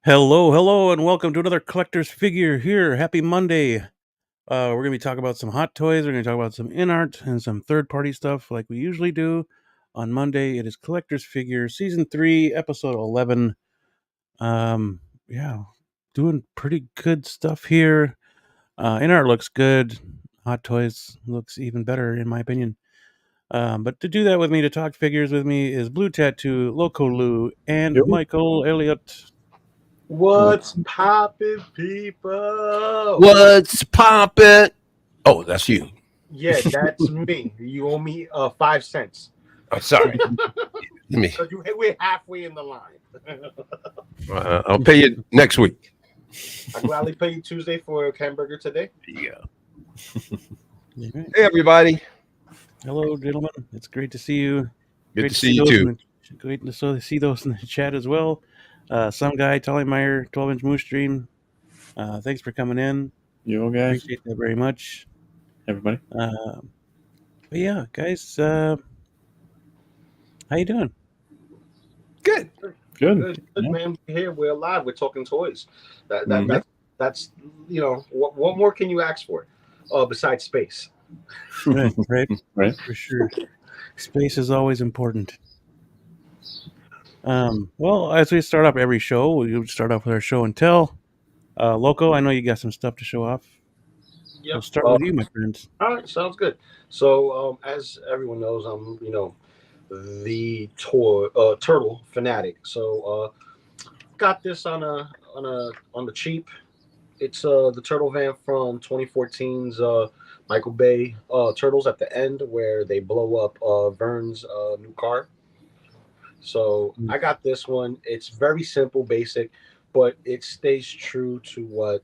Hello, and welcome to another collector's figure here. Happy Monday. We're going to be talking about some hot toys. We're going to talk about some in art and some third party stuff like we usually do on Monday. It is Collector's Figure Season 3, Episode 11. Yeah, doing pretty good stuff here. In art looks good. Hot toys looks even better, in my opinion. But to do that with me, to talk figures with me, is Blue Tattoo, Loco Lou, and Yo. Michael Elliott. What's poppin', people? What's poppin'? Oh, that's you. Yeah, that's me. You owe me 5 cents. Oh, sorry. Let me. So we're halfway in the line. I'll pay you next week. I gladly pay you Tuesday for a hamburger today. Yeah. All right. Hey, everybody. Hello, gentlemen. It's great to see you. Good Great to see you those too. Great to see those in the chat as well. Some guy, Meyer, 12-inch Moose Stream. Thanks for coming in. You all guys, Appreciate that very much. everybody. But yeah, guys, how you doing? Good. Good, Yeah. man. Here we're alive. We're talking toys. Mhm. That's what more can you ask for? Besides space. Right, Right. for sure. Space is always important. Well, as we start off every show, we start off with our show and tell. Loco, I know you got some stuff to show off. Yep. We'll start with you, my friends. All right, sounds good. So, as everyone knows, I'm the turtle fanatic. So, got this on the cheap. It's the turtle van from 2014's Michael Bay Turtles at the end where they blow up Vern's new car. So I got this one. It's very simple, basic, but it stays true to what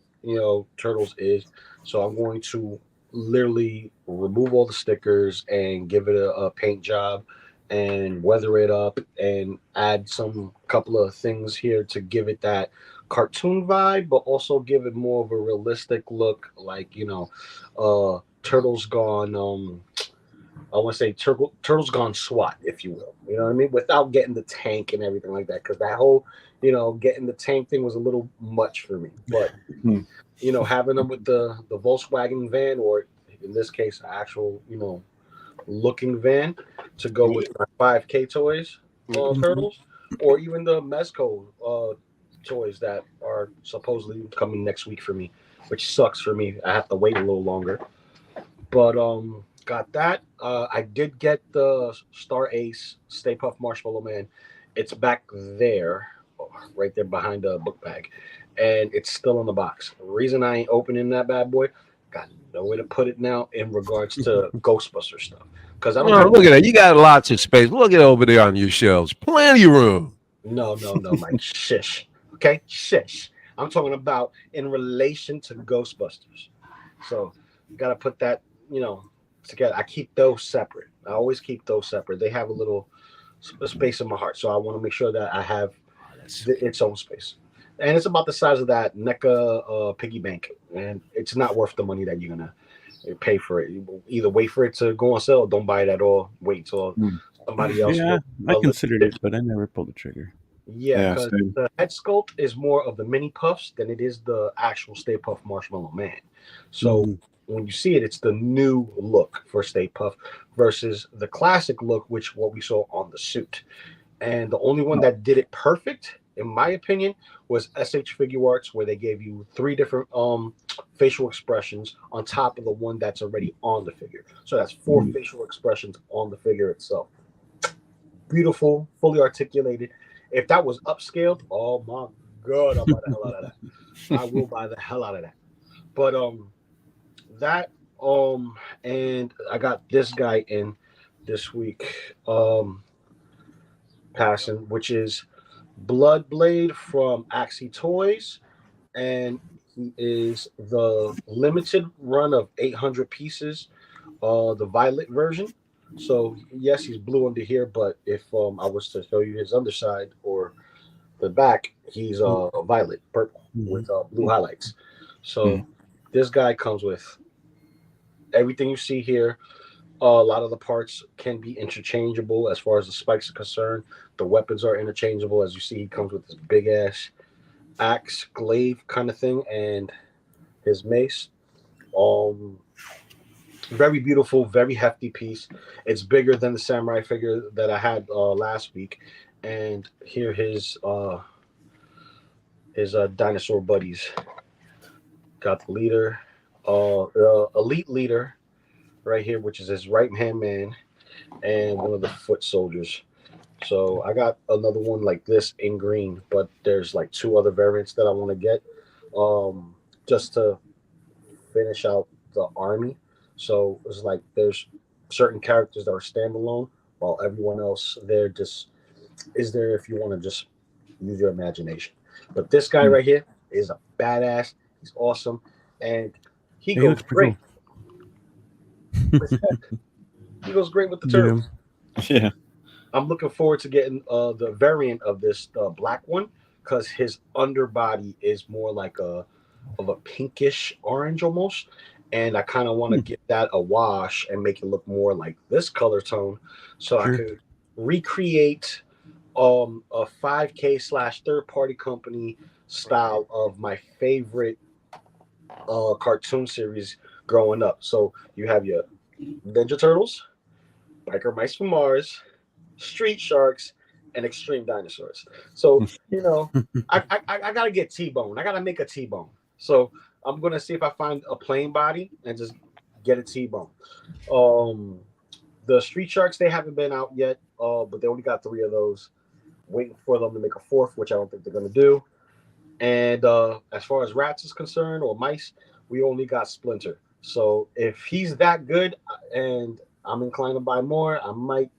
Turtles is. So I'm going to literally remove all the stickers and give it a paint job and weather it up and add some couple of things here to give it that cartoon vibe, but also give it more of a realistic look, like Turtles Gone. I want to say Turtles Gone SWAT, if you will. You know what I mean? Without getting the tank and everything like that, because that whole, getting the tank thing was a little much for me. But Hmm. having them with the Volkswagen van, or in this case, an actual, looking van to go with my 5K toys, Turtles, or even the Mezco toys that are supposedly coming next week for me, which sucks for me. I have to wait a little longer. But got that. I did get the Star Ace Stay Puft Marshmallow Man. It's back there, right there behind the book bag, and it's still in the box. The reason I ain't opening that bad boy, got nowhere to put it now in regards to Ghostbuster stuff. Because I don't Oh, look at that. You got lots of space. Look at over there on your shelves. Plenty of room. No, Mike. Shish. Okay, shish. I'm talking about in relation to Ghostbusters. So got to put that, together. I keep those separate. I always keep those separate. They have a little space in my heart, so I want to make sure that I have its own space. And it's about the size of that NECA piggy bank, and it's not worth the money that you're gonna pay for it. You either wait for it to go on sale, or don't buy it at all. Wait till somebody else. Yeah, I will- considered it, but I never pulled the trigger. Yeah, Yeah, because same. the head sculpt is more of the mini puffs than it is the actual Stay Puft Marshmallow Man. So Mhm. when you see it, it's the new look for Stay Puft versus the classic look, which what we saw on the suit. And the only one that did it perfect, in my opinion, was SH Figure Arts, where they gave you 3 different facial expressions on top of the one that's already on the figure. So that's 4 facial expressions on the figure itself. Beautiful, fully articulated. If that was upscaled, oh my god, I'll buy the hell out of that. I will buy the hell out of that. But that and I got this guy in this week passing, which is Bloodblade from Axie Toys, and he is the limited run of 800 pieces, the violet version. So yes, he's blue under here, but if I was to show you his underside or the back, he's violet, purple with blue highlights. So this guy comes with everything you see here. A lot of the parts can be interchangeable as far as the spikes are concerned. The weapons are interchangeable. As you see, he comes with this big ass axe glaive kind of thing, and his mace. Very beautiful, very hefty piece. It's bigger than the samurai figure that I had last week. And here his dinosaur buddies. Got the leader, elite leader right here, which is his right hand man, and one of the foot soldiers. So I got another one like this in green, but there's like 2 other variants that I want to get, just to finish out the army. So it's like there's certain characters that are standalone, while everyone else there just is there if you want to just use your imagination. But this guy right here is a badass. He's awesome, and he goes great. He goes great with the turtles. Yeah. I'm looking forward to getting the variant of this black one, because his underbody is more like a pinkish orange almost, and I kind of want to give that a wash and make it look more like this color tone, so I could recreate a 5K / third party company style of my favorite cartoon series growing up. So you have your Ninja Turtles, Biker Mice from Mars, Street Sharks, and Extreme Dinosaurs. So I gotta get T-Bone. I gotta make a T-Bone. So I'm gonna see if I find a plain body and just get a T-Bone. The Street Sharks, they haven't been out yet, but they only got 3 of those. Waiting for them to make a 4th, which I don't think they're gonna do. And as far as rats is concerned, or mice, we only got Splinter. So if he's that good and I'm inclined to buy more, I might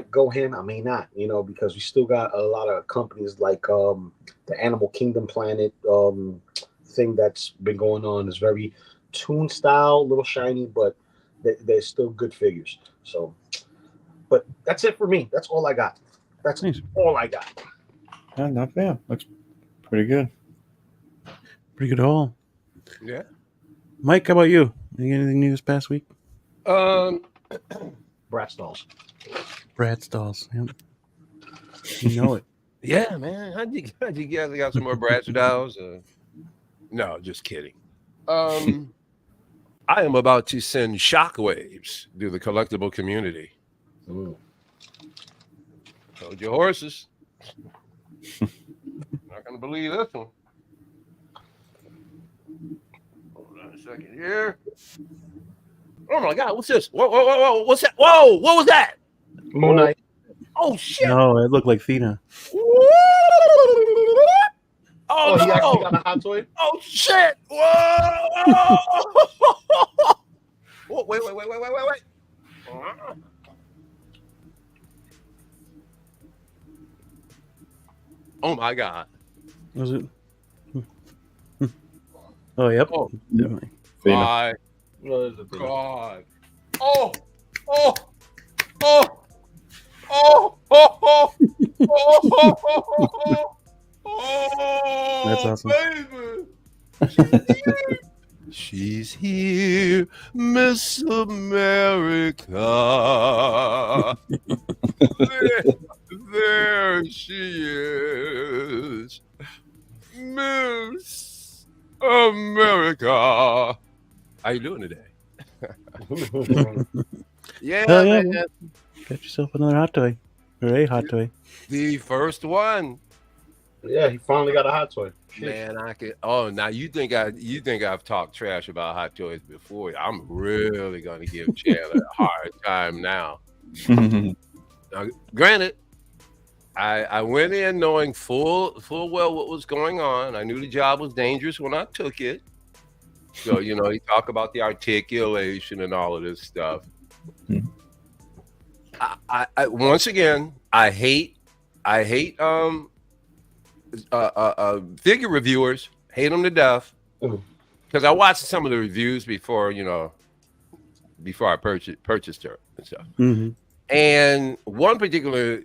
go him. I may not, because we still got a lot of companies like the Animal Kingdom Planet thing that's been going on. Is very toon style, a little shiny, but they're still good figures. So, but that's it for me. That's all I got. That's all I got. Yeah, not bad. Looks pretty good. Pretty good haul. Yeah. Mike, how about you? Anything new this past week? Bratz dolls. Bratz dolls. Yep. You know it. Yeah, man. How'd you guys got some more Bratz dolls? No, just kidding. I am about to send shockwaves to the collectible community. Hold your horses. Not gonna believe this one. Hold on a second here. Oh my God, what's this? Whoa, what's that? Whoa, what was that? Moon Knight. Oh shit! No, it looked like Thena. Oh, he actually got a hot toy? Oh shit! Whoa! Whoa, wait. Oh my God! Was it? Oh, yep. Oh, definitely. my God! Oh! That's awesome. Baby. She's here, Miss America. There she is, Miss America. How you doing today? Yeah, man. Got yourself another hot toy. Or a hot toy. The first one. Yeah, he finally got a hot toy. Man, I could. Oh, now you think I've talked trash about hot toys before? I'm really gonna give Chandler a hard time now. Now, granted, I went in knowing full well what was going on. I knew the job was dangerous when I took it. So you talk about the articulation and all of this stuff. I once again, I hate figure reviewers. Hate them to death, because I watched some of the reviews before I purchased her and stuff. And one particular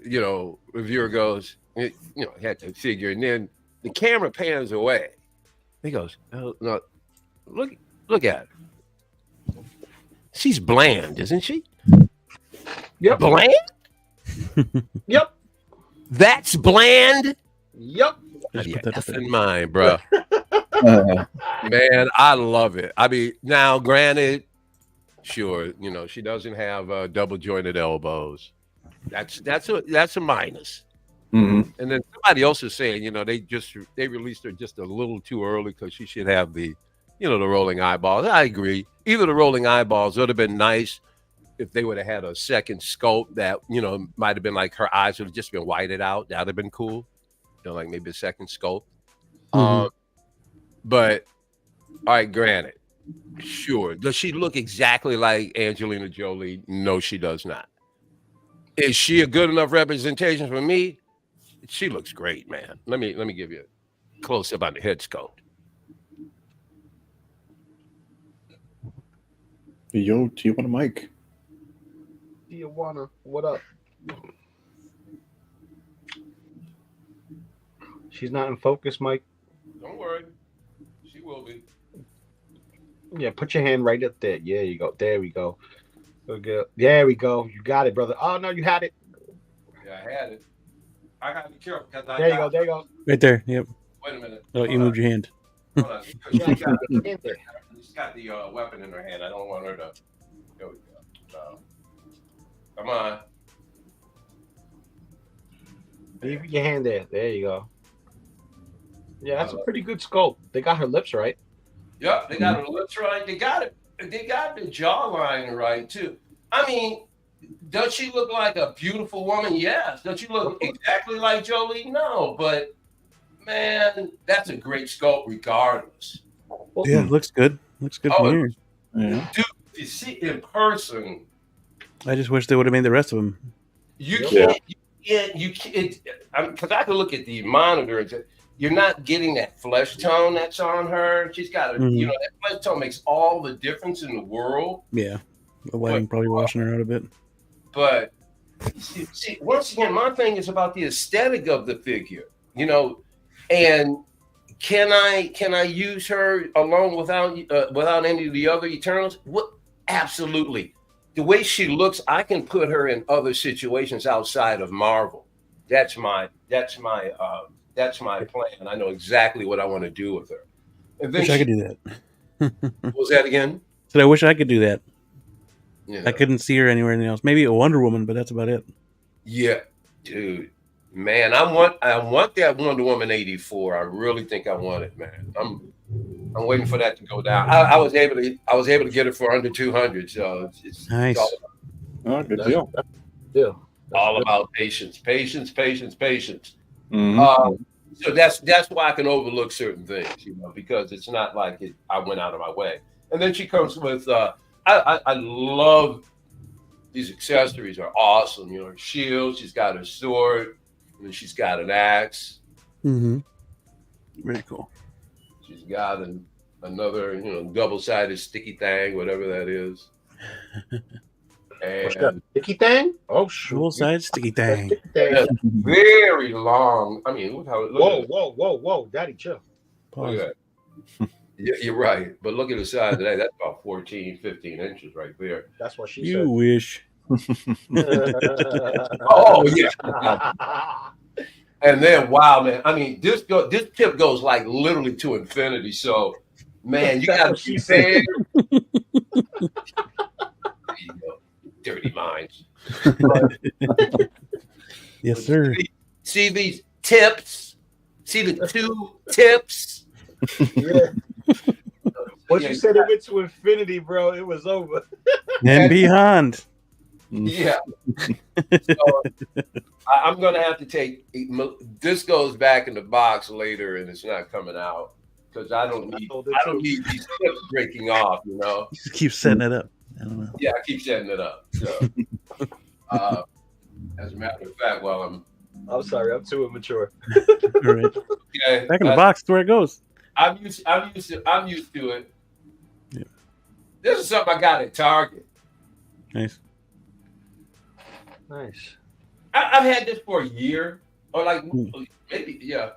reviewer goes, had the figure, and then the camera pans away. He goes, "Oh, no, look at her. She's bland, isn't she?" Yep. Bland? Yep. That's bland? Yep. Just Yeah, put that up there. in mind, bro. Uh, Man, I love it. I mean, now, granted, sure, she doesn't have double jointed elbows. That's a minus. mhm. And then somebody else is saying, they released her just a little too early because she should have the rolling eyeballs. I agree. Either the rolling eyeballs would have been nice if they would have had a second sculpt that might have been like her eyes would have just been whited out. That'd have been cool. Like maybe a second sculpt. Mhm. But all right, granted, sure. Does she look exactly like Angelina Jolie? No, she does not. Is she a good enough representation for me? She looks great, man. Let me give you a close up on the head sculpt. Yo, Tijuana Mike. Tijuana, what up? She's not in focus, Mike. Don't worry, she will be. Yeah, put your hand right up there. Yeah, you go. There we go. Okay. There we go. You got it, brother. Oh no, you had it. Yeah, I had it. I gotta be careful because There you go. There you go. Right there. Yep. Wait a minute. Oh, you moved your hand. Hold on. Yeah, you got it. In there. She's got the weapon in her hand. I don't want her to. There we go. Come on. Leave your hand there. There you go. Yeah, that's a pretty good sculpt. They got her lips right. Yep, they got her lips right. They got it. They got the jawline right too. I mean, does she look like a beautiful woman? Yes. Does she look exactly like Jolie? No. But man, that's a great sculpt regardless. Yeah, looks good. Looks good from here. Yeah. Dude, if you see in person, I just wish they would have made the rest of them. you Yeah. can't, because I could look at the monitor and say, you're not getting that flesh tone that's on her. She's got a, Mhm. that flesh tone makes all the difference in the world. Yeah, the lighting probably washing her out a bit. But see, once again, my thing is about the aesthetic of the figure, and can I use her alone without any of the other Eternals? What? Absolutely. The way she looks, I can put her in other situations outside of Marvel. That's my plan. I know exactly what I want to do with her. And then Wish I could do that. what was that again? Said I wish I could do that. Yeah. I couldn't see her anywhere else. Maybe a Wonder Woman, but that's about it. Yeah, dude. Man, I want that Wonder Woman 84. I really think I want it, man. I'm waiting for that to go down. I was able to get it for under 200. So it's Nice. Oh, good deal. all about patience. Mhm. So that's why I can overlook certain things, because it's not like I went out of my way. And then she comes with I love these accessories are awesome. Her shield, she's got her sword, and then she's got an axe. Mm-hmm. Very cool. She's got another, double-sided sticky thing, whatever that is. What's that? And Sticky thing? Oh shoot. Full side sticky thing. Sticky thing. very long. I mean, look how it looks. Whoa, Daddy, chill. Look at that. Yeah, you're right. But look at the size of that. That's about 14, 15 inches right there. That's what she You wish. Oh, yeah. And then, wow, man. I mean, this tip goes like literally to infinity. So, man, you got to be fair. There you go. Dirty minds. Yes, sir. See these tips? See the two tips? Yeah. Once you said it went to infinity, bro, it was over. And beyond. Yeah. So, I'm going to have to take this goes back in the box later, and it's not coming out because I don't need these tips breaking off. You just keep setting it up. I don't know. Yeah, I keep setting it up. So, as a matter of fact, I'm sorry, I'm too immature. All right. okay, Back in the box, where it goes. I'm used to it. Yeah. This is something I got at Target. Nice. I've had this for a year, or like maybe, yeah.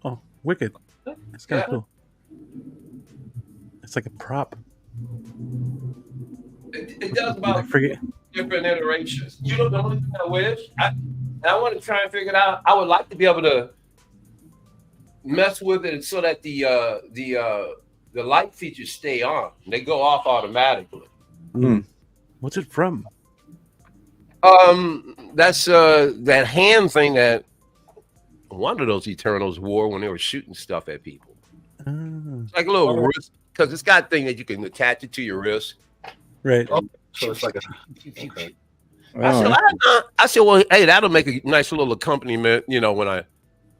Oh, wicked. That's kind of cool. It's like a prop. It does about I forget. different iterations. The only thing I wish, And I want to try and figure it out. I would like to be able to mess with it so that the light features stay on. They go off automatically. What's it from? That's that hand thing that one of those Eternals wore when they were shooting stuff at people. It's like a little wrist, because it's got a thing that you can attach it to your wrist. Right. Oh, so it's like a. Okay. I said, well, hey, that'll make a nice little accompaniment,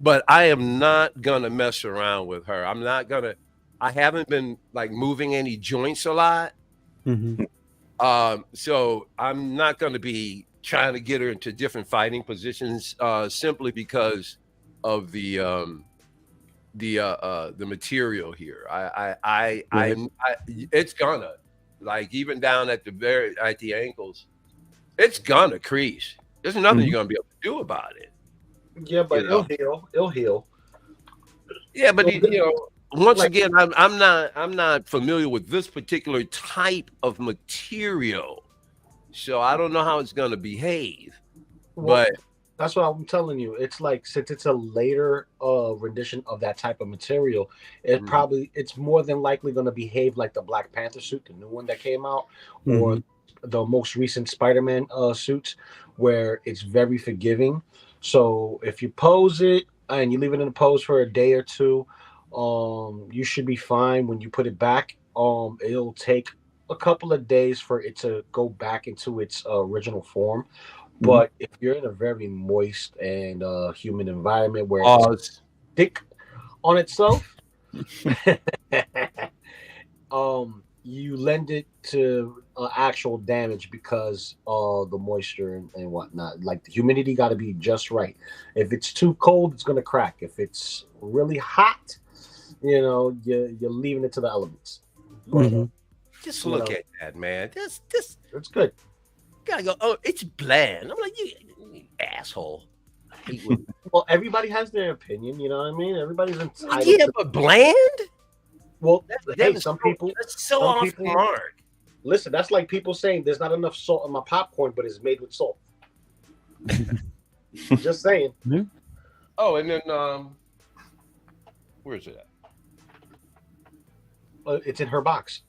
but I am not gonna mess around with her. I haven't been like moving any joints a lot. So I'm not gonna be trying to get her into different fighting positions, simply because of the material here. It's gonna, like, even down at the ankles, it's gonna crease. There's nothing you're gonna be able to do about it. Yeah, but it'll heal. It'll heal. Yeah, but once again, I'm not familiar with this particular type of material, so I don't know how it's gonna behave. But that's what I'm telling you. It's like, since it's a later rendition of that type of material, it's more than likely going to behave like the Black Panther suit, the new one that came out, or the most recent Spider-Man suits, where it's very forgiving. So if you pose it and you leave it in a pose for a day or two, you should be fine. When you put it back, it'll take a couple of days for it to go back into its original form. But if you're in a very moist and humid environment where it's thick on itself, you lend it to actual damage because of the moisture and whatnot. Like, the humidity got to be just right. If it's too cold, it's gonna crack. If it's really hot, you're leaving it to the elements. Just look at that, man. This it's good. Gotta go. Oh, it's bland. I'm like, you asshole. I hate when... Well, everybody has their opinion. You know what I mean? Everybody's entitled. Yeah, but bland. Well, some people. That's so off the mark. Listen, that's like people saying there's not enough salt in my popcorn, but it's made with salt. Just saying. Oh, and then where is it at? It's in her box.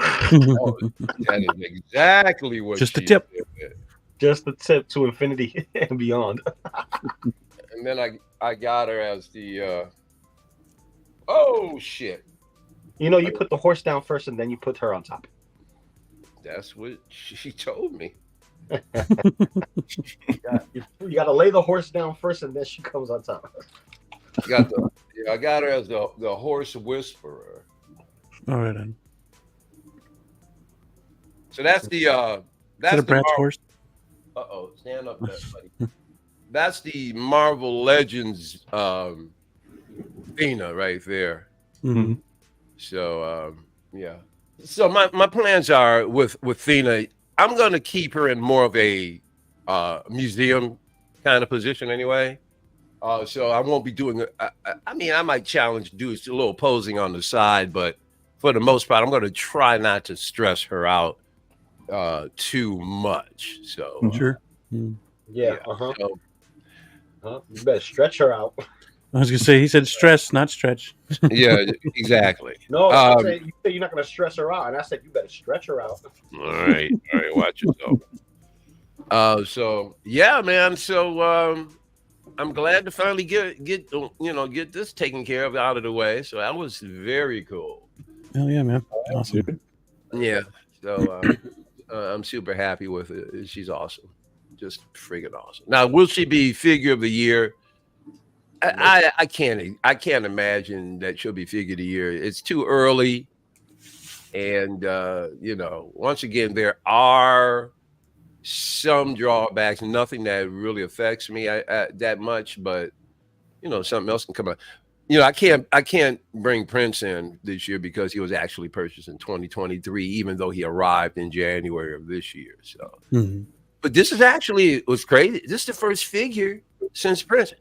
Oh, that is exactly what. Just the tip. Just the tip to infinity and beyond. And then I got her as the. Oh shit! You put the horse down first, and then you put her on top. That's what she told me. You got to lay the horse down first, and then she comes on top. I got her as the horse whisperer. All right, then. So that's the Brat's horse. Stand up there, buddy. That's the Marvel Legends Athena right there. So yeah. So my plans are with Athena, I'm gonna keep her in more of a museum kind of position anyway. So I won't be doing I might do a little posing on the side, but for the most part, I'm gonna try not to stress her out too much. So sure. Yeah. So, you better stretch her out. I was gonna say, he said stress, not stretch. Yeah, exactly. No, you say you're not gonna stress her out, and I said you better stretch her out. All right, watch yourself. So yeah, man. So I'm glad to finally get this taken care of, out of the way. So that was very cool. Oh yeah, man. Awesome. Yeah. So I'm super happy with it. She's awesome. Just freaking awesome. Now, will she be figure of the year? I can't imagine that she'll be figure of the year. It's too early. And once again, there are some drawbacks, nothing that really affects me that much, but something else can come up. I can't bring Prince in this year because he was actually purchased in 2023, even though he arrived in January of this year. So, but this is actually was crazy. This is the first figure since Prince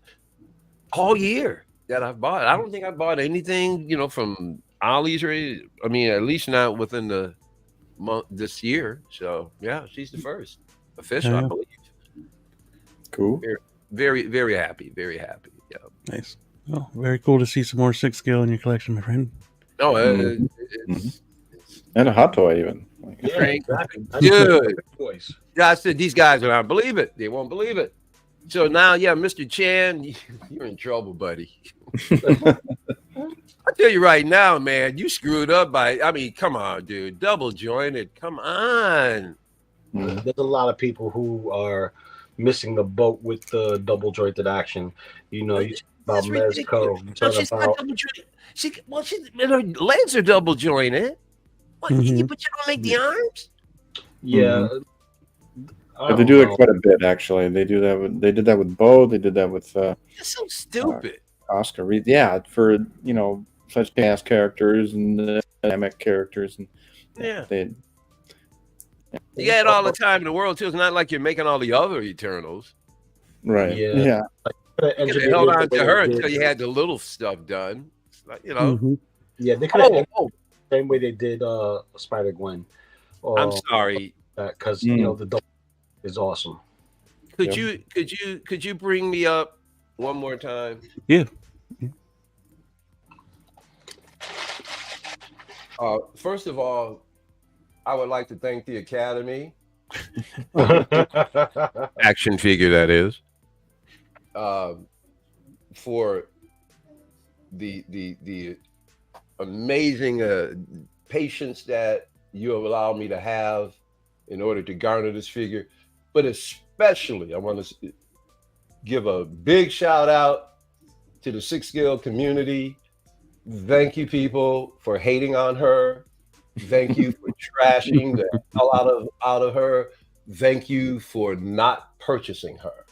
all year that I've bought. I don't think I bought anything, from Ollie's or at least not within the month this year. So yeah, she's the first official, I believe. Cool. very, very happy. Very happy. Yeah. Nice. Well, very cool to see some more 6 scale in your collection, my friend. No, it's and a hot toy even. Yeah, Great. exactly. Good. Voice. I said these guys will not believe it. They won't believe it. So now, yeah, Mr. Chan, you're in trouble, buddy. I tell you right now, man, you screwed up I mean, come on, dude. Double jointed. Come on. There's a lot of people who are missing the boat with the double jointed action. You know, you talk about Mezco. You talk She's about not double jointed. Her legs are double jointed. What, but you don't make the arms? yeah. But they do that quite a bit, actually. They did that with Bo. They did that with That's so stupid. Oscar Reed. Yeah, for such cast characters and dynamic characters, and you got all the time in the world too. It's not like you're making all the other Eternals. Right. Yeah. You could have held on to her until you had the little stuff done. It's like, Yeah, they could have same way they did Spider-Gwen. I'm sorry. Because the double is awesome. Could you bring me up one more time? Yeah. First of all, I would like to thank the Academy. Action figure, that is. For the amazing patience that you have allowed me to have in order to garner this figure. But especially, I want to give a big shout out to the 6 scale community. Thank you, people, for hating on her. Thank you for trashing the hell out of her. Thank you for not purchasing her.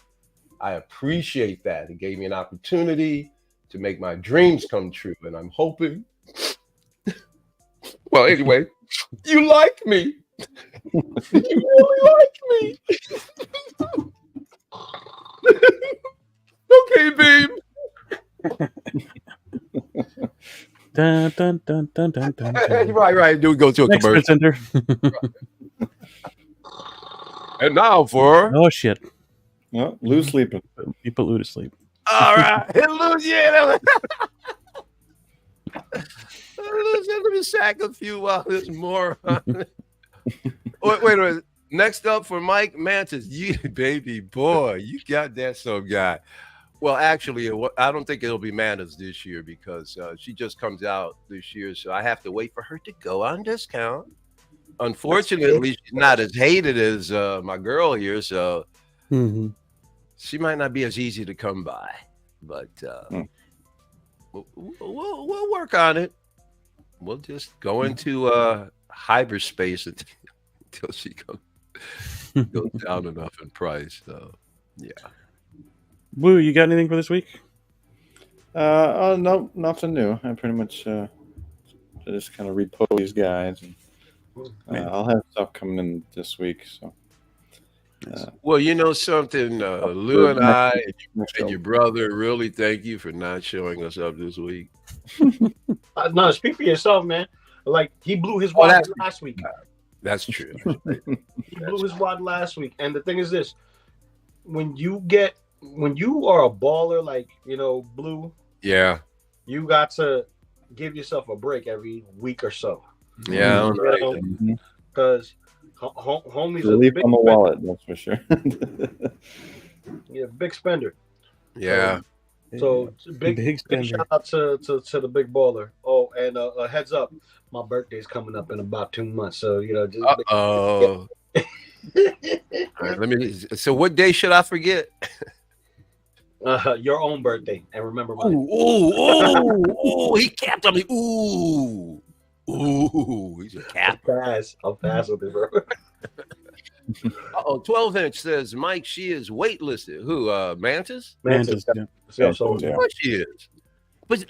I appreciate that. It gave me an opportunity to make my dreams come true. And I'm hoping, well, anyway, you like me. You really like me. Okay, babe. Dun, dun, dun, dun, dun, dun, dun. Right. Do we go to a Next commercial? presenter. And now for Oh shit! Well, Lou's sleeping. You put Lou to sleep. all right, Lou's let me sack a few while this moron. Wait a minute. Next up for Mike Mantis, you baby boy, you got that some guy. Well, actually, I don't think it'll be Mantis this year because she just comes out this year, so I have to wait for her to go on discount. Unfortunately, she's not as hated as my girl here, so she might not be as easy to come by. But we'll work on it. We'll just go into hyperspace until she goes down enough in price. So, yeah. Blue, you got anything for this week? No, nothing new. I pretty much just kind of repo these guys. And, I'll have stuff coming in this week. So, well, you know something, Lou and I and your brother really thank you for not showing us up this week. No, speak for yourself, man. Like he blew his wad last week. That's true. He blew his wad last week, and the thing is this: when you are a baller like Blue, yeah, you got to give yourself a break every week or so. Yeah, because homie's a big on the wallet, that's for sure. Yeah, big spender. Yeah. So big shout out to the big baller. Oh, and a heads up, my birthday's coming up in about 2 months. So just all right, so what day should I forget? Your own birthday, and remember mine. Ooh, he capped on me. Ooh, he's a cap. I'll pass with it, bro. 12-inch says Mike, she is waitlisted. Who? Mantis? Mantis. Yeah. Of course she is. But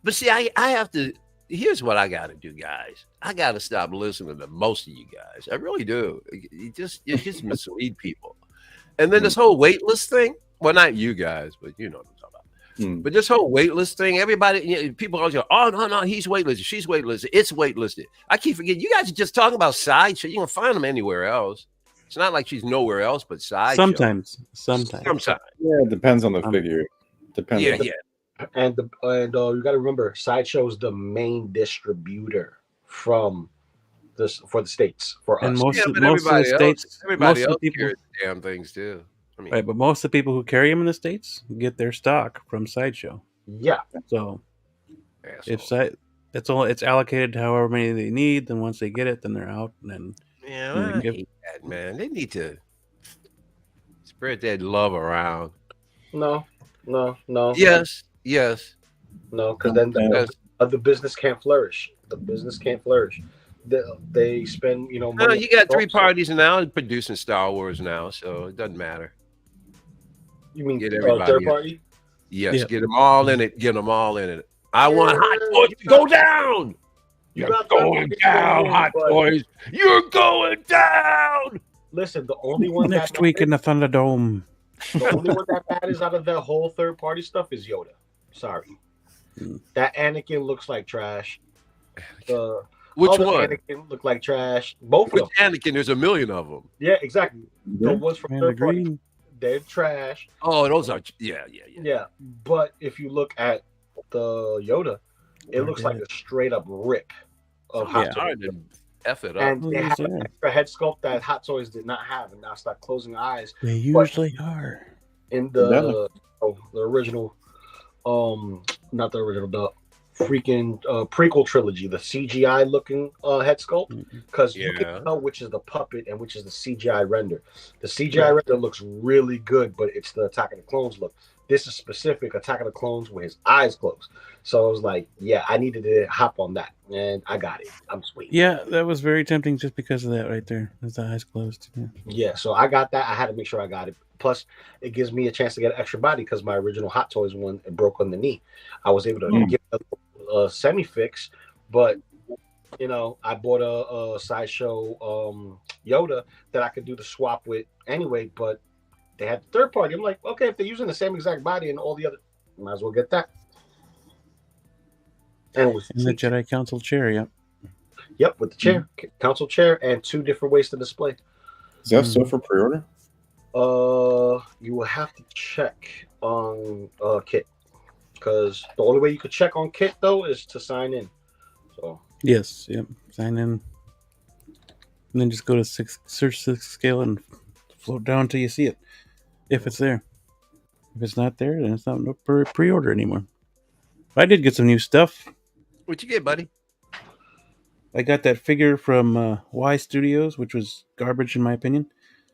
see, I have to. Here's what I got to do, guys. I got to stop listening to most of you guys. I really do. You just mislead people. And then this whole waitlist thing. Well, not you guys, but you know what I'm talking about. But this whole waitlist thing, everybody, people always go, oh, no, he's waitlisted. She's waitlisted. It's waitlisted. I keep forgetting. You guys are just talking about side shit. You can find them anywhere else. It's not like she's nowhere else but side. Sometimes. Yeah, it depends on the figure. Depends. Yeah, on yeah. And you got to remember, Sideshow is the main distributor from this for the states for And us. most Yeah, of but most of the states, everybody most of the else people, carries the damn things too. I mean, right? But most of the people who carry them in the states get their stock from Sideshow. Yeah, So if asshole. it's allocated to however many they need. Then once they get it, then they're out. And then Yeah, I give, hate that, man. They need to spread that love around. no, Yes, yes. because then Because the business can't flourish. The business can't flourish. They spend money. you got on 3 parties now producing Star Wars now, so it doesn't matter. You mean Get third everybody in. party? Yes, Yeah. get them all in it. Get them all in it. I want Hot Yeah, Toys to go down. You You're got going that down, in, Hot but Toys. You're going down. listen, the only one next week in the Thunderdome. the only one that matters out of that whole third party stuff is Yoda. Sorry, that Anakin looks like trash. The Which other one? Anakin look like trash. Both Which of them. Anakin? There's a million of them. Yeah, exactly. Yeah. The ones from Commander third party, Green. they're trash. Oh, those are yeah. Yeah, but if you look at the Yoda, it looks like a straight up rip of Hot It's Toys. hard to F it up. And Oh, they yes, have they an are. extra head sculpt that Hot Toys did not have, and now start closing eyes. They usually are. In the original, not the original, the freaking prequel trilogy, the CGI looking head sculpt, because you can tell which is the puppet and which is the CGI render. The CGI render looks really good, but it's the Attack of the Clones look. This is specific Attack of the Clones with his eyes closed. So I was like, yeah, I needed to hop on that, and I got it. I'm sweet. Yeah, that was very tempting just because of that right there. With the eyes closed. Yeah, so I got that. I had to make sure I got it. Plus, it gives me a chance to get an extra body because my original Hot Toys one broke on the knee. I was able to get a semi fix, but I bought a Sideshow Yoda that I could do the swap with anyway. But they had the third party. I'm like, okay, if they're using the same exact body and all the other, might as well get that. And the Jedi Council chair, yep. Yep, with the chair, council chair, and 2 different ways to display. Is that still for pre-order? You will have to check on Kit, because the only way you could check on Kit though is to sign in. So yes, yep, sign in, and then just go to search 6 scale and float down till you see it, if it's there. If it's not there, then it's not no pre-order anymore. I did get some new stuff. What you get, buddy? I got that figure from Y Studios, which was garbage in my opinion.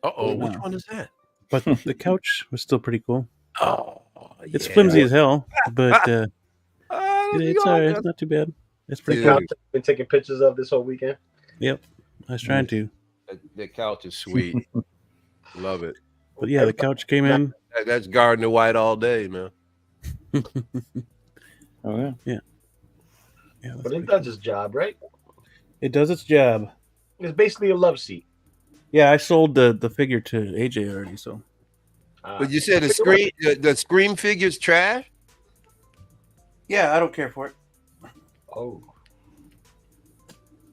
Which one is that? But the couch was still pretty cool. Oh, it's flimsy as hell, but it's all right. It's not too bad. It's pretty cool. Been taking pictures of this whole weekend. Yep, I was trying to. The couch is sweet. Love it. But yeah, the couch came in. That's Gardner White all day, man. Oh yeah. But it does its job, right? It does its job. It's basically a love seat. Yeah, I sold the figure to AJ already. So. But you said the Scream figure's trash? Yeah, I don't care for it. Oh.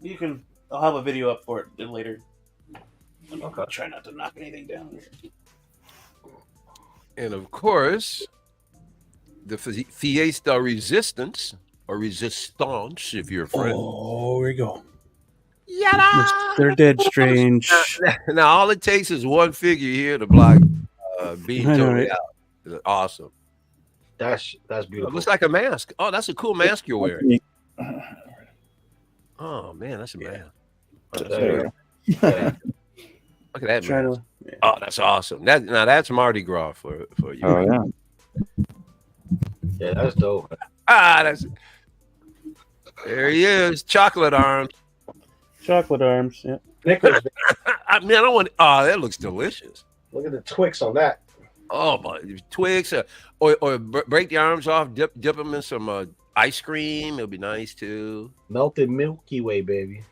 You can. I'll have a video up for it later. Okay. I'll try not to knock anything down here. And of course, the Fiesta Resistance, or Resistance, if you're a friend. Oh, here we go. Yada! They're dead strange. Now, all it takes is one figure here to block being totally out. It's awesome. That's beautiful. It looks like a mask. Oh, that's a cool mask you're wearing. Oh man, that's a mask. There Look at that mask. Oh, that's awesome. That's Mardi Gras for you. Oh yeah. Yeah, that's dope. That's there he is, chocolate arms. Chocolate arms. Yeah. Nicholas, Man, I want. Oh, that looks delicious. look at the Twix on that. Oh my, Twix, or break the arms off, dip them in some ice cream. It'll be nice too. Melted Milky Way, baby.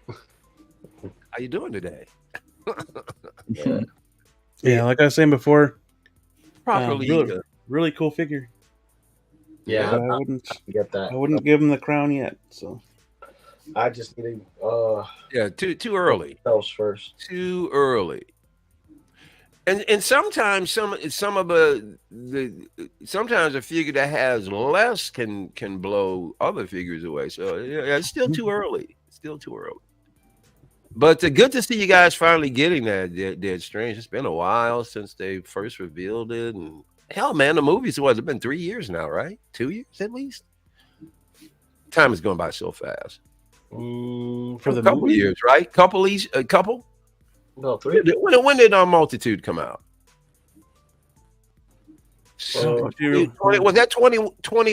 How you doing today? Yeah, like I was saying before, Properly. really cool figure. Yeah, I wouldn't get that. I wouldn't give him the crown yet. So I just need too early. Else first. Too early. And sometimes some of the sometimes a figure that has less can blow other figures away. So yeah, it's still too early. Still too early. But good to see you guys finally getting that Dead Strange. It's been a while since they first revealed it, and hell, man, the movies it's been 3 years now, right? 2 years at least. Time is going by so fast. For the couple movie? years, right? Couple. No, 3. When did Multitude come out? Oh, 20, was that 2020?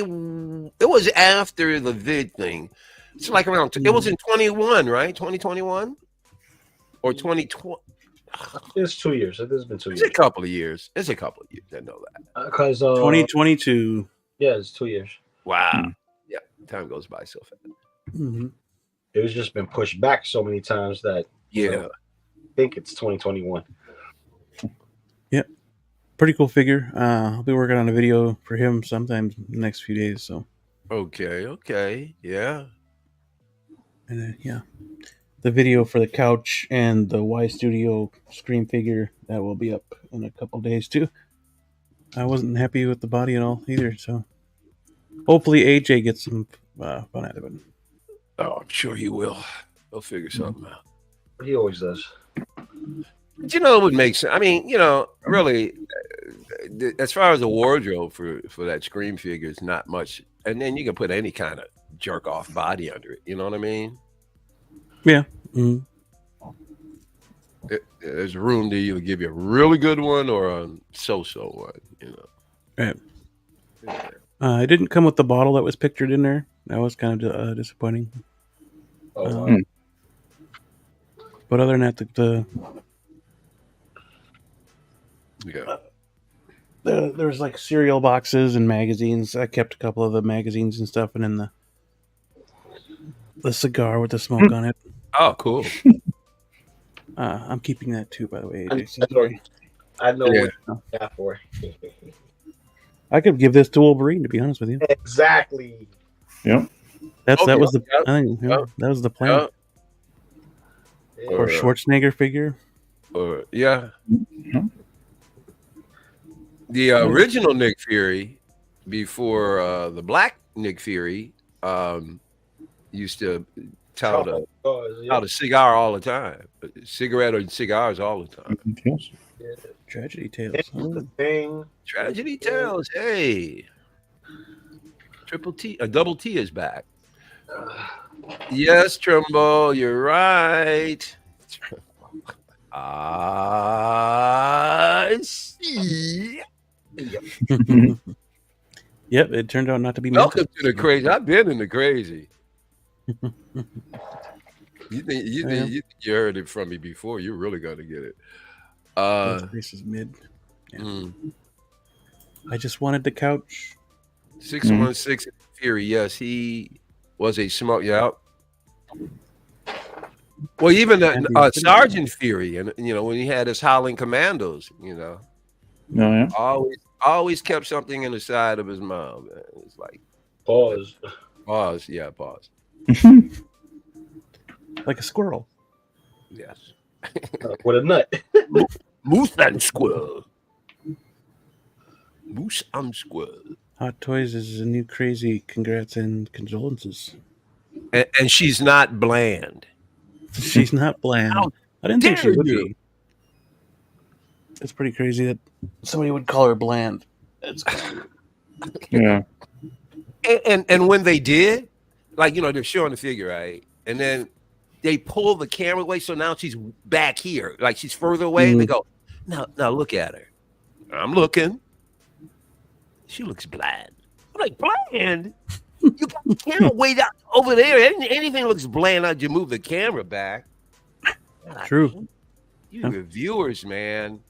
It was after the vid thing. It's like around. It was in 21, right? 2021 or 2020. It's 2 years. It has been 2 years. It's a couple of years. It's a couple of years. I know that. Because 2022. yeah, it's 2 years. Wow. Yeah, time goes by so fast. Mm-hmm. It was just been pushed back so many times that Yeah. I think it's 2021. Yep. Pretty cool figure. I'll be working on a video for him sometime in the next few days. So. Okay. Yeah. And yeah, the video for the couch and the Y Studio Scream figure that will be up in a couple days too. I wasn't happy with the body at all either, so hopefully AJ gets some fun out of it. Oh, I'm sure he will. He'll figure something out. He always does. But it would make sense. I mean, really, as far as the wardrobe for that Scream figure is not much, and then you can put any kind of jerk off body under it. You know what I mean? Yeah. Mm-hmm. There's room to either give you a really good one or a so-so one. Right. Yeah. It didn't come with the bottle that was pictured in there. That was kind of disappointing. Oh, wow. But other than that, Yeah. There's like cereal boxes and magazines. I kept a couple of the magazines and stuff, and then the cigar with the smoke on it. Oh, cool. I'm keeping that too, by the way. I know Yeah. what you got for. I could give this to Wolverine, to be honest with you. Exactly. Yep. That Okay, was the yep, I think, yeah, yep, that was the plan. Yeah. Or Schwarzenegger figure. Yeah. Mhm. The original Nick Fury, before the black Nick Fury, used to tout a cigar all the time, cigarette or cigars all the time. Yes. Tragedy Tales. It's the thing. Tragedy Tales, hey, triple T, a double T is back. Yes, Trumbo, you're right. I see. Yep, it turned out not to be. Welcome to the crazy. I've been in the crazy. You think you heard it from me before? You're really gonna get it. This is mid. Yeah. Mm. I just wanted the couch. 616 Fury. Yes, he was a smoke. Yeah. Well, even Sergeant Fury, and when he had his Howling Commandos, Oh, yeah. always kept something in the side of his mouth. Man. It's like Pause. pause. Yeah, pause. Like a squirrel. Yes. With a nut. Moose and squirrel. Moose and squirrel. Hot Toys is a new crazy. Congrats and condolences. And she's not bland. She's not bland. How I didn't think she would you? be. It's pretty crazy that somebody would call her bland. It's Yeah. And when they did, like they're showing the figure, right? And then they pull the camera away, so now she's back here, like she's further away. And they go, now look at her. I'm looking. She looks bland. I'm like, bland? You got the camera way down over there. Anything looks bland, now you move the camera back. True. You reviewers, man.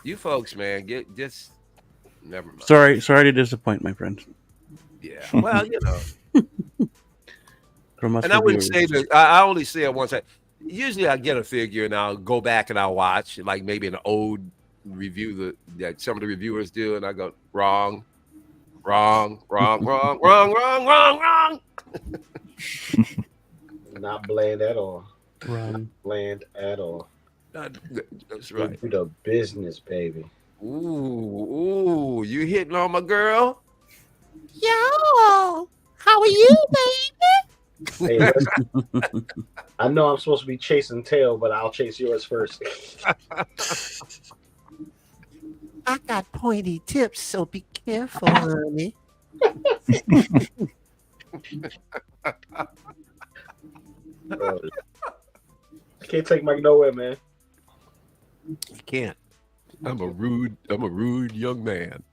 You folks, man, get just never mind. Sorry to disappoint, my friend. Yeah. Well, From us and I wouldn't reviewers. say that. I only say it once. Usually, I get a figure and I'll go back and I'll watch, like maybe an old review that some of the reviewers do, and I go wrong. Not bland at all. Wrong. Not bland at all. That's right. Do the business, baby. Ooh, you hitting on my girl? Yo, how are you, baby? Hey, listen, I know I'm supposed to be chasing tail, but I'll chase yours first. I got pointy tips, so be careful, honey. I can't take Mike nowhere, man. You can't. I'm a rude young man.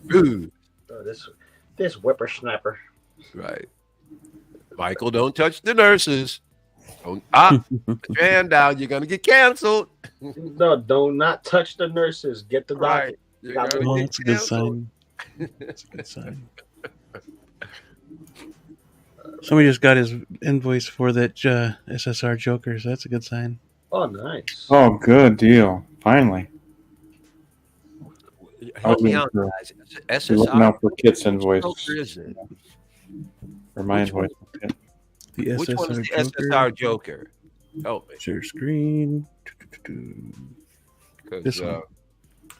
Rude. Oh, this whippersnapper. Right. Michael, don't touch the nurses. Don't put your hand down. You're gonna get canceled. No, do not touch the nurses. Get the doctor. Right. You're gonna Oh, get that's a good canceled. sign. That's a good sign. Somebody just got his invoice for that SSR Joker, so that's a good sign. Oh, nice. Oh, good deal. Finally. Help me waiting out, for- guys. We're looking SSR. out for Kit's Which invoice. Joker is it? Or my Which one? invoice. The Which one is SSR the Joker. SSR Joker? Help me. Share screen. This Because one.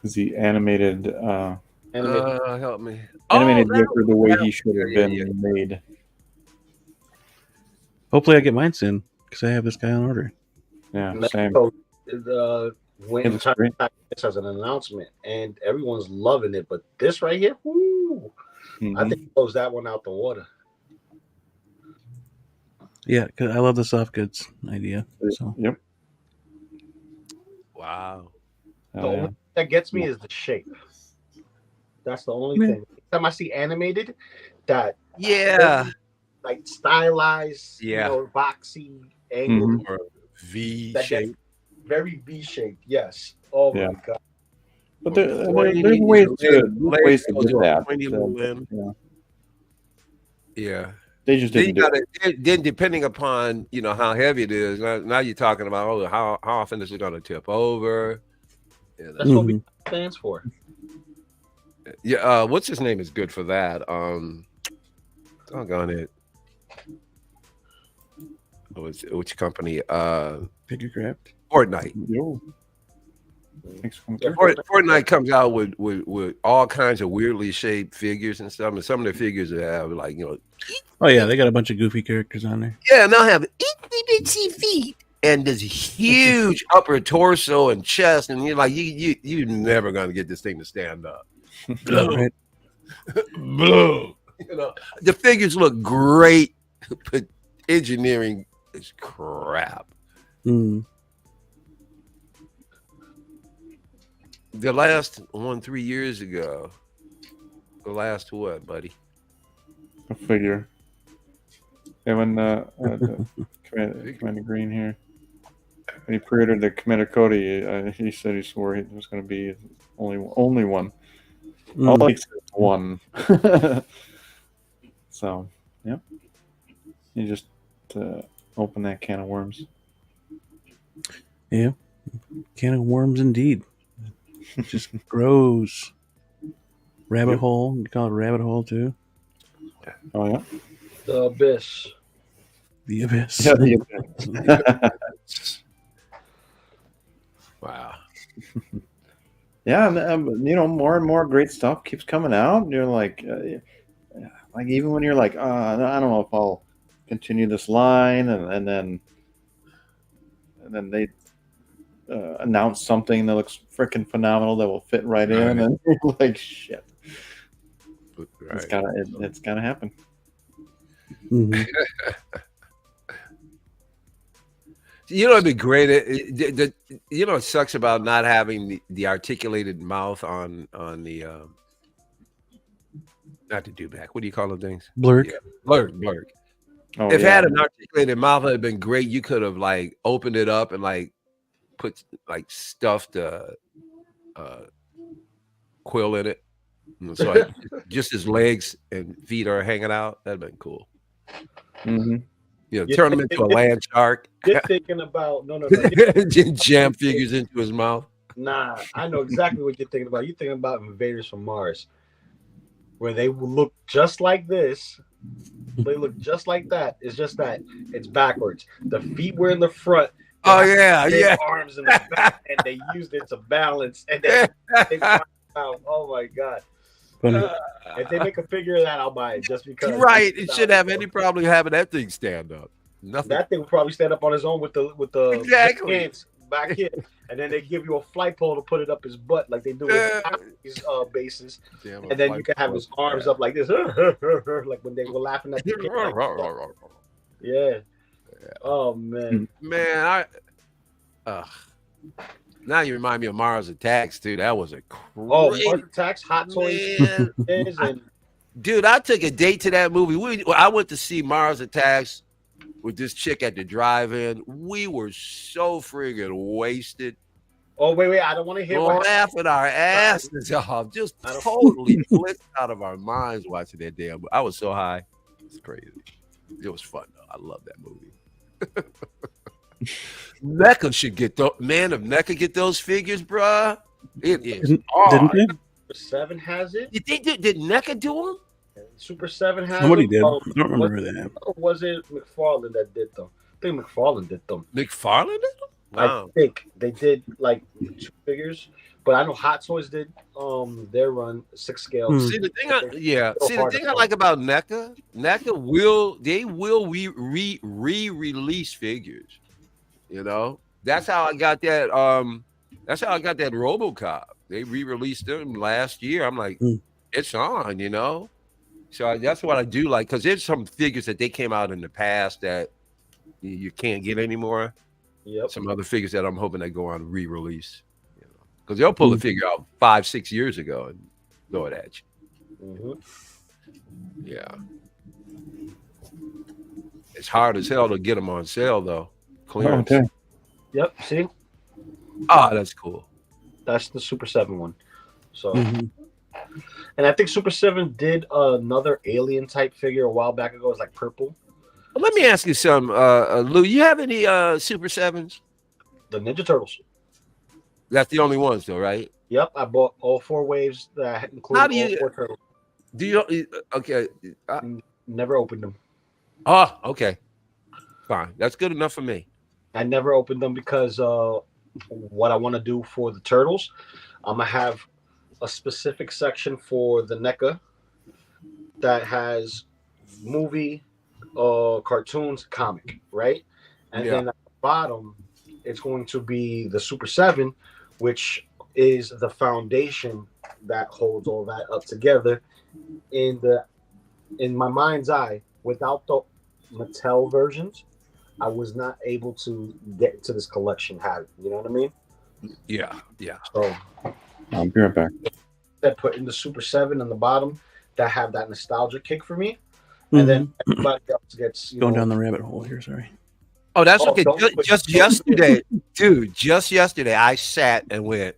Is the animated help me. animated that Joker the way was- he should have yeah, been yeah. made. Hopefully, I get mine soon because I have this guy on order. Yeah, Mexico, same. went It and looks tried great. to pack this as an announcement, and everyone's loving it. But this right here, whoo, I Mhm. think it blows that one out the water. Yeah, because I love the soft goods idea. So Yep. Wow. The Oh, yeah. only thing that gets me is the shape. That's the only Yeah. thing. Every time I see animated, that Yeah. like stylized, Yeah. boxy angle, Mhm. Or V That shape. very V shaped. Yes. Oh Yeah. my god. But there's Pointy, ways legs to go do to a that. pointy little limb. Yeah. Yeah. They just Then you didn't do it. gotta then depending upon how heavy it is. Now you're talking about how often is it gonna tip over? Yeah, That's what we stands for. yeah. What's his name is good for that. Doggone it. Which company? figure craft. Fortnite. Yo. Thanks for Yeah, coming. Fortnite comes out with all kinds of weirdly shaped figures and stuff. And some of the figures have Oh yeah, they got a bunch of goofy characters on there. yeah, and they'll have itty bitty feet and this huge upper torso and chest, and you're like, you're never gonna get this thing to stand up. Right. Boom. The figures look great, but engineering is crap. Mm. The last one 3 years ago. The last what, buddy? A figure. Yeah, when Commander Green here, when he pre-ordered the Commander Cody, he said he swore it was going to be only one. Mm. All he said was one. So, yep. You just open that can of worms. Yeah, can of worms indeed. It just grows. Rabbit Yep. hole. You call it rabbit hole too. Oh yeah. The abyss. The abyss. Yeah. Wow. Yeah, and more and more great stuff keeps coming out. And you're like even when you're like, I don't know if I'll continue this line, and then they announce something that looks freaking phenomenal that will fit right in, and you're like, shit, Right. it's gotta happen. Mhm. It'd be great. It sucks about not having the articulated mouth on the not the dewback. What do you call them things? Blurk. Yeah. Blurk. Oh, If it yeah. had an articulated mouth, it'd been great. You could have opened it up and put stuffed quill in it. And so just his legs and feet are hanging out. That'd been cool. Mhm. Turn him into a land shark. You're thinking about no. Jam figures into his mouth. Nah, I know exactly what you're thinking about. You're thinking about Invaders from Mars, where they will look just like this, They look just like that. It's just that it's backwards. The feet were in the front. They Oh had yeah, big arms in the back, and they used it to balance. And then they yeah. wow, oh my god! Funny. If they make a figure of that, I'll buy it just because. Right. It should have any problem having that thing stand up. Nothing. That thing will probably stand up on his own with the Exactly. hands back here, and then they give you a flight pole to put it up his butt like they do with these bases, Damn, and then you can have his arms up like this, like when they were laughing at the kid. Like, yeah. Oh man. Man, now you remind me of Mars Attacks, too. That was a Mars crazy. Attacks, Hot Toys, and Dude, I took a date to that movie. I went to see Mars Attacks with this chick at the drive-in. We were so friggin' wasted. oh wait, I don't want to hear what Laughing our asses off, just totally flipped out of our minds watching that damn movie. I was so high. It's crazy. It was fun, though. I love that movie. NECA should get those. Man, if NECA get those figures, bruh, it is. Didn't they? Super 7 has it. Did NECA do them? Super 7 has Somebody it. did. I don't remember who that. Or was it McFarlane that did them? I think McFarlane did them. McFarlane did them? Wow. I think they did like 2 figures, but I know Hot Toys did their run 6 scale. See the thing, the thing I like about NECA will re-release figures. You know, that's how I got that. That's how I got that RoboCop. They re-released them last year. I'm like, it's on, you know. So that's what I do like, because there's some figures that they came out in the past that you can't get anymore. Yep. Some other figures that I'm hoping they go on re-release, you know, because they'll pull a figure out 5-6 years ago and throw it at you. Yeah, it's hard as hell to get them on sale though. Clearance. Okay. Yep. See, that's cool. that's the Super 7 one. So, and I think Super 7 did another alien type figure a while back ago. It was like purple. Well, let me ask you something, Lou. You have any Super 7s? The Ninja Turtles. That's the only ones, though, right? Yep, I bought all 4 waves that include How do you- all 4 turtles. Do you? Okay. Never opened them. Oh, okay. Fine. That's good enough for me. I never opened them because what I want to do for the turtles, I'm gonna have a specific section for the NECA that has movie, cartoons, comic, right? And then at the bottom, it's going to be the Super 7, which is the foundation that holds all that up together. In my mind's eye, without the Mattel versions, I was not able to get into this collection habit. You know what I mean? Yeah. So I'll be right back. that put in the Super 7 on the bottom that have that nostalgia kick for me. And then everybody else gets Going down the rabbit hole here. Sorry. Oh, that's okay. don't- Just yesterday, dude. Just yesterday, I sat and went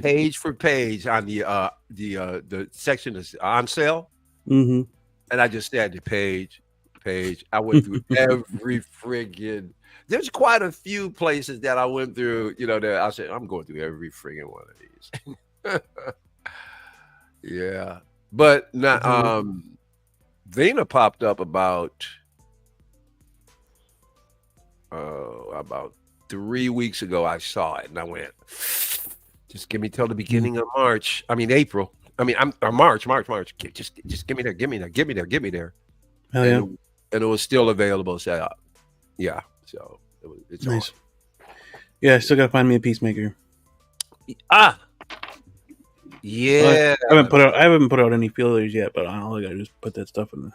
page for page on the section that's on sale, and I just stared at page. I went through every friggin'. There's quite a few places that I went through. You know, that I said I'm going through every friggin' one of these. Yeah, but now Vena popped up about 3 weeks ago. I saw it and I went, just give me till the beginning of March. I mean April. I mean March. Just give me there. Hell yeah. And it was still available. So yeah, so it's Nice. Yeah, I still gotta find me a Peacemaker. Yeah. I haven't put out any feelers yet, but all I gotta do is put that stuff in.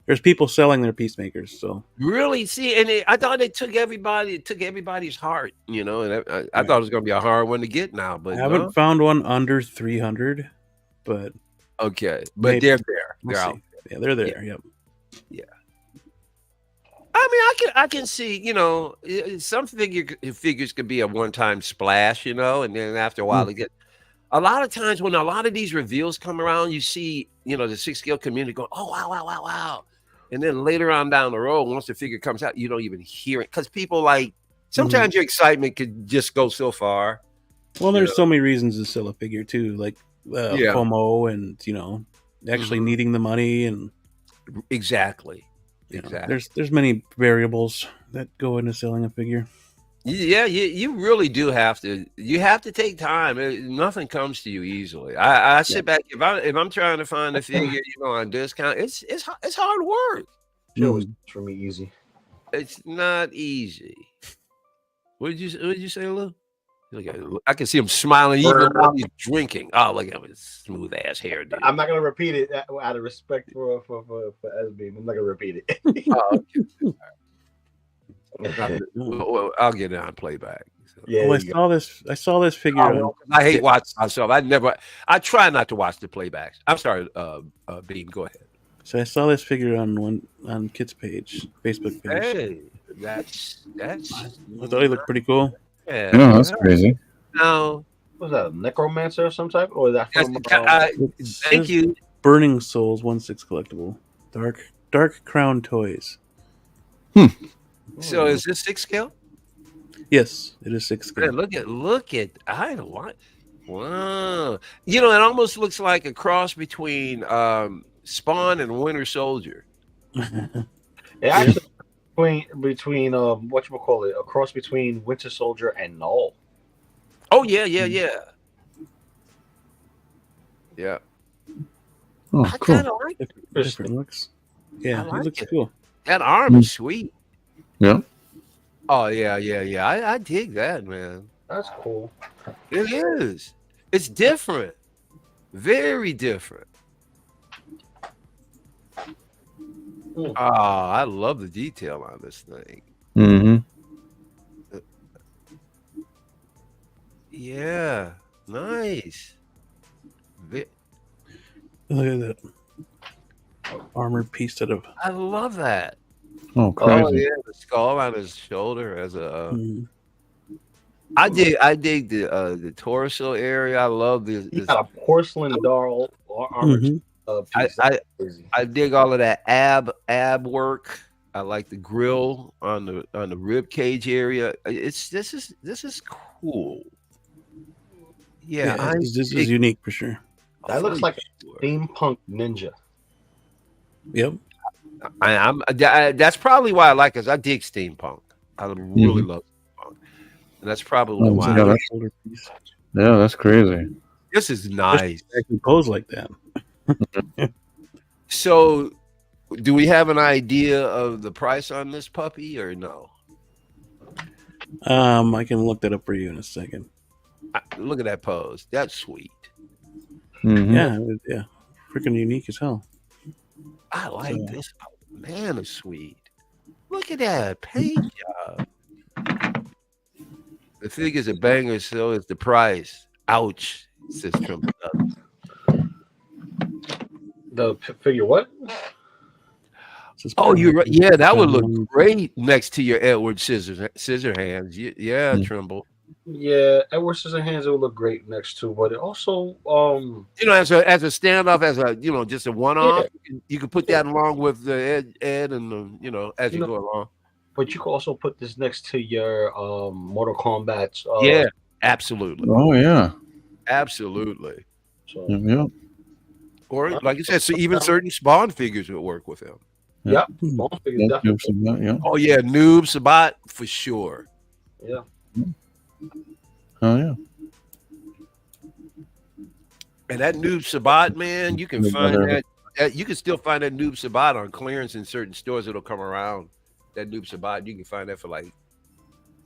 There's people selling their Peacemakers, so Really? See, and I thought it took everybody's heart, you know, and I thought it was going to be a hard one to get now, but I haven't found one under 300. But okay, but maybe. they're there. We'll They're see. out. Yeah, they're there. Yep. I mean, I can see, you know, some figures could be a one-time splash, you know, and then after a while they get. A lot of times when a lot of these reveals come around, you see, you know, the 6-scale community go, oh wow. And then later on down the road, once the figure comes out, you don't even hear it. Because people like, sometimes your excitement could just go so far. Well, there's so many reasons to sell a figure too, like FOMO and, you know, actually needing the money and Exactly. You know, Exactly. there's many variables that go into selling a figure. Yeah, you really do have to. You have to take time. Nothing comes to you easily. I sit back if I'm trying to find a figure, on discount. It's hard work. Shit was Mhm. for me easy. It's not easy. What did you say, Lou? Look at I can see him smiling even while he's drinking. Oh, look at his smooth ass hair, dude. I'm not gonna repeat it out of respect for SB. I'm not gonna repeat it. Oh, yeah, well, I'll get it on playback. So. Oh, there you go. I saw this figure. Oh, I hate watching myself. I try not to watch the playbacks. I'm sorry, Bean, go ahead. So I saw this figure on Kit's page, Facebook page. Hey, that's I thought he looked pretty cool. yeah. No, that's crazy. No, Was that a necromancer of some type, or is that from? thank you. Burning Souls 1/6 collectible. Dark Crown Toys. So is this 6 scale? Yes, it is 6 scale. Man, look at I don't want. Wow, it almost looks like a cross between Spawn and Winter Soldier. It actually between what you call it, a cross between Winter Soldier and Null. Oh yeah. Oh, I cool. kind of like it. Different looks. Yeah, I like it looks it. cool. That arm is sweet. Yeah. Oh yeah. I dig that, man. That's cool. It is. It's different. Very different. Oh, I love the detail on this thing. Mm-hmm. Yeah. Nice. Look at that armored piece out of. I love that. Oh, crazy. Oh yeah, the skull on his shoulder as a. Mhm. I dig the torso area. I love this. He got a porcelain doll armor Mhm. piece. I dig all of that ab work. I like the grill on the rib cage area. This is cool. Yeah, this is unique for sure. That looks like a steampunk ninja. Yep. That's probably why I like it. I dig steampunk. I really love steampunk, and that's probably why. Yeah, Shoulder piece. that's crazy. This is nice. I can pose like that. So, do we have an idea of the price on this puppy or no? I can look that up for you in a second. Look at that pose. That's sweet. Mm-hmm. Yeah, freaking unique as hell. I like this. Oh, man, it's sweet. Look at that paint job. The figure's a banger, so is the price. Ouch, says Trump. The figure what? Oh, you're right. Yeah, that would look great next to your Edward Scissorhands. Yeah, Trimble. Yeah, Edward Scissorhands would look great next to, but it also as a standoff, as a just a one-off, you can put that along with the Ed and the as you go along. But you can also put this next to your Mortal Kombat's. Yeah, absolutely. Oh yeah, absolutely. So, yeah. Or like you said, so even certain Spawn figures would work with him. Yep. Spawn figures definitely. Yeah. Oh yeah, Noob Sabat for sure. Yeah. Oh yeah. And that Noob Sabat, man, you can find that. You can still find that Noob Sabat on clearance in certain stores. It'll come around. That Noob Sabat, you can find that for like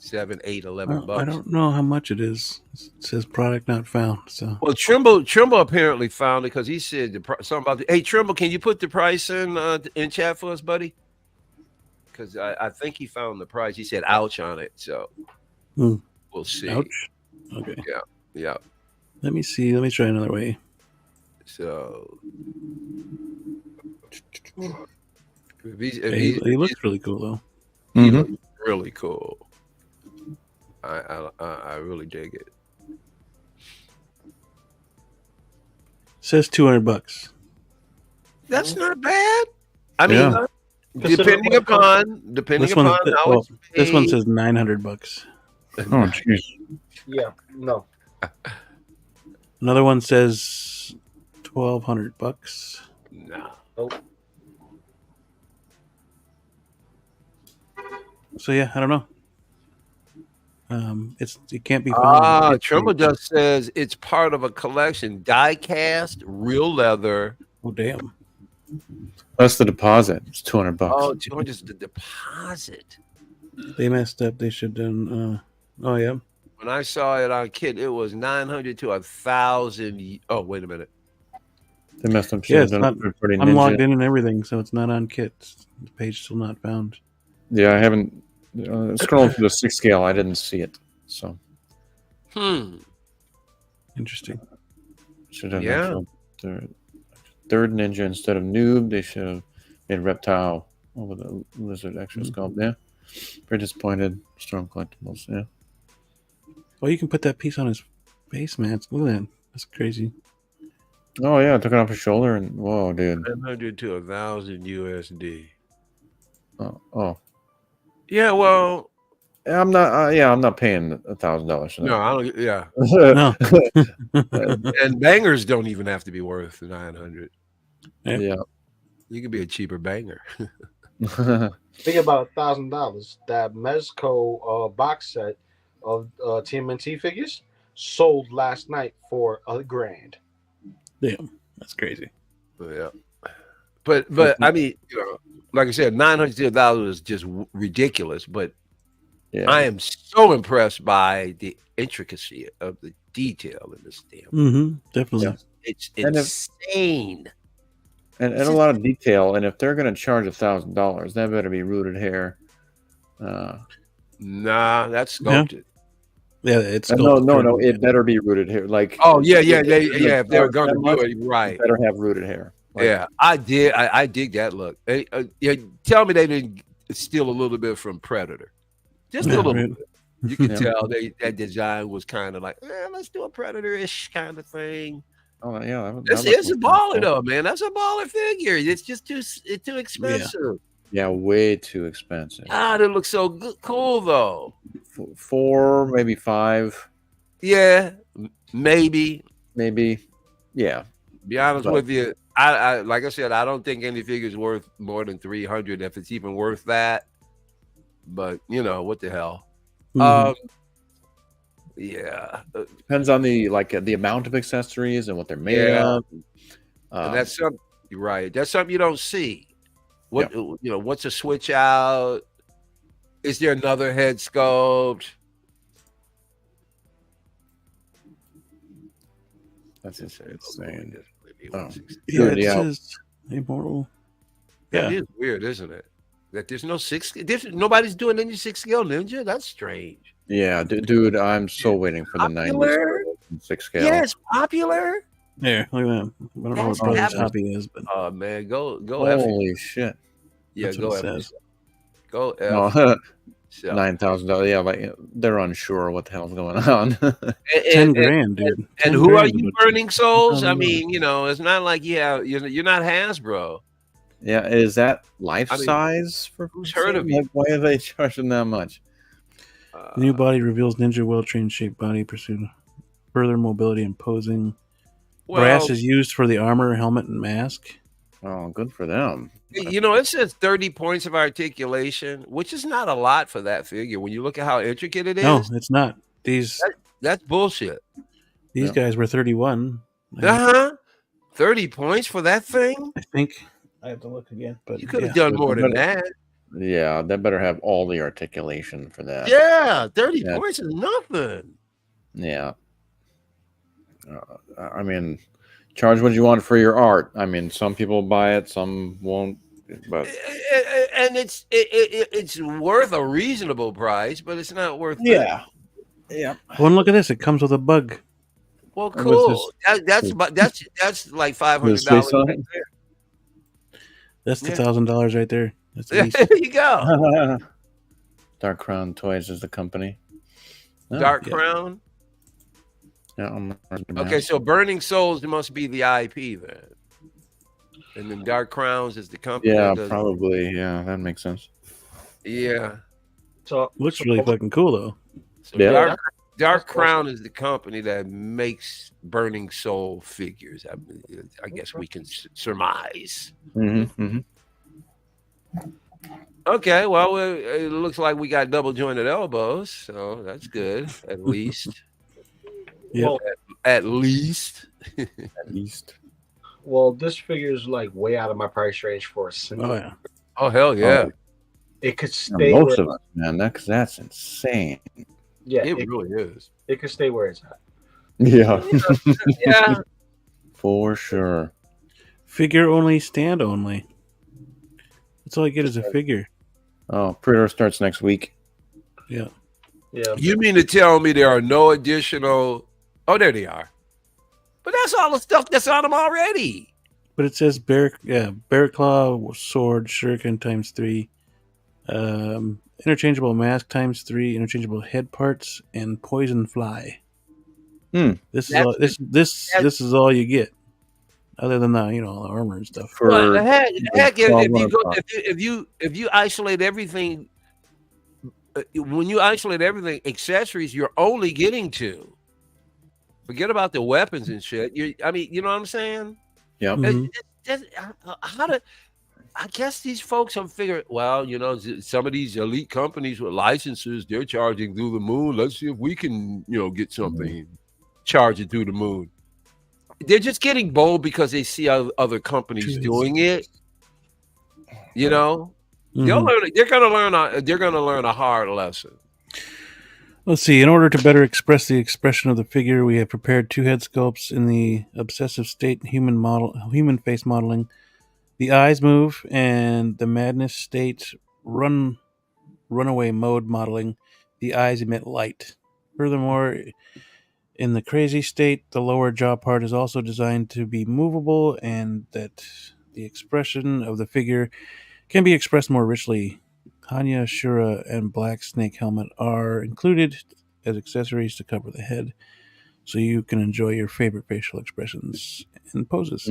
$7, $8, $11. I don't know how much it is. It says product not found. So well, Trimble apparently found it because he said something about hey Trimble, can you put the price in chat for us, buddy? Because I think he found the price. He said ouch on it, so we'll see. Ouch. Okay. Yeah. Let me see. Let me try another way. So he looks really cool though. He looks really cool. I really dig it. Says $200. That's not bad. I mean, depending upon how it's paid. This one says $900. Oh jeez. Yeah. No. Another one says $1,200. No. Nope. So yeah, I don't know. It can't be found. Trimble just says it's part of a collection. Die cast, real leather. Oh damn. That's the deposit. It's $200. Oh, 200 is the deposit. They messed up. They should done. Oh yeah. When I saw it on Kit, it was 900 to 1,000. Oh, wait a minute. They messed up. Yeah, it's not. I'm logged in and everything, so it's not on Kit. The page still not found. Yeah, I haven't. Scrolling through the 6 scale, I didn't see it. So. Interesting. Should have third ninja instead of noob. They should have made reptile over the lizard extra sculpt. Yeah. Very disappointed. Storm collectibles. Yeah. Well, you can put that piece on his face mask. Look at that. That's crazy. Oh yeah, I took it off his shoulder and whoa, dude. 900 to 1,000 USD. Oh. Yeah, well, I'm not. I'm not paying $1,000 for that. no, I don't. Yeah, No. and bangers don't even have to be worth 900. Yeah. You could be a cheaper banger. Think about $1,000. That Mezco box set of TMNT figures sold last night for $1,000. Damn, that's crazy. Yeah, but I mean, like I said, 900 to 1,000 is just ridiculous. But yeah. I am so impressed by the intricacy of the detail in this damn. Definitely. Yeah. It's insane. And a lot of detail. And if they're going to charge $1,000, that better be rooted hair. Nah, that's sculpted. Yeah, it's no. It better be rooted hair. Like, oh yeah. If they're going to do it, right? Better have rooted hair. Like, yeah, I did. I dig that look. Tell me they didn't steal a little bit from Predator. Just a little bit. You can tell that design was kind of like, let's do a Predator-ish kind of thing. Oh yeah, This is a baller though, man. That's a baller figure. It's just too expensive. Yeah, way too expensive. God, it looks so good, cool though. 4, maybe 5. Yeah, maybe. Yeah. Be honest with you, I like I said, I don't think any figure is worth more than 300 if it's even worth that. But what the hell? Yeah, depends on the amount of accessories and what they're made of. And that's something. Right, that's something you don't see. What's a switch out? Is there another head sculpt? That's insane. Yeah, it says immortal. Yeah, it is weird, isn't it? That there's no nobody's doing any 6 scale ninja. That's strange. Yeah, dude, I'm so waiting for the 90s 6 scale. Yeah, it's popular. Yeah, look at that. I don't know what Brothers Hobby is, but oh man, go. Holy shit! Yeah, go F. Go F. No, $9,000. Yeah, like they're unsure what the hell's going on. $10,000, dude. And who are you burning souls? I mean, it's not like you're not Hasbro. Yeah, is that life size for who's heard of you? Why are they charging that much? New body reveals ninja well-trained shape body, pursued further mobility and posing. Brass is used for the armor, helmet, and mask. Oh, good for them. It says 30 points of articulation, which is not a lot for that figure. When you look at how intricate it is. No, it's not. That's bullshit. These guys were 31. 30 points for that thing? I think. I have to look again. But you could have done more than that. Yeah, they better have all the articulation for that. Yeah, 30 points is nothing. Yeah. I mean, charge what you want for your art. I mean, some people buy it, some won't. But and it's worth a reasonable price, but it's not worth. Yeah. Well, look at this. It comes with a bug. Well, cool. That's like $500 right there. That's the $1,000 right there. That's there you go. Dark Crown Toys is the company. Dark Crown. Yeah. Okay, so Burning Souls must be the IP then, and then Dark Crowns is the company. Yeah, probably. Yeah, that makes sense. Yeah. So looks really fucking cool though. So Dark Crown is the company that makes Burning Soul figures. I guess we can surmise. Mm-hmm. Okay, well, it looks like we got double jointed elbows, so that's good. At least, Yep. Well, at least. At least. well, this figure is like way out of my price range for a single. Oh yeah. Oh hell yeah! It could Yeah, stay most where. of us, man. That's insane. Yeah, It it, really is. it could stay where it's at. Yeah, Yeah. for sure. Figure only, stand only. That's all you get is a figure. Oh, pre-order starts next week. Yeah. Yeah. You mean to tell me there are no additional? Oh, there they are. But that's all the stuff that's on them already. But it says bear claw sword shuriken times 3, interchangeable mask times 3, interchangeable head parts, and poison fly. This is all. This is all you get, other than the the armor and stuff. Well, For heck, $12 if you isolate everything, when you isolate everything, accessories, you're only getting 2. Forget about the weapons and shit. I mean, you know what I'm saying? Yep. Mhm. I guess these folks have figured, well, some of these elite companies with licenses, they're charging through the moon. Let's see if we can, get something charging through the moon. They're just getting bold because they see other companies doing it. You know, Mhm. they're gonna learn a hard lesson. Let's see. In order to better express the expression of the figure, we have prepared 2 head sculpts in the obsessive state human face modeling. The eyes move, and the madness state runaway mode modeling. The eyes emit light. Furthermore, in the crazy state, the lower jaw part is also designed to be movable, and that the expression of the figure can be expressed more richly. Hanya, Shura, and Black Snake Helmet are included as accessories to cover the head, so you can enjoy your favorite facial expressions and poses.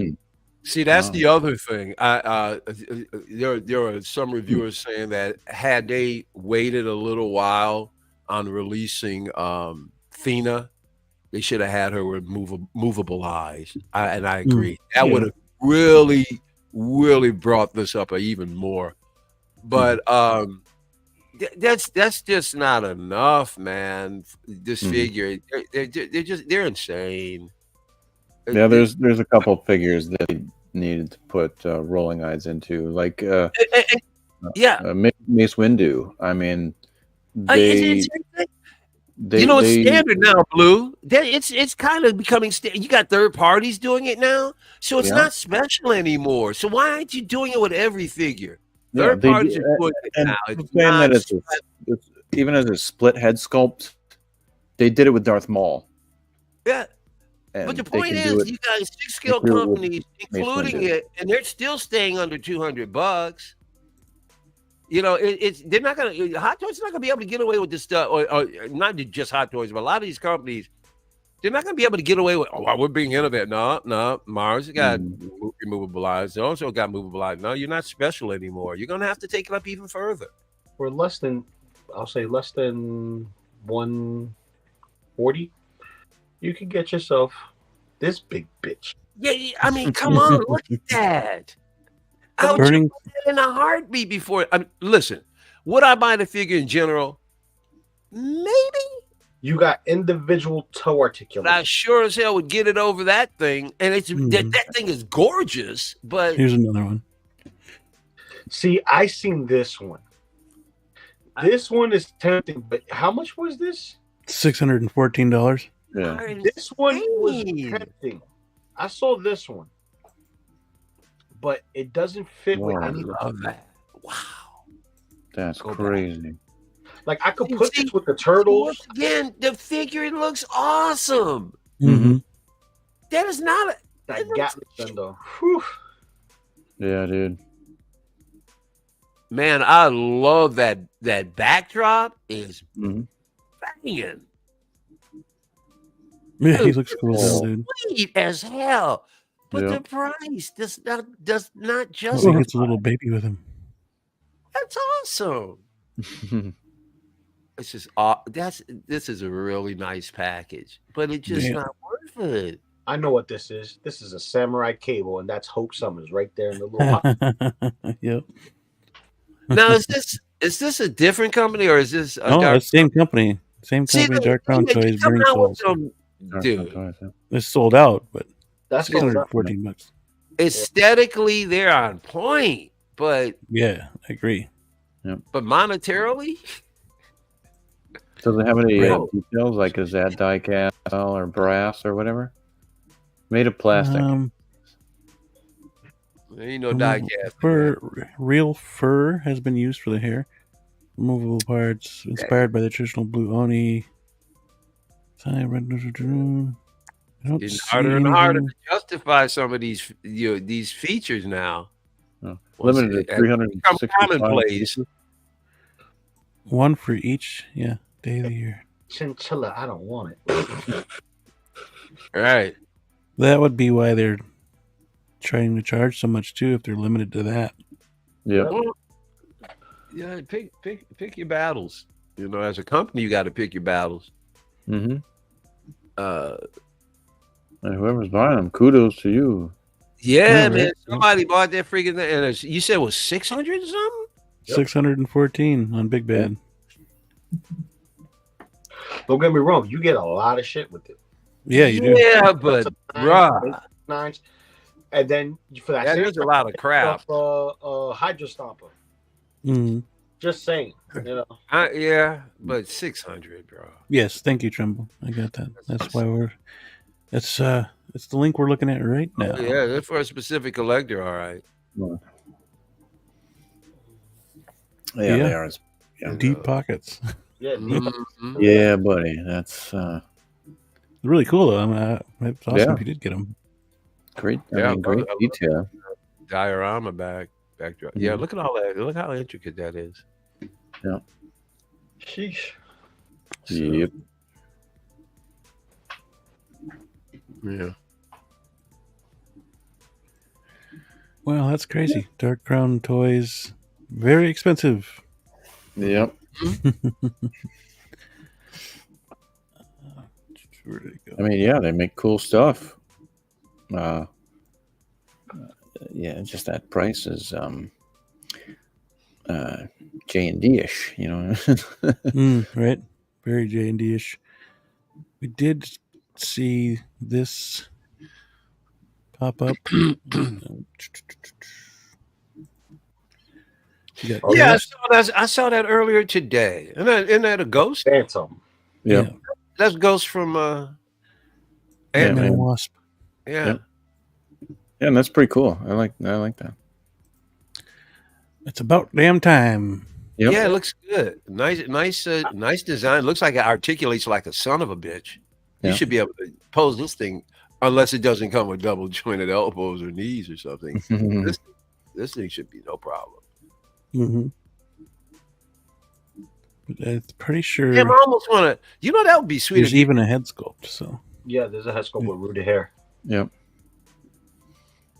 See, that's Wow. the other thing. There are some reviewers saying that had they waited a little while on releasing Thena, they should have had her with movable eyes. And I agree. That would have really, really brought this up even more. But that's just not enough, man. This figure, they're insane. Yeah, there's a couple figures that they needed to put rolling eyes into, like yeah, Mace Windu. I mean, it's standard now, Blue. It's kind of becoming standard. You got third parties doing it now, so it's not special anymore. So why aren't you doing it with every figure? Third parties are doing it now. It's saying not. that it's even as a split head sculpt, they did it with Darth Maul. Yeah. And But the they point can is, do it- you got 6 scale they do it with companies Mace including Windu. it, and they're still staying under $200. They're not gonna Hot Toys is not gonna be able to get away with this stuff, or not just Hot Toys, but a lot of these companies, they're not gonna be able to get away with. Oh, well, we're being innovative. No, Mars got removable eyes. They also got movable eyes. No, you're not special anymore. You're gonna have to take it up even further. For less than 140, you can get yourself this big bitch. Yeah, I mean, come on, look at that. I would Burning- put that in a heartbeat before. I mean, listen, would I buy the figure in general? Maybe. You got individual toe But articulation. I sure as hell would get it over that thing. And it's that thing is gorgeous, but Here's another one. See, I seen this one. This one is tempting, but how much was this? $614. Yeah. This one was tempting. I saw this one, but it doesn't fit with Wow. any. love that. Wow. That's Go back. crazy. Like I could You put see, this with the turtles. Once again, the figure looks awesome. Mm-hmm. That is not a. That it looks- Gatling gun though. Whew. Yeah, dude. Man, I love that backdrop is Mhm. banging. Yeah, he looks cool, Oh. dude. Sweet as hell. But Yeah. the price does not Oh, just. he gets a little baby with him. That's awesome. It's just this is a really nice package, but it's just Yeah. not worth it. I know what this is. This is a samurai cable, and that's Hope Summers right there in the little. Yep. Now is this a different company or is this a No, dark? it's same company. Same See, company, Dark Crown they Toys, keep coming Burning out with Souls. some, Dark dude. Toys, yeah. It's sold out, but That's sold out. $614. Aesthetically, they're on point, but Yeah, I agree. monetarily, So they have any Right. details, like is that die cast or brass or whatever? Made of plastic. there ain't no die cast. Real fur has been used for the hair. Removable parts inspired by the traditional blue oni. I don't Getting see harder and harder anything. to justify some of these these features now. Limited to 365 commonplace. pieces. One for each, day of the year. Chinchilla, I don't want it. Right. That would be why they're trying to charge so much too, if they're limited to that. Yeah. Well, yeah, pick your battles. You know, as a company, you got to pick your battles. Mm-hmm. And whoever's buying them, kudos to you. Yeah, Yeah, man. right. Somebody bought that freaking thing, and you said it was 600 or something. 614 on Big Bad. Don't get me wrong, you get a lot of shit with it. Yeah, you do. Yeah, but bruh, Nines, and then for that, that is a lot of crap. Hydra Stomper. Mhm. Just saying, you know. Yeah, but 600, bro. Yes, thank you, Tremble. I got that. That's why it's the link we're looking at right now. Oh, yeah, that's for a specific collector, all right. Yeah, they are. Deep pockets. Yeah, Mhm. Yeah, buddy. That's Really cool though. I mean, it's awesome Yeah. if you did get them. great. I Yeah, mean, great I love detail. Diorama backdrop. Yeah, look at all that. Look how intricate that is. Sheesh. Yep. Yeah. Wow, that's crazy. Dark Crown Toys, very expensive. Yep. Where'd it go? I mean, yeah, they make cool stuff. Yeah, just that price is J&D-ish, you know. Right, very J&D-ish. We did see this pop up. You got Yeah, Ghost. I saw that earlier today. Isn't that a ghost? Phantom. Yeah. That's Ghost from Ant-Man Man. and Wasp. yeah. Yep. Yeah, and that's pretty cool. I like that. It's about damn time. Yep. Yeah, it looks good. Nice design. Looks like it articulates like a son of a bitch. You Yeah. should be able to pose this thing, unless it doesn't come with double jointed elbows or knees or something. This thing should be no problem. Mm-hmm. But I'm pretty sure Damn, I almost want to. You know, that would be sweet. there's even a head sculpt. So Yeah, there's a head sculpt with rooted hair. Yep.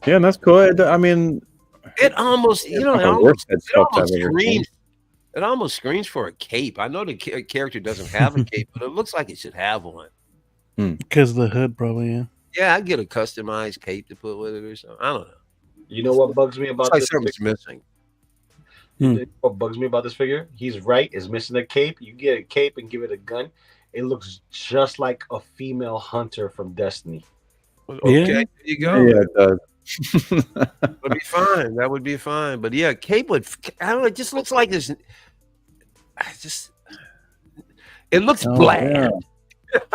Yeah, and that's cool. I mean, It almost, you know, not it the almost, worst head it sculpt almost I've ever seen. screams. It almost screams for a cape. I know the character doesn't have a cape, but it looks like it should have one. because the hood, probably, yeah. Yeah, I'd get a customized cape to put with it or something. I don't know. You know what bugs me about Looks like this something's figure? missing. What bugs me about this figure? He's right. It's missing a cape. You get a cape and give it a gun. It looks just like a female hunter from Destiny. Okay, Yeah. there you go. yeah, it does. Would be fine. That would be fine. But yeah, cape would. I don't know. It just looks like this. It looks Oh, bland. yeah.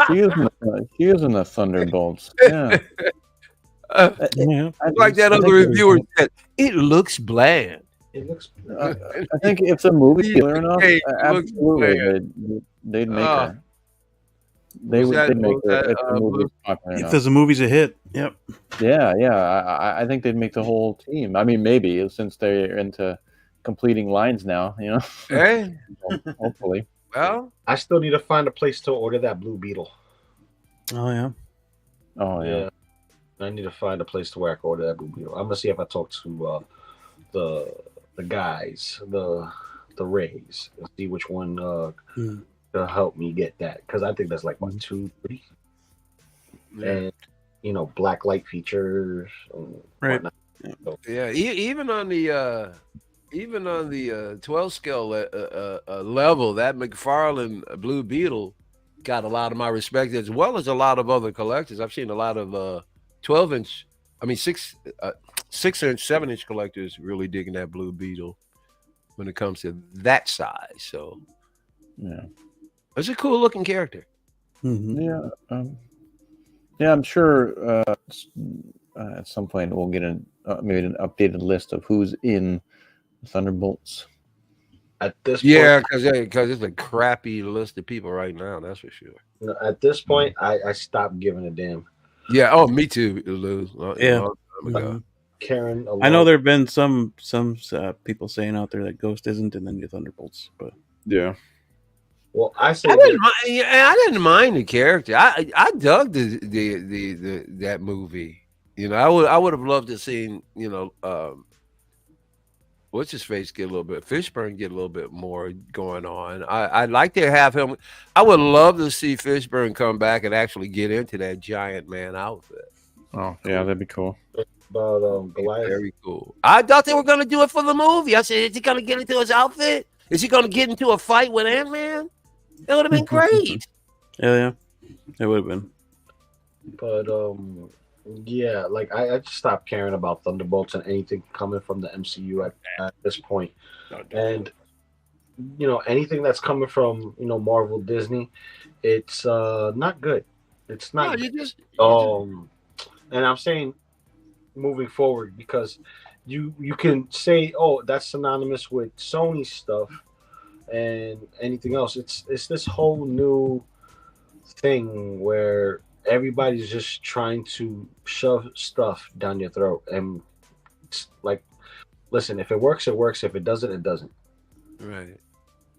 She is in the Thunderbolts. Yeah. Yeah. Like that other reviewer said, it looks bland. It looks. I think if the movie popular enough, Hey, it looks absolutely, they'd make her. They'd make her if the movie's popular If enough. there's a movie's a hit, yep. Yeah. I think they'd make the whole team. I mean, maybe since they're into completing lines now, you know. Hey, Hopefully. well, I still need to find a place to order that Blue Beetle. Oh yeah. Oh yeah. I need to find a place to where I can order that Blue Beetle. I'm gonna see if I talk to the guys, the Rays, and see which one to help me get that, because I think that's like what 2, 3, and you know, black light features, and Right. whatnot. yeah. Even on the even on the 12 scale level, that McFarlane Blue Beetle got a lot of my respect, as well as a lot of other collectors. I've seen a lot of 12-inch, I mean 6-inch, 7-inch collectors really digging that Blue Beetle when it comes to that size. So Yeah. it's a cool looking character. Mhm. Yeah. Yeah, I'm sure at some point we'll get maybe an updated list of who's in Thunderbolts. At this Yeah, point, because it's a crappy list of people right now. That's for sure. at this point, I stopped giving a damn. Yeah. Oh, me too, Lou. Yeah. Long time ago. Mhm. Karen, I know there have been some people saying out there that Ghost isn't in the new Thunderbolts, but Yeah. Well, I say I didn't mind. Yeah, I didn't mind the character. I dug the that movie. You know, I would have loved to seen, you know, what's his face get a little bit, Fishburne get a little bit more going on. I'd like to have him. I would love to see Fishburne come back and actually get into that giant man outfit. Oh, yeah, that'd be cool. about Goliath. Very cool. I thought they were going to do it for the movie. I said, is he going to get into his outfit? Is he going to get into a fight with Ant-Man? It would have been great. yeah, it would have been. But yeah, like I just stopped caring about Thunderbolts and anything coming from the MCU at this point. And you know, anything that's coming from, you know, Marvel, Disney, it's not good. It's not. No, good. And I'm saying moving forward, because you can say, oh, that's synonymous with Sony stuff and anything else. It's this whole new thing where everybody's just trying to shove stuff down your throat, and it's like, listen, if it works, it works. If it doesn't, it doesn't. Right.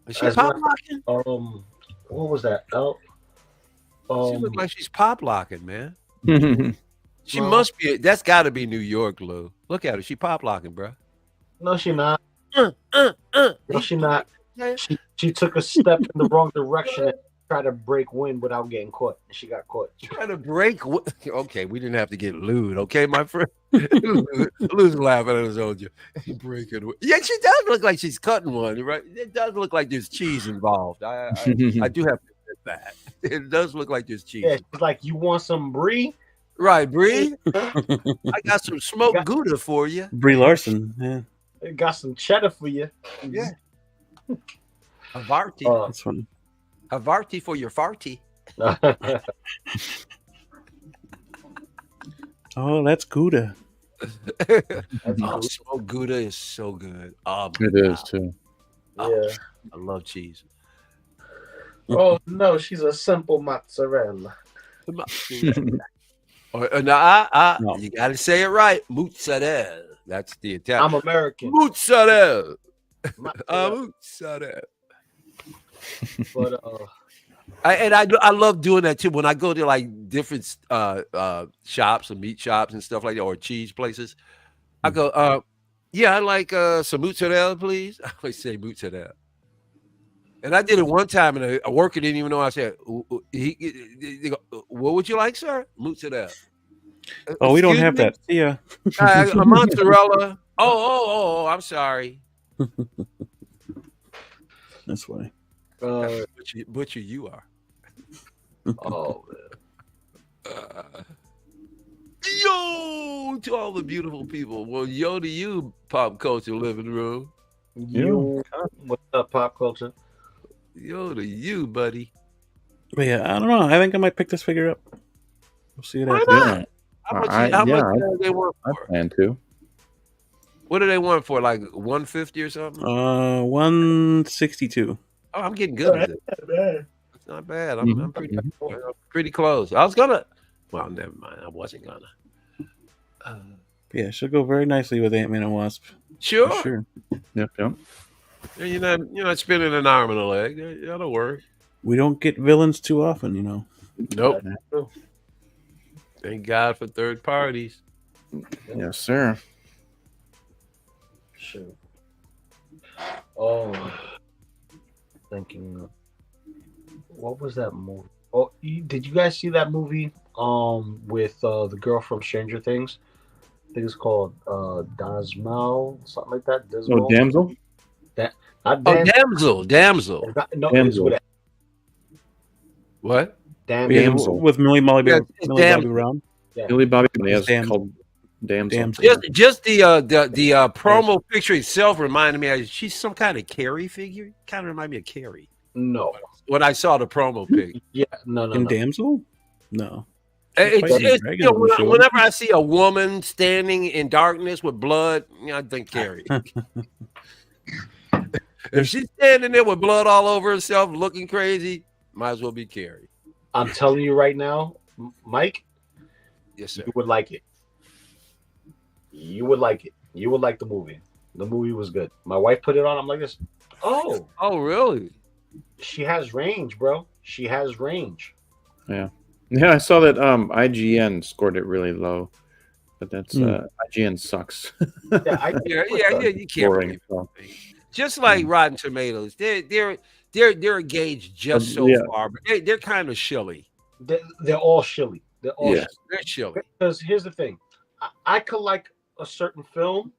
Is she As pop much- locking? What was that? She looks like she's pop locking, man. She Well- must be. That's got to be New York, Lou. Look at her. She pop locking, bro. No, she not. No, she not. She took a step in the wrong direction and tried to break wind without getting caught. And she got caught. Trying to break. Okay, we didn't have to get lewd. Okay, my friend. Lou's laughing at his own joke. Breaking. Yeah, she does look like she's cutting one. Right? It does look like there's cheese involved. I do have to admit that. It does look like there's cheese. Yeah, she's like, you want some brie? Right, Bree. I got some smoked Gouda for you. Brie Larson. Yeah, I got some cheddar for you. Yeah. Havarti. that's funny. Havarti for your farty. Oh, that's Gouda. Oh, smoked Gouda is so good. Oh, my It is God. too. Yeah. I love cheese. Oh no, she's a simple mozzarella. No, No. you got to say it right. Mozzarella. That's the Italian. I'm American. Mozzarella. Mozzarella. Mozzarella. But I love doing that too. When I go to like different shops and meat shops and stuff like that, or cheese places, I go, yeah, I like some mozzarella, please. I always say mozzarella. And I did it one time, and a worker didn't even know. I said, they go, what would you like, sir? Mozzarella. Oh, we don't Excuse have me? that. Yeah. A mozzarella. Oh, I'm sorry. That's funny. Butcher, you are. oh, Yo, to all the beautiful people. Well, yo to you, pop culture living room. you. What's up, pop culture? Yo to you, buddy. But yeah, I don't know. I think I might pick this figure up. We'll see what Why happens. not? Yeah. How much, I- how yeah, much do they want I for? plan to. What do they want for? Like 150 or something? 162. Oh, I'm getting good at it. It's not bad. I'm pretty close. I was gonna. Well, never mind. I wasn't gonna. Yeah, she'll go very nicely with Ant-Man and Wasp. Sure. For sure. Yep. You're not spinning an arm and a leg. That'll work. We don't get villains too often, you know. Nope. Thank God for third parties. Yes, sir. Shoot. Oh, thinking. What was that movie? Oh, did you guys see that movie? With the girl from Stranger Things. think it's called Dasmal, something like that. Oh, Dismal. damsel. Not Oh, damsel. damsel. It's not- no, it's Damsel. with a What? Damsel. With Millie Bobby it's Bobby damsel. Brown. Yeah. Billy Bobby Brown. It's It's called damsel. Damsel. Just the promo picture itself reminded me of she's some kind of Carrie figure. Kind of reminded me of Carrie No. when I saw the promo pic. Yeah. No. In Damsel? No. It's Dragons you know, on the show. whenever I see a woman standing in darkness with blood, you know, I think Carrie. If she's standing there with blood all over herself, looking crazy, might as well be Carrie. I'm telling you right now, Mike, Yes, sir. you would like it. You would like it. You would like the movie. The movie was good. My wife put it on. I'm like this. Oh, Oh, really? she has range, bro. She has range. Yeah, I saw that IGN scored it really low, but that's IGN sucks. Yeah, Yeah. You can't Boring. believe So, it. Just like Rotten Tomatoes, they're gauged just so Yeah. far, but they're kind of shilly. they're all shilly. They're all Yeah. They're shilly. Because here's the thing, I could like a certain film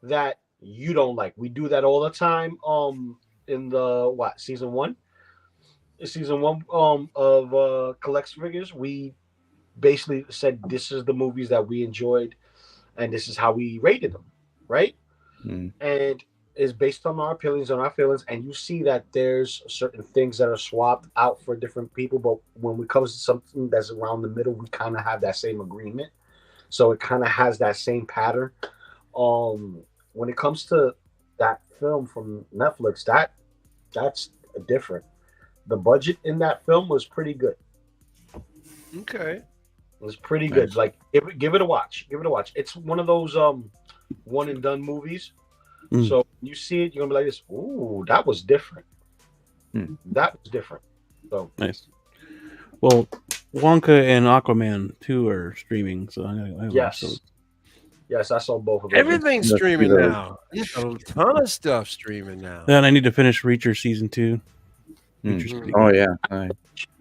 that you don't like. We do that all the time. In the season one of Collects Figures, we basically said this is the movies that we enjoyed, and this is how we rated them, right? Mm. And is based on our opinions, on our feelings, and you see that there's certain things that are swapped out for different people, but when it comes to something that's around the middle, we kind of have that same agreement. So it kind of has that same pattern. When it comes to that film from Netflix, that's different. The budget in that film was pretty good. Okay. It was pretty good. Nice. Like give it a watch. Give it a watch. It's one of those one and done movies. Mm. So you see it, you're gonna be like this. Ooh, that was different. That was different. So Nice. Well, Wonka and Aquaman 2 are streaming, so I watch yes, those. yes, I saw both of them. Everything's Let's streaming do those. now. There's a ton of stuff streaming now. Then I need to finish Reacher season 2. Reacher's pretty Oh good. yeah, I-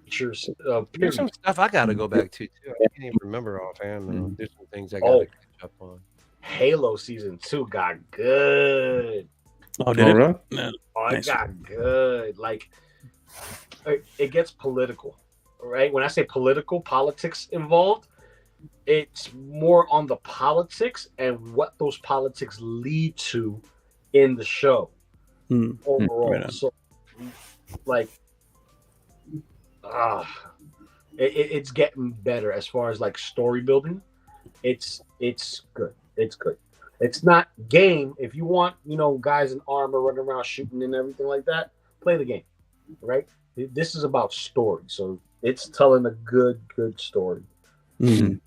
Features, There's period. some stuff I gotta go back to too. I can't even remember offhand though. There's some things I gotta catch up on. Halo season 2 got good. Oh, did Oh, it? really? No. Oh, it Nice. got good. Like it gets political, right? When I say politics involved, it's more on the politics and what those politics lead to in the show overall. Right on. So, like, it's getting better as far as like story building. It's good. It's good. It's not game. If you want, guys in armor running around shooting and everything like that, play the game, right? This is about story, so it's telling a good story. Mhm.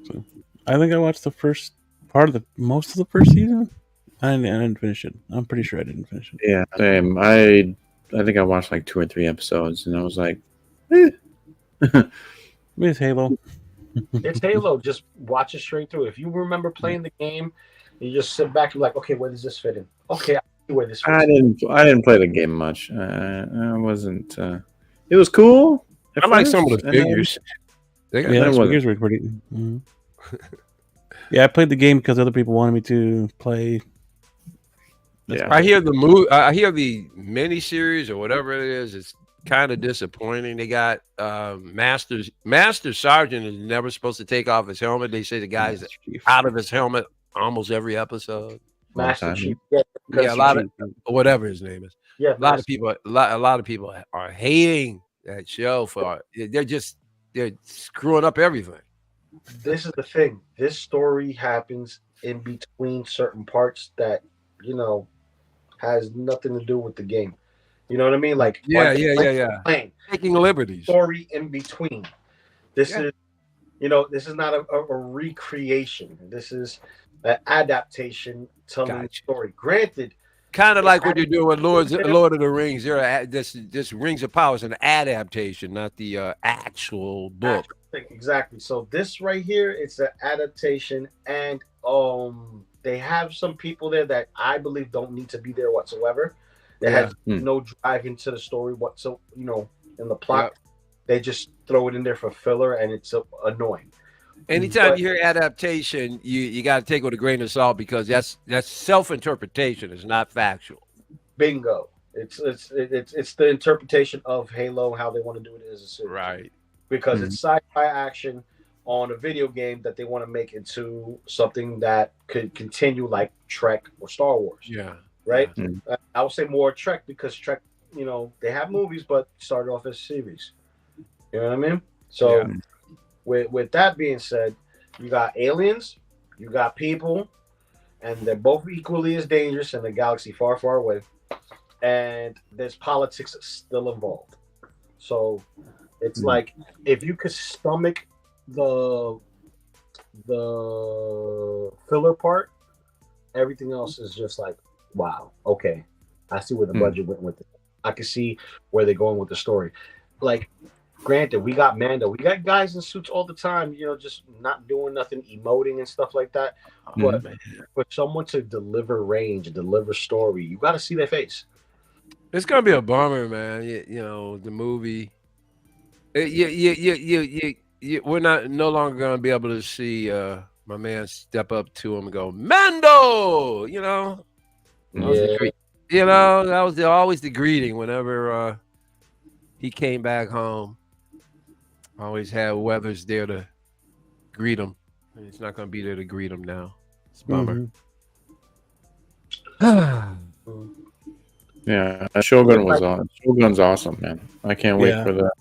So, I think I watched the first part of most of the first season. I didn't finish it. I'm pretty sure I didn't finish it. yeah, same. I think I watched like 2 or 3 episodes, and I was like, eh. It's Halo. It's Halo. Just watch it straight through. If you remember playing the game, you just sit back and be like, okay, where does this fit in? Okay, I see where this fits I in. didn't play the game much. I wasn't. It was cool. at I like first, some of the and then- figures. They got Yeah, that the wasn't- figures were pretty. Mhm. Yeah, I played the game because other people wanted me to play. Yeah. I hear the miniseries or whatever it is. It's kind of disappointing. They got Master Sergeant is never supposed to take off his helmet. They say the guy's out of his helmet almost every episode. Master time. Chief. Yeah, a lot of Chief. whatever his name is. Yeah, A lot of people are hating that show for they're screwing up everything. this is the thing. This story happens in between certain parts that has nothing to do with the game. You know what I mean? Like Yeah. Playing Taking liberties. story in between. This Yeah. is this is not a recreation. This is an adaptation telling the Gotcha. story. Granted, Kind of like what you're doing with Lord of the Rings. This Rings of Power is an adaptation, not the actual book. exactly. So this right here, it's an adaptation, and they have some people there that I believe don't need to be there whatsoever. They have no drive into the story whatsoever. In the plot, they just throw it in there for filler, and it's annoying. Anytime But you hear adaptation, you got to take it with a grain of salt because that's self-interpretation. It's not factual. bingo. It's the interpretation of Halo, how they want to do it as a series. Right. Because it's sci-fi action on a video game that they want to make into something that could continue like Trek or Star Wars. Yeah. Right? Yeah. I would say more Trek because Trek, they have movies, but started off as series. You know what I mean? So with that being said, you got aliens, you got people, and they're both equally as dangerous in a galaxy far, far away. And there's politics still involved. So it's like if you could stomach the filler part, everything else is just like, wow, okay, I see where the budget went with it. I can see where they're going with the story. Like, granted, we got Mando, we got guys in suits all the time, just not doing nothing, emoting and stuff like that. But for someone to deliver range, deliver story, you got to see their face. It's gonna be a bummer, man. The movie. We're no longer gonna be able to see my man step up to him and go, Mando. That was always the greeting whenever he came back home. Always had Weathers there to greet him. He's not gonna be there to greet him now. It's a bummer. Yeah, Shogun was on. Shogun's awesome, man. I can't wait for that.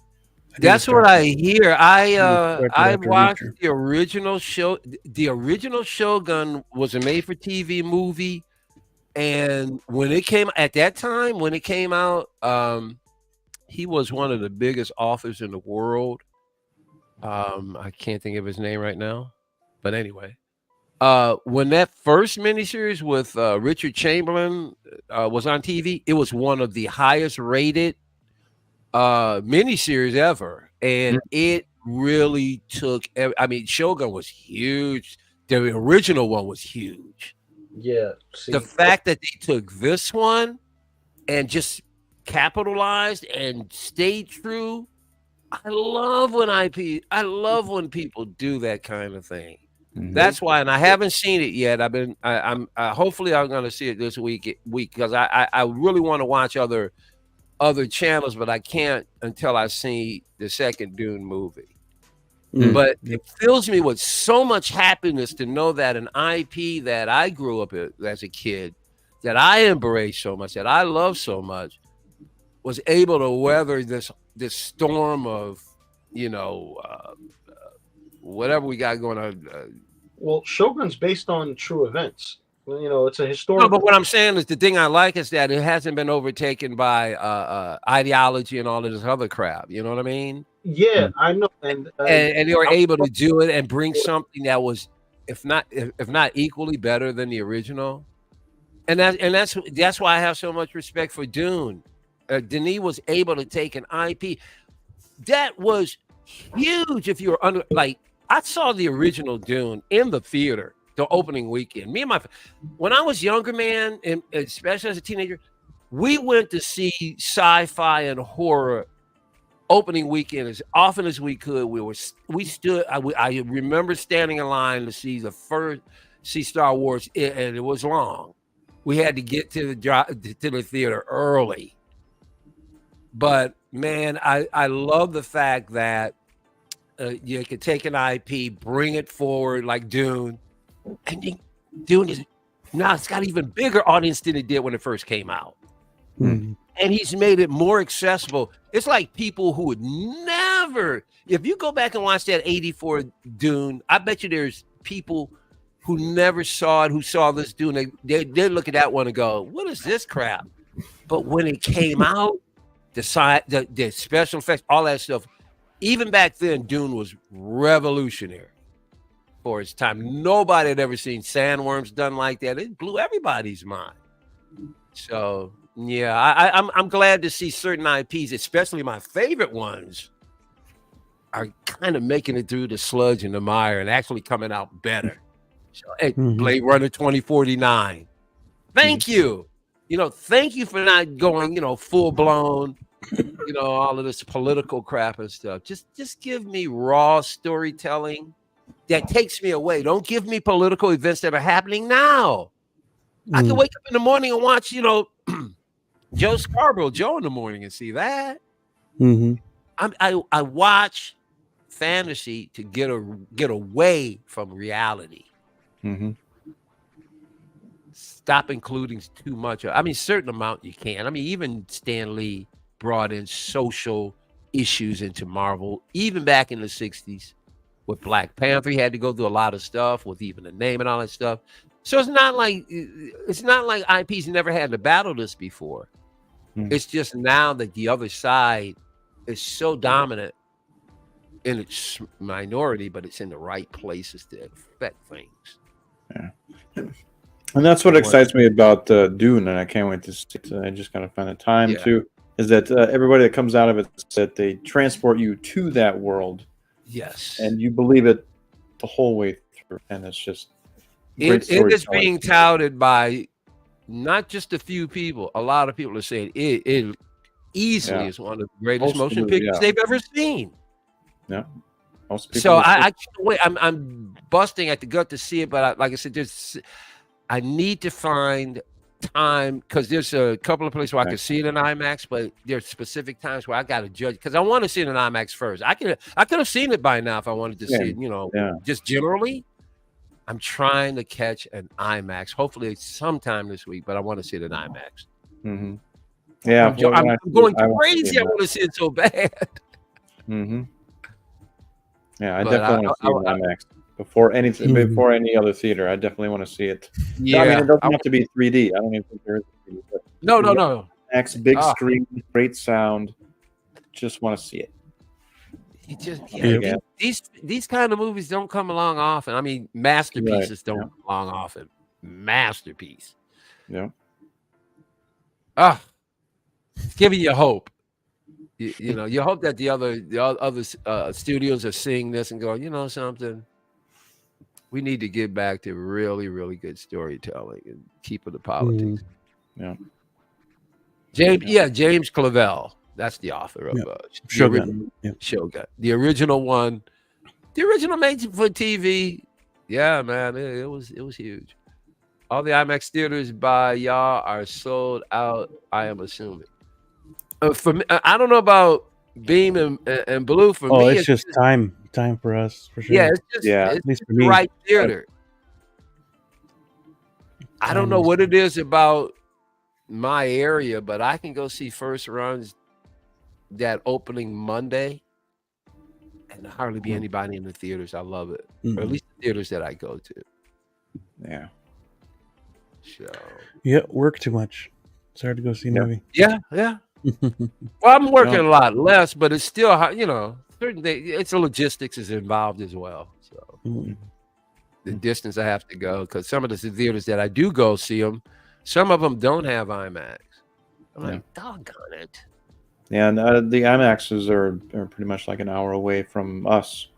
That's what I hear. I watched the original show. The original Shogun was a made-for-TV movie, and when it came at that time, when it came out, he was one of the biggest authors in the world. I can't think of his name right now, but anyway. When that first miniseries with Richard Chamberlain was on TV, it was one of the highest rated miniseries ever, and it really took. I mean, Shogun was huge. The original one was huge. Yeah. The fact that they took this one and just capitalized and stayed true. I love when people do that kind of thing. That's why, and I haven't seen it yet. I'm hopefully I'm going to see it this week because I really want to watch other channels, but I can't until I see the second Dune movie. But it fills me with so much happiness to know that an IP that I grew up as a kid, that I embraced so much, that I love so much, was able to weather this storm of whatever we got going on. Well, Shogun's based on true events. It's a historical. No, but what I'm saying is the thing I like is that it hasn't been overtaken by ideology and all of this other crap. You know what I mean? Yeah, I know. And they were able to do it and bring something that was, if not equally better than the original. And that's why I have so much respect for Dune. Denis was able to take an IP that was huge. If you were I saw the original Dune in the theater the opening weekend. When I was younger, man, and especially as a teenager, we went to see sci-fi and horror opening weekend as often as we could. We stood. I remember standing in line to see Star Wars, and it was long. We had to get to the theater early. But man, I love the fact that you could take an IP, bring it forward like Dune, and Dune is now it's got even bigger audience than it did when it first came out. And he's made it more accessible. It's like people who would never, if you go back and watch that 84 Dune, I bet you there's people who never saw it, who saw this Dune. They look at that one and go, what is this crap? But when it came out, the special effects, all that stuff, even back then, Dune was revolutionary for its time. Nobody had ever seen sandworms done like that. It blew everybody's mind. So, yeah, I'm glad to see certain IPs, especially my favorite ones, are kind of making it through the sludge and the mire and actually coming out better. So, hey, Blade Runner 2049. Thank you. Thank you for not going, full blown, all of this political crap and stuff. Just give me raw storytelling that takes me away. Don't give me political events that are happening now. I can wake up in the morning and watch, Joe Scarborough, Joe in the morning, and see that. I watch fantasy to get away from reality. Stop including too much. I mean, certain amount you can. I mean, even Stan Lee brought in social issues into Marvel, even back in the 60s with Black Panther. He had to go through a lot of stuff with even the name and all that stuff. So it's not like IP's never had to battle this before. It's just now that the other side is so dominant in its minority, but it's in the right places to affect things. Yeah. And that's what excites me about Dune, and I can't wait to see it. I just gotta find the time to. Is that everybody that comes out of it, that they transport you to that world? Yes, and you believe it the whole way through, and it's just it is being touted by not just a few people. A lot of people are saying it easily is one of the greatest motion pictures they've ever seen. Yeah. So I can't wait. I'm busting at the gut to see it, but like I said, I need to find time, because there's a couple of places where I can see it in IMAX, but there's specific times where I got to judge, because I want to see it in IMAX first. I could have seen it by now if I wanted to see it, just generally. I'm trying to catch an IMAX, hopefully sometime this week, but I want to see it in IMAX. Yeah, I'm going crazy. I want to see it so bad. Yeah, I definitely want to see it in IMAX before any other theater. I definitely want to see it. Yeah, I mean, it doesn't have to be 3D. I don't even think there is 3D. But no. IMAX, big screen, great sound. Just want to see it. These kind of movies don't come along often. I mean, masterpieces don't come along often. Masterpiece. Yeah. It's giving you hope. You hope that the other studios are seeing this and going, something. We need to get back to really, really good storytelling and keep with the politics. James Clavell. That's the author of Shogun. Shogun. The original one. The original made for TV. Yeah, man. It was huge. All the IMAX theaters by y'all are sold out, I am assuming. For me, I don't know about Beam and Blue. For me, it's just time for us, for sure. Yeah, it's just the right theater. I don't know what it is about my area, but I can go see first runs that opening Monday and hardly be anybody in the theaters. I love it. Or at least the theaters that I go to. Yeah. So work too much. It's hard to go see a movie. Yeah. Well, I'm working a lot less, but it's still, certain things, it's a logistics is involved as well. So the distance I have to go, because some of the theaters that I do go see them, some of them don't have IMAX. I'm like, doggone it. Yeah, and the IMAXs are pretty much like an hour away from us.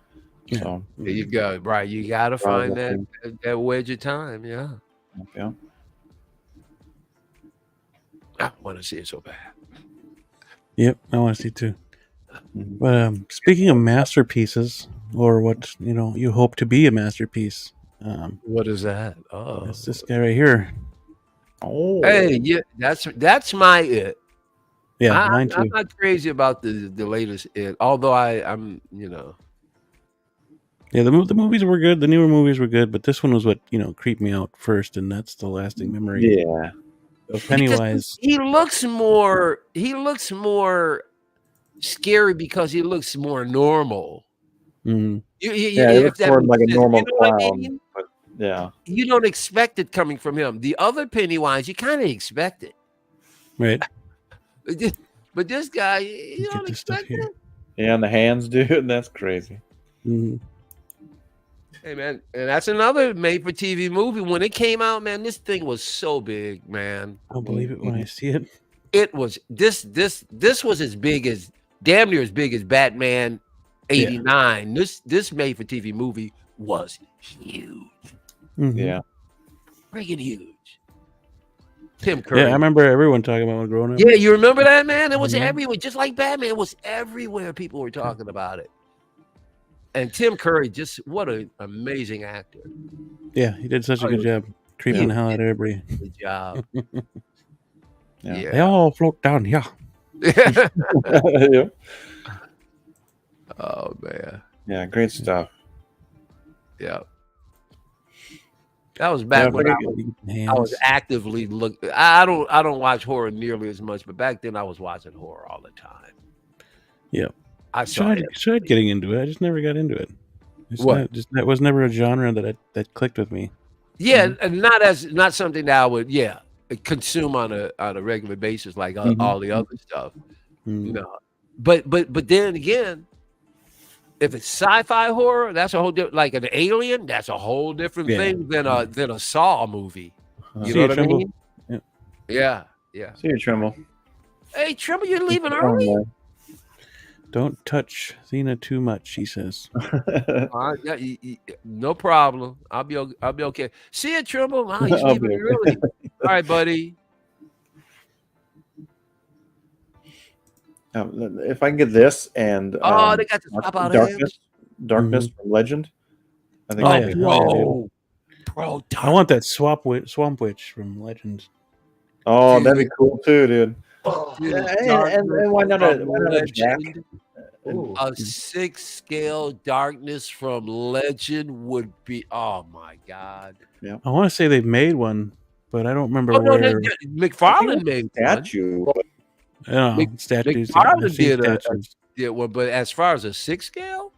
So there you go. Right, you got to find that wedge of time. Yeah. I want to see it so bad. Yep, I want to see it too. But speaking of masterpieces, or what you hope to be a masterpiece, what is that? It's this guy right here. Oh, hey, yeah, that's my it. Yeah, mine too. I'm not crazy about the latest it, although I'm Yeah, the movies were good. The newer movies were good, but this one was what creeped me out first, and that's the lasting memory. Yeah. Pennywise. He looks more scary because he looks more normal. He looks more like a normal clown. But you don't expect it coming from him. The other Pennywise, you kind of expect it, right? But this guy, you don't expect it. Yeah, and the hands, dude, that's crazy. Hey man, and that's another made-for-TV movie. When it came out, man, this thing was so big, man. I'll believe it when I see it. It was this was as big as damn near as big as Batman '89. This made-for-TV movie was huge. Yeah, freaking huge. Tim Curry. Yeah, I remember everyone talking about it growing up. Yeah, you remember that, man? It was everywhere, just like Batman. It was everywhere. People were talking about it. And Tim Curry, just what an amazing actor. Yeah, he did such a good job creeping the hell out of everybody. Good job. Yeah. They all float down here. Yep. Oh man. Yeah, great stuff. Yeah. That was back when I was actively looking. I don't watch horror nearly as much, but back then I was watching horror all the time. Yeah. I tried getting into it. I just never got into it. That was never a genre that clicked with me. Yeah, and not something that I would consume on a regular basis like all the other stuff. No, but then again, if it's sci-fi horror, that's a whole different. Like an Alien, that's a whole different thing than a Saw movie. You know what I mean? Yeah. See you, Trimble. Hey, Trimble, you're leaving early. Don't touch Thena too much, he says. No problem. I'll be okay. See you, Trimble. Wow, he's leaving early. All right, buddy. If I can get this and they got the swap out Darkness from Legend. I think bro, I want that Swamp Witch from Legends. Oh, that'd be cool too, dude. Dude, and why not a Jack? A 6-scale Darkness from Legend would be. Oh my god! Yeah, I want to say they've made one, but I don't remember where. McFarlane made statue. Statues. McFarlane did one, but as far as a 6-scale,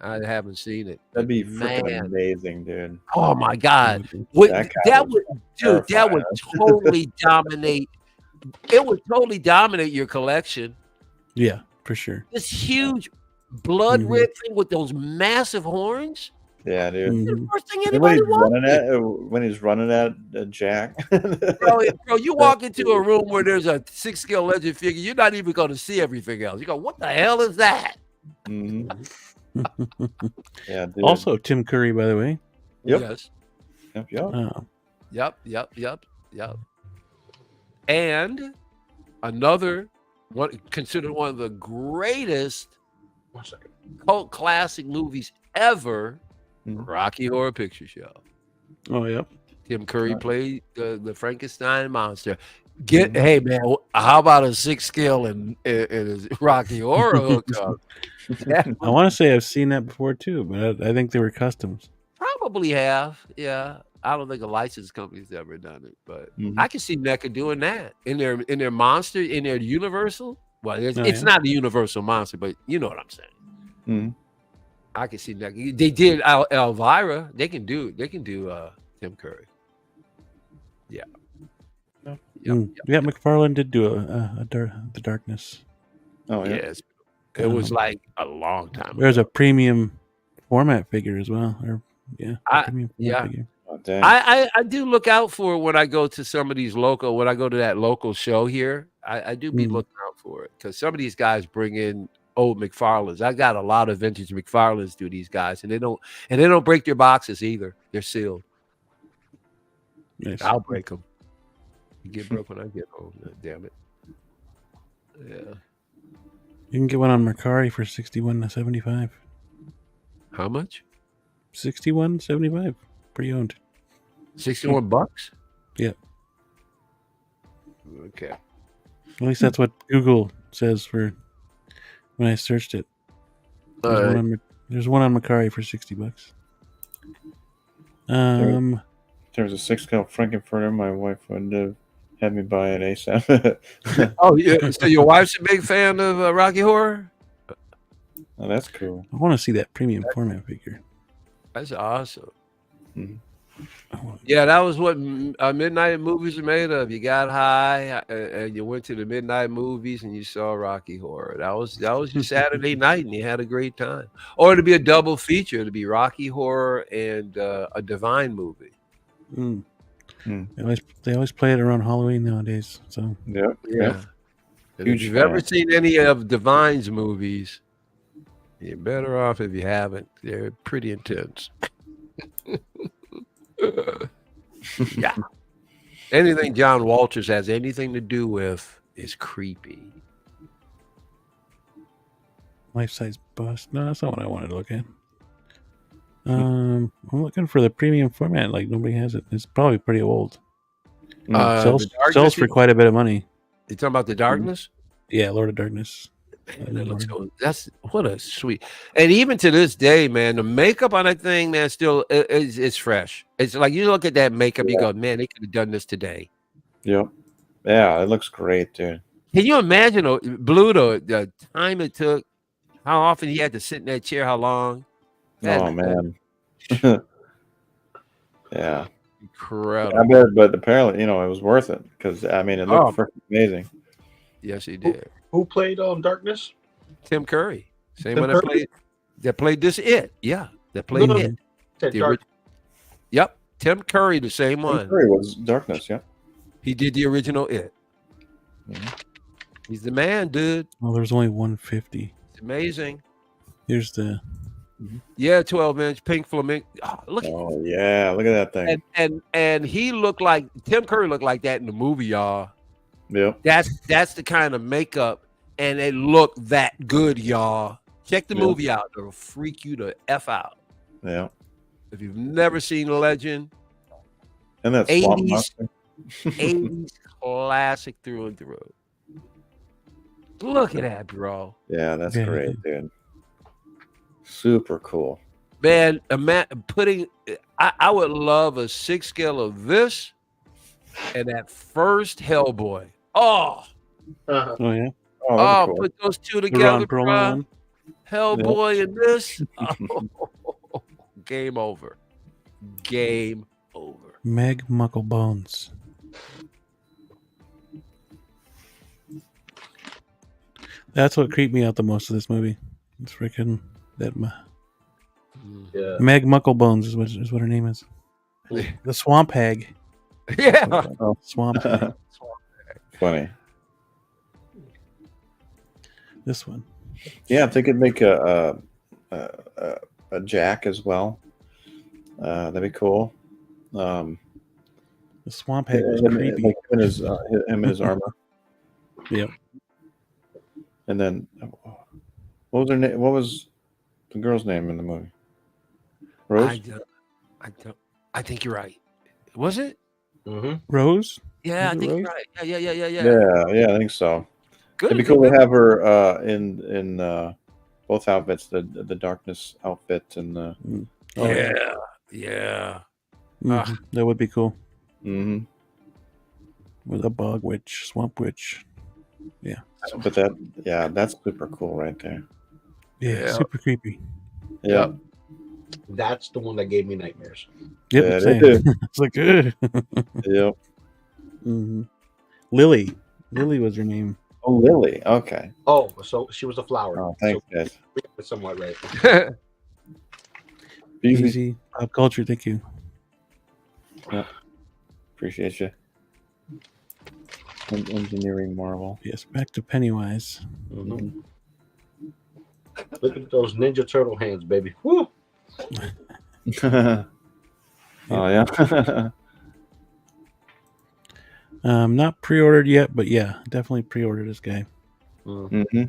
I haven't seen it. That'd be freaking amazing, dude. Oh my god! That would totally dominate. It would totally dominate your collection. Yeah, for sure. This huge blood red thing with those massive horns. Yeah, dude. The first thing anybody when he's running at Jack. bro, you walk into a room where there's a 6-scale Legend figure, you're not even going to see everything else. You go, what the hell is that? Yeah, dude. Also, Tim Curry, by the way. Yep. Yes. Yep. Yep. And another one considered one of the greatest cult classic movies ever, Rocky Horror Picture Show. Oh, yep. Tim Curry played the Frankenstein monster. Hey man, how about a 6-scale and Rocky Horror hookup? I want to say I've seen that before too, but I think they were customs. Probably have, yeah. I don't think a licensed company's ever done it, but I can see NECA doing that in their monster, in their Universal. Well, it's not a Universal monster, but you know what I'm saying. I can see NECA. They did Elvira. They can do Tim Curry. Yeah. Yeah, McFarlane did do the Darkness. Oh yeah. Yes. It was like a long time There's ago. a premium format figure as well. Figure. I do look out for it when I go to some of these local. When I go to that local show here, I do be looking out for it because some of these guys bring in old McFarlanes. I got a lot of vintage McFarlanes through these guys, and they don't break their boxes either. They're sealed. Nice. I'll break them. You get broke when I get home. Damn it. Yeah. You can get one on Mercari for $61.75. How much? $61.75. Pre-owned. $61? Yeah. Okay. At least that's what Google says for when I searched it. There's one on Mercari for $60. There was a 6-scale Frankenfurter. My wife would have me buy it ASAP. Oh yeah. So your wife's a big fan of Rocky Horror? Oh, that's cool. I want to see that premium format figure. That's awesome. Yeah, that was what midnight movies are made of. You got high and you went to the midnight movies and you saw Rocky Horror. That was your Saturday night and you had a great time. Or to be a double feature, to be Rocky Horror and a Divine movie. They always play it around Halloween nowadays. So yeah. If you've ever seen any of Divine's movies, you're better off if you haven't. They're pretty intense. Yeah. Anything John Walters has anything to do with is creepy. Life-size bust. No, that's not what I wanted to look at. I'm looking for the premium format. Like nobody has it. It's probably pretty old. The Sells darkness. for quite a bit of money. You talking about the darkness? Yeah, Lord of Darkness. Man, that looks so, that's what a sweet. And even to this day, man, the makeup on that thing, man, still is fresh. It's like you look at that makeup, you go, man, they could have done this today. Yep. Yeah, it looks great, dude. Can you imagine, Blue, the time it took, how often he had to sit in that chair, how long? Oh man. Yeah. Incredible. I bet, but apparently, it was worth it because I mean, it looked freaking amazing. Yes, he did. Who played Darkness? Tim Curry, same Tim one Curry? that played this. That played No, it. Said The Dark. Yep, Tim Curry, the same Tim one. Curry was Darkness, yeah. He did the original It. He's the man, dude. Well, there's only 150. It's amazing. Here's the 12-inch pink flamingo. Look. Oh yeah, look at that thing. And he looked like Tim Curry looked like that in the movie, y'all. Yep. That's the kind of makeup, and it looked that good, y'all. Check the movie out; it'll freak you the f out. Yeah. If you've never seen Legend, And that swamp monster. 80s classic through and through. Look at that, bro. Yeah, that's great, dude. Super cool. Man, I would love a 6 scale of this and that first Hellboy. Oh, Uh-huh. Oh yeah. Oh, cool. Put those two The together, Ron Perlman bro. one. Hellboy and this. Oh, game over. Game over. Meg Mucklebones. That's what creeped me out the most of this movie. It's freaking that. Yeah. Meg Mucklebones is what her name is. The Swamp Hag. Yeah. Swamp Hag. Funny. This one. Yeah, if they could make a Jack as well, that'd be cool. The Swamp Hag was him, creepy. like him in his armor. Yep. And then, what was her name? What was the girl's name in the movie? Rose. I think you're right. Was it? Mm-hmm. Rose? Yeah, Was I it think Rose? you're right. Yeah. Yeah, I think so. Good. It'd be cool to have her in both outfits, the darkness outfit and the. Yeah. Mhm. That would be cool. Mm-hmm. With a bog witch, swamp witch. Yeah. But that's super cool right there. Yeah. Super creepy. Yeah. That's the one that gave me nightmares. Yep. Yeah, Same. they do. It's like, ugh. Yep. Mm-hmm. Lily. Lily was her name. Oh, Lily. Okay. Oh, so she was a flower. Oh, thanks, so guys. it's somewhat right. Easy pop culture. Thank you. Yep. Appreciate you. Engineering marvel. Yes. Back to Pennywise. Mm-hmm. Look at those Ninja Turtle hands, baby. Woo! Oh yeah. Not pre-ordered yet, but yeah, definitely pre-order this guy. Mm-hmm.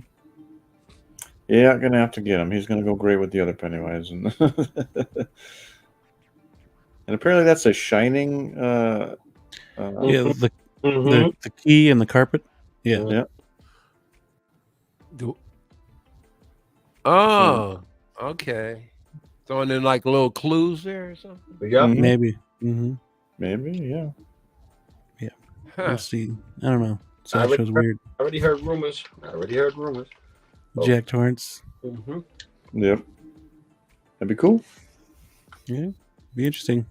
Yeah, gonna have to get him. He's gonna go great with the other Pennywise, and apparently that's a shining. Yeah, the key and the carpet. Yeah. Yeah. Oh, okay. Throwing in like little clues there or something. Yeah, maybe. Mm-hmm. Maybe, yeah. Yeah. Huh. We'll see. I don't know. Sideshow's weird. I already heard rumors. Oh. Jack Torrance. Mm-hmm. Yep. That'd be cool. Yeah. Be interesting.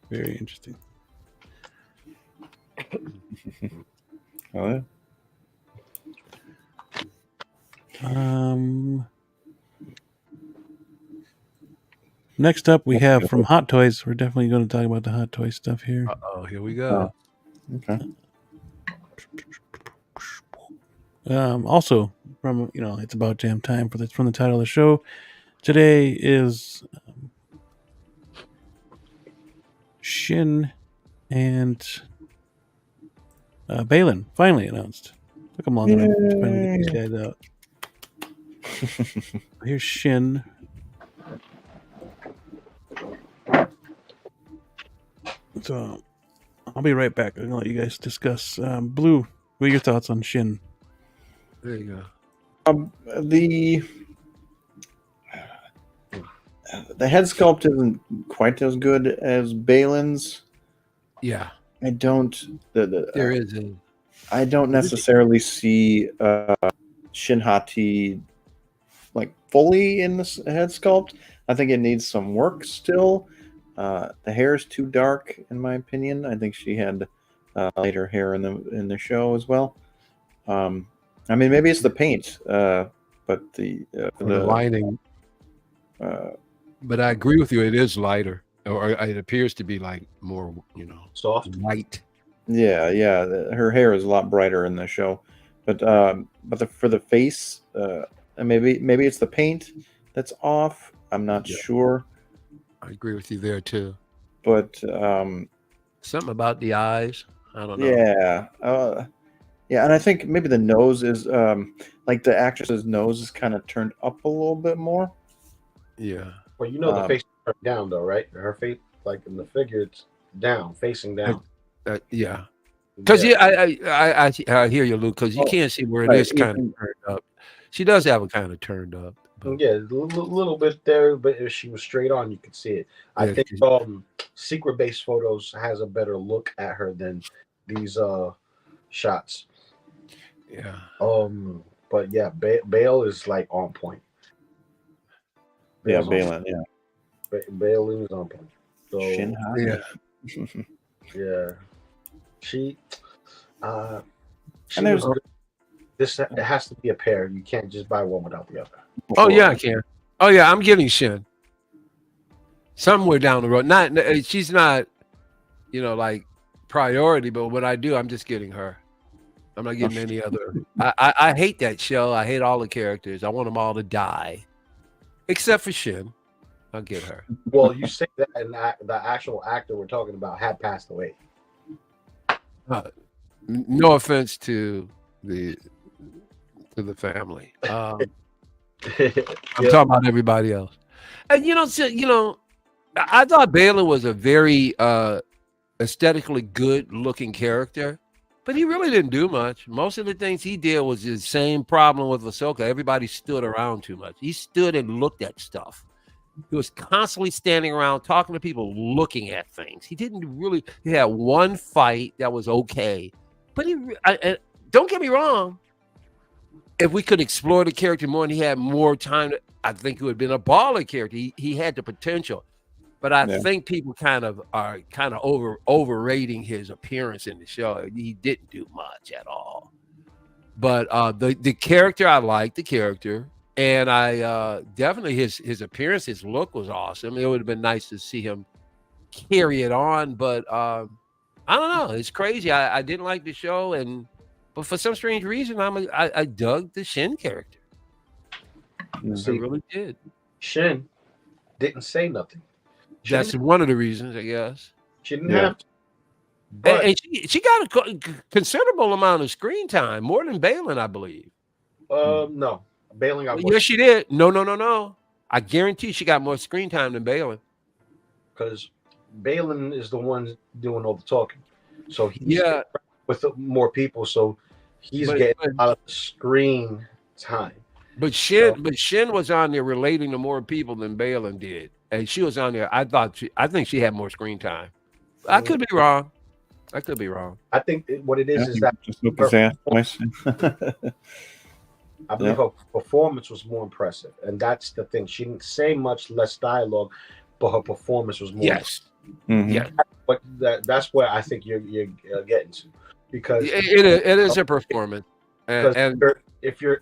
Very interesting. Oh yeah. Next up, we have from Hot Toys. We're definitely going to talk about the Hot Toy stuff here. Oh, here we go. Okay. Also, from it's about damn time for from the title of the show. Today is Shin and Balin finally announced. Took them long enough to finally get these guys out. Here's Shin. So I'll be right back. I'm gonna let you guys discuss. Blue, what are your thoughts on Shin? There you go. The head sculpt isn't quite as good as Balin's. Yeah, I don't. there is a. I don't necessarily see Shin Hati like fully in this head sculpt. I think it needs some work still. The hair is too dark, in my opinion. I think she had lighter hair in the show as well. I mean, maybe it's the paint, but the lighting. But I agree with you. It is lighter, or it appears to be like more, Soft. white. Yeah, her hair is a lot brighter in the show, but for the face, and maybe it's the paint that's off. I'm not sure. I agree with you there too. But something about the eyes. I don't know. Yeah, and I think maybe the nose is like the actress's nose is kind of turned up a little bit more. Yeah. Well, the face is turned down though, right? Her face, like in the figure, it's down, facing down. Yeah. Because I hear you, Luke. Because you can't see where it is kind of turned up. She does have a kind of turned up. But. Yeah, a little bit there, but if she was straight on, you could see it. I think Secret Base Photos has a better look at her than these shots. Yeah. But yeah, Bale is like on point. Balin, Balin is on point. So yeah. She was good. This it has to be a pair. You can't just buy one without the other. Oh yeah, I can. Oh yeah, I'm getting Shin. Somewhere down the road. She's not, like priority, but what I do, I'm just getting her. I'm not getting any other. I hate that show. I hate all the characters. I want them all to die, except for Shin. I'll get her. Well, you say that, and the actual actor we're talking about had passed away. No offense to the family. I'm talking about everybody else. And I thought Balin was a very aesthetically good looking character, but he really didn't do much. Most of the things he did was the same problem with Ahsoka. Everybody stood around too much. He stood and looked at stuff. He was constantly standing around talking to people, looking at things. He didn't really. He had one fight that was okay, but don't get me wrong. If we could explore the character more and he had more time, I think it would have been a baller character. He had the potential, but I think people kind of overrating his appearance in the show. He didn't do much at all. But the character, I liked the character. And I definitely his appearance, his look was awesome. It would have been nice to see him carry it on, but I don't know. It's crazy. I didn't like the show, but for some strange reason, I dug the Shin character. I really did. Shin didn't say nothing. That's one of the reasons, I guess. She didn't have to. But and she got a considerable amount of screen time, more than Balin, I believe. No. Balin got more. Yes, she did. No. I guarantee she got more screen time than Balin. Because Balin is the one doing all the talking. So he's with more people, so he's getting a lot of screen time. But Shin was on there relating to more people than Balin did. And she was on there. I think she had more screen time. I could be wrong. I think what it is that just look his ass twice. I believe her performance was more impressive, and that's the thing. She didn't say much, less dialogue, but her performance was more. Yes. Mm-hmm. Yeah. But that's where I think you're getting to, because it is a performance. And if you're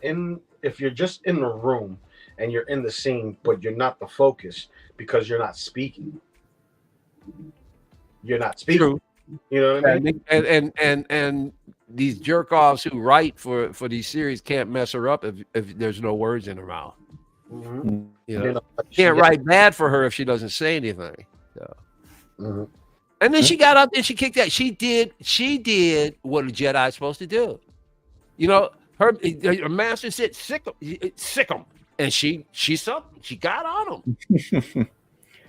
just in the room and you're in the scene, but you're not the focus because you're not speaking. You're not speaking. True. You know what I mean? And these jerk offs who write for these series can't mess her up if there's no words in her mouth. Mm-hmm. Can't write bad for her if she doesn't say anything. So. Mm-hmm. And then she got up and she kicked that. She did what a Jedi is supposed to do. Her master said, sick him. And she got on him.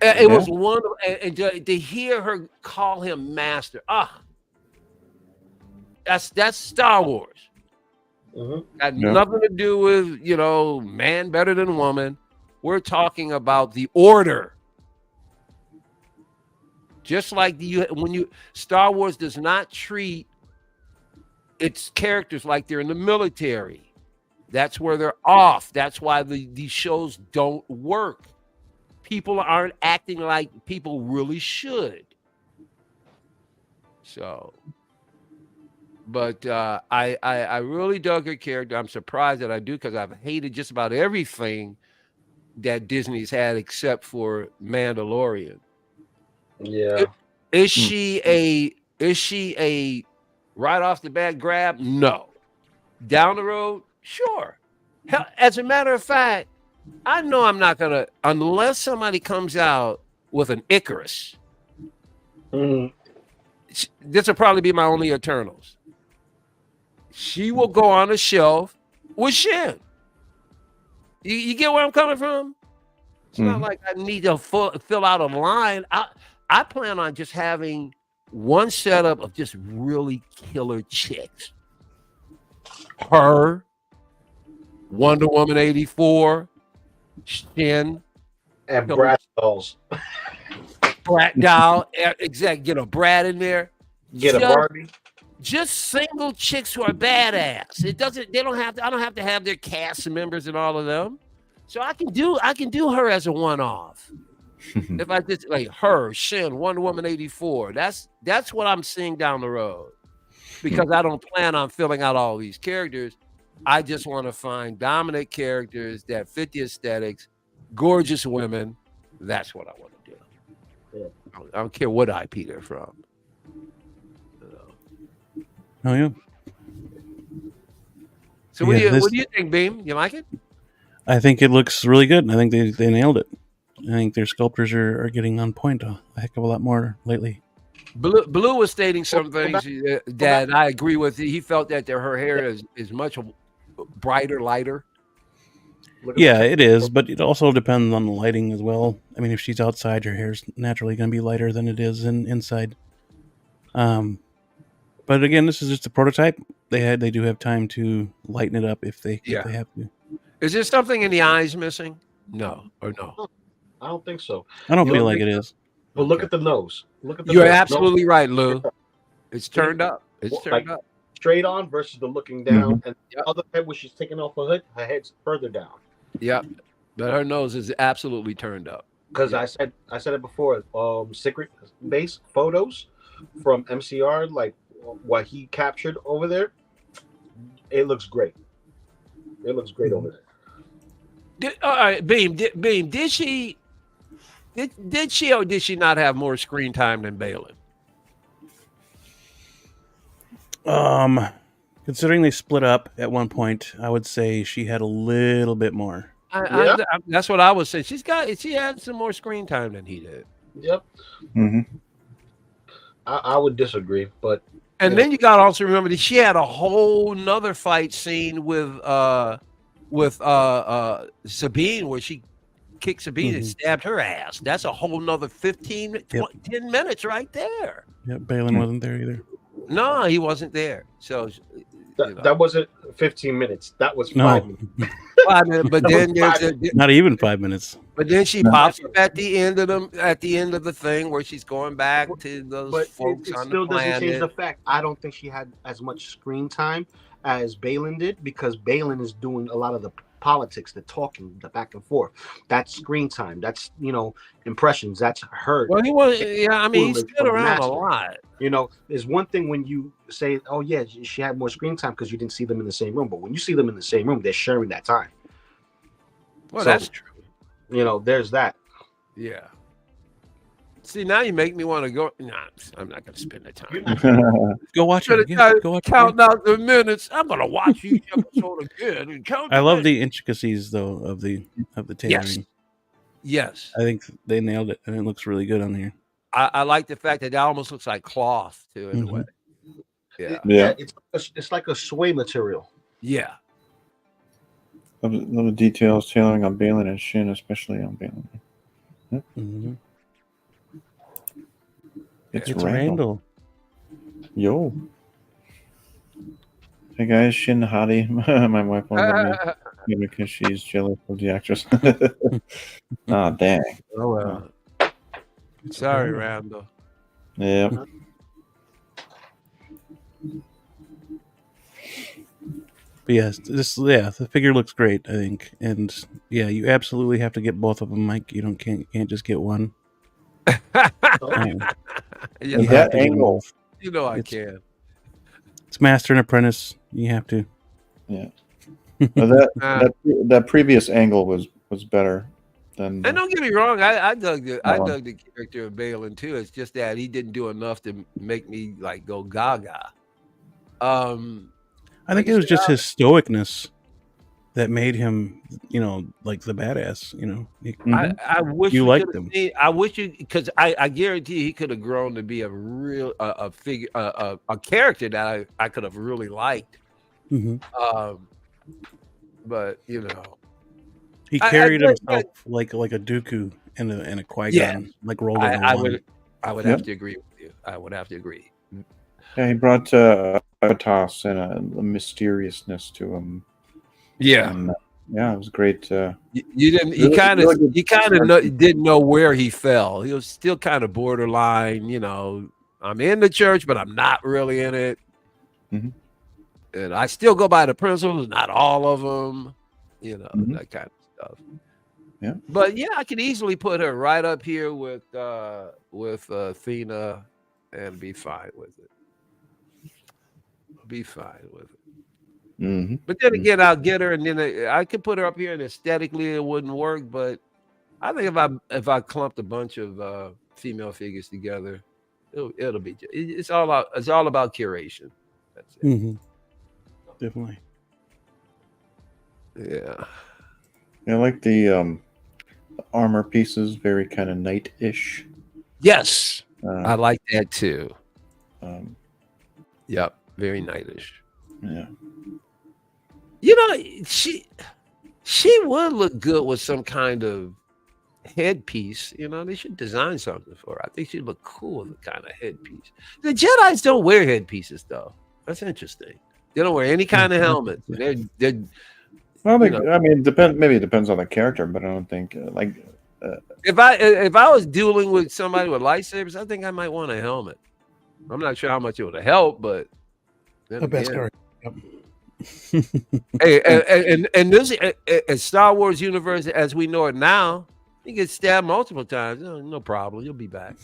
It was wonderful, and to hear her call him master. That's Star Wars. Got nothing to do with man better than woman. We're talking about the order. Just like Star Wars does not treat its characters like they're in the military. That's where they're off. That's why these shows don't work. People aren't acting like people really should. So, but I really dug her character. I'm surprised that I do, because I've hated just about everything that Disney's had except for Mandalorian. Yeah. Is she a right off the bat grab? No. Down the road? Sure. Hell, as a matter of fact, I know I'm not gonna, unless somebody comes out with an Icarus. This will probably be my only Eternals. She will go on a shelf with Shin. You get where I'm coming from? It's not like I need to fill out a line. I plan on just having one setup of just really killer chicks. Her, Wonder Woman 84, Shin, and Brad dolls. Brad doll, exactly. Get a Brad in there. Get a Barbie. Just single chicks who are badass. It doesn't. They don't have to. I don't have to have their cast members and all of them. So I can do her as a one-off. If I just like her, Shin, Wonder Woman 84. That's what I'm seeing down the road. Because I don't plan on filling out all these characters. I just want to find dominant characters that fit the aesthetics, gorgeous women. That's what I want to do. Yeah. I don't care what IP they're from. Oh yeah. So what do you think, Beam? You like it? I think it looks really good. I think they nailed it. I think their sculptors are getting on point a heck of a lot more lately. Blue was stating some things that I agree with. He felt that her hair is much brighter, lighter. Yeah, it is, but it also depends on the lighting as well. I mean, if she's outside, her hair's naturally going to be lighter than it is inside. But again, this is just a prototype. They do have time to lighten it up if they have to. Is there something in the eyes missing? No, or no? I don't think so. I don't feel like it is. But look at the nose. Look at the You're nose. absolutely right, Lou. It's turned up. It's turned up. Straight on versus the looking down. And the other head where she's taking off her hood, her head's further down. Yep. But her nose is absolutely turned up. Because I said it before, secret base photos from MCR, like what he captured over there, it looks great. It looks great over there. All right, Beam, did she or did she not have more screen time than Balin? Considering they split up at one point, I would say she had a little bit more. That's what I would say. She had some more screen time than he did. Yep. I would disagree, but then you got to also remember that she had a whole nother fight scene with Sabine, where she kicked Sabine and stabbed her ass. That's a whole nother 10 minutes right there. Yep, Balin wasn't there either. No, he wasn't there. So that wasn't 15 minutes. That was 5 minutes. 5 minutes, but then not even 5 minutes. But then she pops up at the end of the thing where she's going back to those folks on the planet. It still doesn't change the fact. I don't think she had as much screen time as Balin did, because Balin is doing a lot of the politics, the talking, the back and forth. That's screen time. That's impressions. That's her. Well, he was. Yeah, I mean, he stood around a lot. There's one thing when you say, "Oh yeah, she had more screen time," because you didn't see them in the same room. But when you see them in the same room, they're sharing that time. Well, that's true. There's that. Yeah. See, now you make me want to go. Nah, I'm not going to spend the time. Go watch it again. Go watch count out the minutes. I'm going to watch each episode again and count. I love the intricacies though of the tailoring. Yes. I think they nailed it, and it looks really good on here. I like the fact that it almost looks like cloth too, in a way. Yeah. It's like a sway material. Yeah. Love the details tailoring on Balin and Shin, especially on Balin. It's It's Randall. Randall. Yo. Hey guys, Shin Hadi. My wife won't let me because she's jealous of the actress. Ah, dang. Oh well. It's Sorry, okay. Randall. Yep. But yes, the figure looks great, I think, and yeah, you absolutely have to get both of them, Mike. You can't just get one. Yes, You That have to get them angle. both. you know I It's- can. It's Master and Apprentice. You have to. Yeah. Well, that previous angle was better than. And don't get me wrong, I dug the character of Balin too. It's just that he didn't do enough to make me like go gaga. I like think you it was said, just his stoicness that made him, like the badass. Mhm. I wish You we liked could have him. seen. I wish you because I guarantee he could have grown to be a real a figure a character that I could have really liked. Mhm. But you know, He I- carried but- himself like a Dooku and a Qui-Gon, Yeah. like rolled into I one. would Yep. have to agree with you. I would have to agree. Yeah, he brought gravitas and a mysteriousness to him. Yeah. And, yeah, it was great. You didn't. Really- really good Didn't know where he fell. He was still kind of borderline. I'm in the church, but I'm not really in it. Mhm. And I still go by the principles, not all of them. Mhm. That kind of stuff. Yeah. But yeah, I could easily put her right up here with Athena, and be fine with it. Be fine with it. Mhm. But then again, I'll get her, and then I could put her up here, and aesthetically it wouldn't work. But I think if I clumped a bunch of female figures together, it'll be. It's all about curation. That's it. Mhm. Definitely. Yeah. I like the armor pieces, very kind of knight-ish. Yes, I Uh, like that too. um, Yep, very knightish. yeah. She would look good with some kind of headpiece. They should design something for her. I think she'd look cool with a kind of headpiece. The Jedis don't wear headpieces though. That's interesting. They don't wear any kind of helmet. They're Well, You know. I mean, maybe it depends on the character, but I don't think if I was dueling with somebody with lightsabers, I think I might want a helmet. I'm not sure how much it would have helped, but then The best again, card. hey, and this Star Wars universe as we know it now, you get stabbed multiple times. No problem, you'll be back.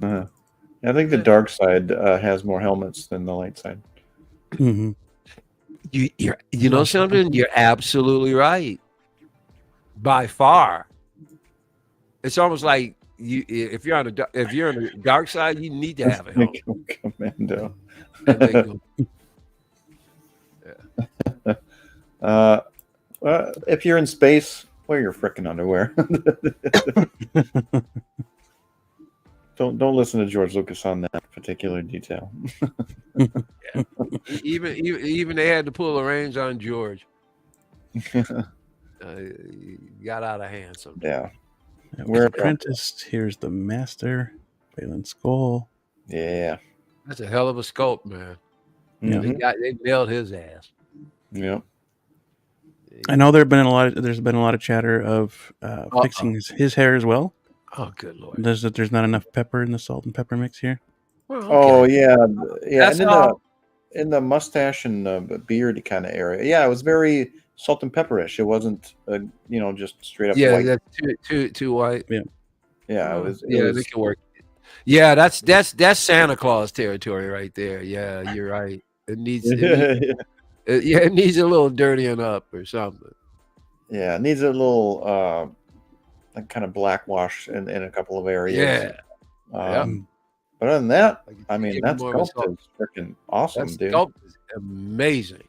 I think the dark side has more helmets than the light side. Hmm. You know something? You're absolutely right. By far, it's almost like if you're on the dark side, you need to have a helmet. Commando. And they go, If you're in space, wear your frickin' underwear. Don't listen to George Lucas on that particular detail. even they had to pull a range on George. Got out of hand sometimes. Yeah. That was Where- Apprentice. Here's the Master. Balin Skull. Yeah. That's a hell of a sculpt, man. Mhm. They nailed his ass. Yep. I know there's been a lot of chatter of fixing his hair as well. Oh, good lord. There's not enough pepper in the salt and pepper mix here. Well, Oh okay. yeah. That's And all. in the mustache and the beard kind of area. Yeah, it was very salt and pepperish. It wasn't just straight up Yeah, white. that's too white. Yeah, it was. Yeah, they can work. Yeah, that's Santa Claus territory right there. Yeah, you're right. It needs it needs a little dirtying up or something. Yeah, it needs a little like kind of black wash in a couple of areas. Yeah. But other than that, Like, I mean, give that more of a sculpt is freaking awesome, That dude. sculpt is amazing.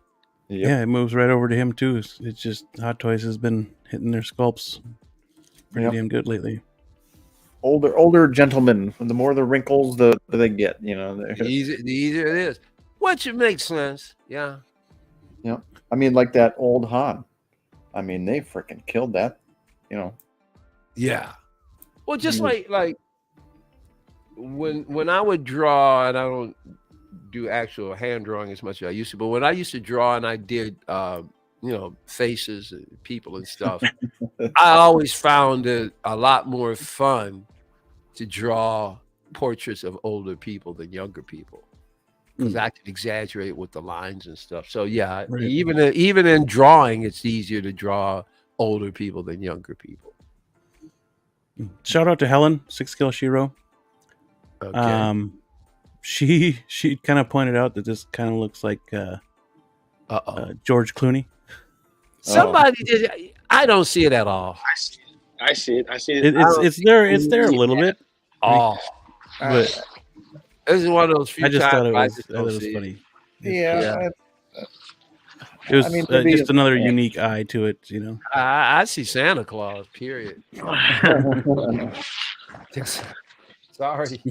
Yep. Yeah, it moves right over to him too. It's just Hot Toys has been hitting their sculpts pretty Yep. damn good lately. Older gentlemen. The more the wrinkles, the they get. The easier it is. Which makes sense. Yeah. I mean, like that old Han. I mean, they freaking killed that. Yeah. Well, just Mm. like when I would draw, and I don't do actual hand drawing as much as I used to, but when I used to draw and I did faces and people and stuff, I always found it a lot more fun to draw portraits of older people than younger people, because I could exaggerate with the lines and stuff. So yeah, Right. even in drawing, it's easier to draw older people than younger people. Shout out to Helen, 6 Kill Shiro. Okay. She kind of pointed out that this kind of looks like George Clooney. Somebody did. I don't see it at all. I see it. It's there a little bit. Oh, But this is one of those few I just times thought it I was, just that don't was see it. funny. Yeah. It was I mean, to be just a- another unique eye to it, you know. I see Santa Claus. Period. Sorry.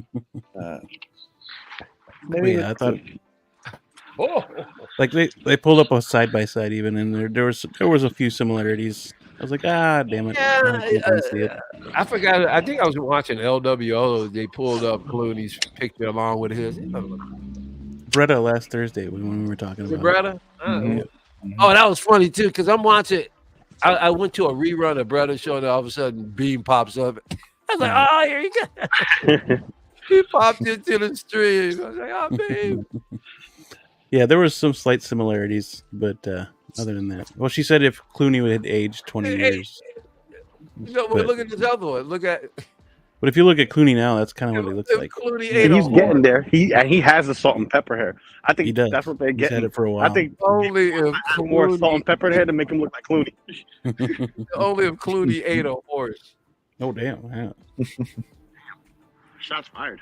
Maybe Yeah, I thought Oh, like they pulled up a side by side even, and there was a few similarities. I was like, damn it, I don't think I can see it. I forgot. I think I was watching LWO. They pulled up Clooney's picture along with his. Bretta last Thursday when we were talking Is it about Bretta? it. Oh, that was funny too, because I'm watching. I went to a rerun of Bretta show, and all of a sudden, Beam pops up. I was like, "Oh, here you go!" He popped into the stream. I was like, "Oh, Beam." Yeah, there was some slight similarities, but other than that, well, she said if Clooney had aged 20 years, No, but, look at this other one. Look at but if you look at Clooney now, that's kind of what he looks like. Clooney ate He's a getting horse. there. He has the salt and pepper hair. I think He does. that's what they're He's getting. had it for a while. I think Only if more salt Clooney, and pepper hair to make him look like Clooney. only if Clooney ate a horse. Oh damn! Yeah. Shots fired.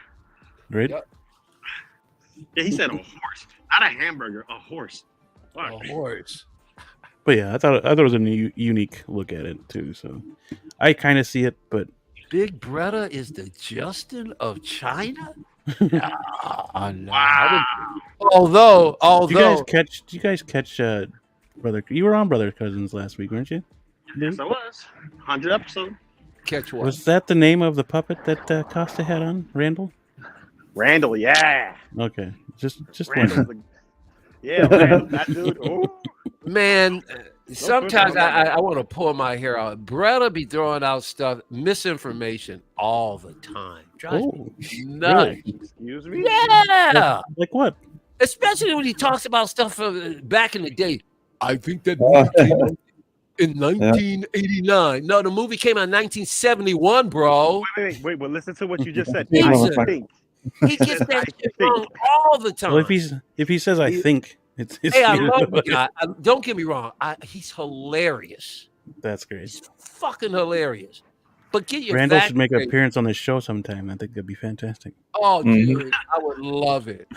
Right? Yep. Yeah, he said a horse, not a hamburger, a horse. Fuck. A horse. But yeah, I thought it was a unique look at it too. So I kind of see it, but Big Bretta is the Justin of China. No. Wow. Although, do you guys catch Brother? You were on Brother Cousins last week, weren't you? Yes, I was. 100 episode. catch what? Was that the name of the puppet that Costa had on? Randall? Randall, yeah. Okay, just Randall's wondering. yeah, Randall, that dude. Ooh. Man, sometimes put it on I want to pull my hair out. Bretta be throwing out stuff, misinformation all the time. Drives Oh, me nuts. Excuse me. Yeah. like what? Especially when he talks about stuff from back in the day. I think that movie came out in 1989. No, the movie came out in 1971, bro. Wait, but listen to what you just said. Listen. I think. He gets that shit wrong all the time. Well, if he says I think it's Hey, I love the guy. Don't get me wrong. He's hilarious. That's great. He's fucking hilarious. But get your Randall facts should make an straight. appearance on this show sometime. I think that'd be fantastic. Oh, dude, I would love it.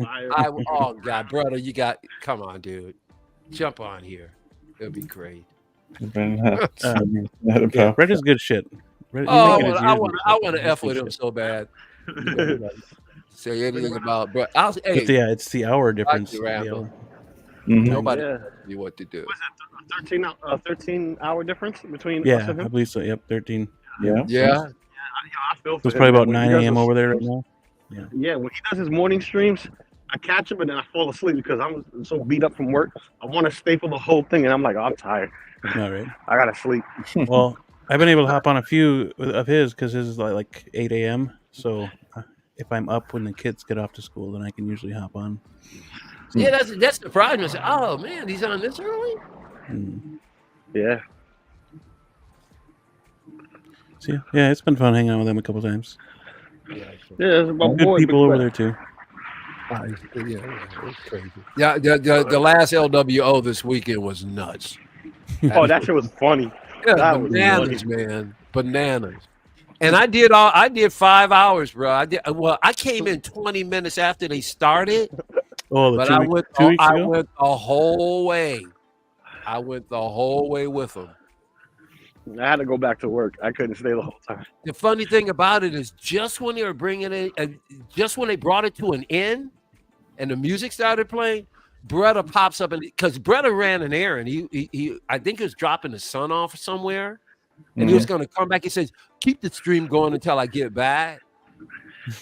Fire. Oh God, brother, come on, dude, jump on here. It'll be great. Yeah, Brett is good shit. Brett, Oh, he's making his I years want and to stuff. f with him so bad. Say anything about, bro. But yeah, it's the hour difference. you, The Randall. hour. Nobody Yeah. tells you what to do. Was it a 13-hour difference between us Yeah, and I him? believe so. Yep, 13. Yeah. Yeah, I feel for It's him, probably man. about When he 9 does a.m. his- over there right now. Yeah, when he does his morning streams, I catch him and then I fall asleep because I'm so beat up from work. I want to stay for the whole thing, and I'm like, I'm tired. All right. I gotta sleep. Well, I've been able to hop on a few of his because his is like 8 a.m. So if I'm up when the kids get off to school, then I can usually hop on. yeah. That's the problem. I said, oh man, he's on this early. Mm. Yeah. So yeah, it's been fun hanging out with them a couple times. Yeah, it's my Good boy. people Big over Brett. there too. Yeah, it's crazy. Yeah, the last LWO this weekend was nuts. Oh, that shit was funny. Yeah, That was bananas, man, bananas. And I did 5 hours, bro. I came in 20 minutes after they started, Oh, but 2 weeks I ago? went the whole way. I went the whole way with them. I had to go back to work. I couldn't stay the whole time. The funny thing about it is, just when they were bringing it, just when they brought it to an end, and the music started playing, Bretta pops up, and because Bretta ran an errand, he I think he was dropping the son off somewhere, and he was going to come back. He says, "Keep the stream going until I get back."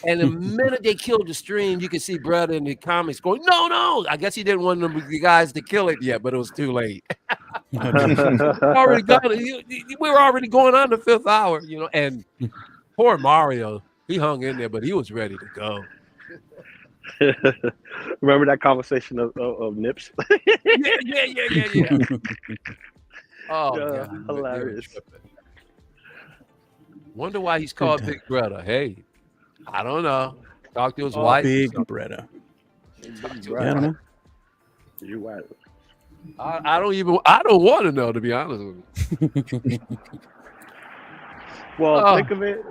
And the minute they killed the stream, you could see Brett in the comics going, no. I guess he didn't want the guys to kill it yet, but it was too late. Already got it. We were already going on the 5th hour, and poor Mario, he hung in there, but he was ready to go. Remember that conversation of Nips? Yeah. Oh, Yeah, God. hilarious. Wonder why he's called Big Brother. Hey, I don't know. Talk to his wife. Big Bretta. Yeah, I don't know. You right. I don't want to know, to be honest with you. Well, think of it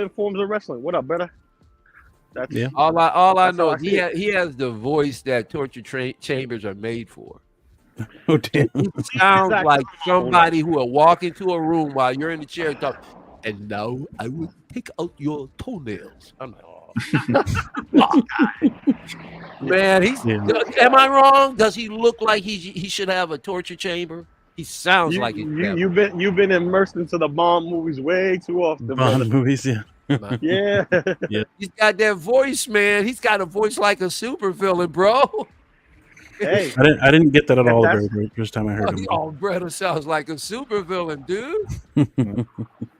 in forms of wrestling. What up, brother? That's All I That's know how I is see it. he has the voice that torture chambers are made for. Oh, damn. He sounds Exactly. like somebody who will walk into a room while you're in the chair and talk. And now I will take out your toenails. I'm like, oh. Man, am I wrong? Does he look like he should have a torture chamber? He sounds like it. You've been immersed into the Bond movies way too often. Bond brother. movies, yeah. Yeah. He's got that voice, man. He's got a voice like a supervillain, bro. Hey, I didn't get that at all the that's- very first time I heard him. Oh, Bretta sounds like a supervillain, dude.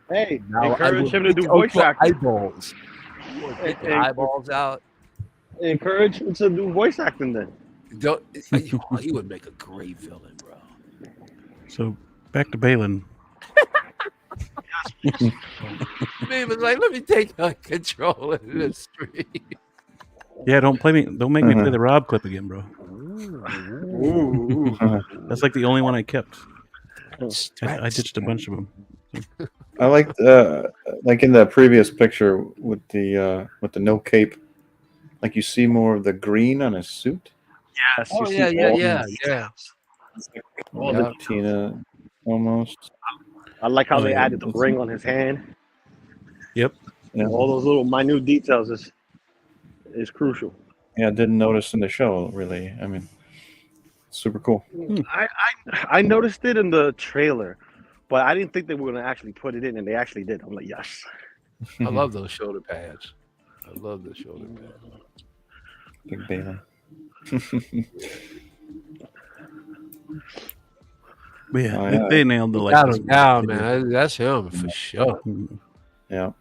hey, Now encourage him to do voice acting. Eyeballs. Get the eyeballs out. Encourage him to do voice acting then. He would make a great villain, bro. So back to Balin. Man was like, let me take control of the street. Yeah, don't make me play the Rob clip again, bro. Ooh. That's like the only one I kept. I ditched a bunch of them. I liked like in the previous picture with the no cape, like you see more of the green on his suit. Yes. Oh, you yeah, see yeah, all yeah, these yeah. All Yeah. the- Tina, almost. I like how Oh, they yeah. added the ring on his hand. Yep. Yeah, All those little minute details is crucial. yeah, I didn't notice in the show really. I mean, super cool. I noticed it in the trailer, but I didn't think they were gonna actually put it in, and they actually did. I'm like, yes. I love those shoulder pads. I love the shoulder pads. Big Balin. But yeah, Oh, yeah. they nailed the Got likeness. him down, man. That's him for sure. Mhm. Yeah,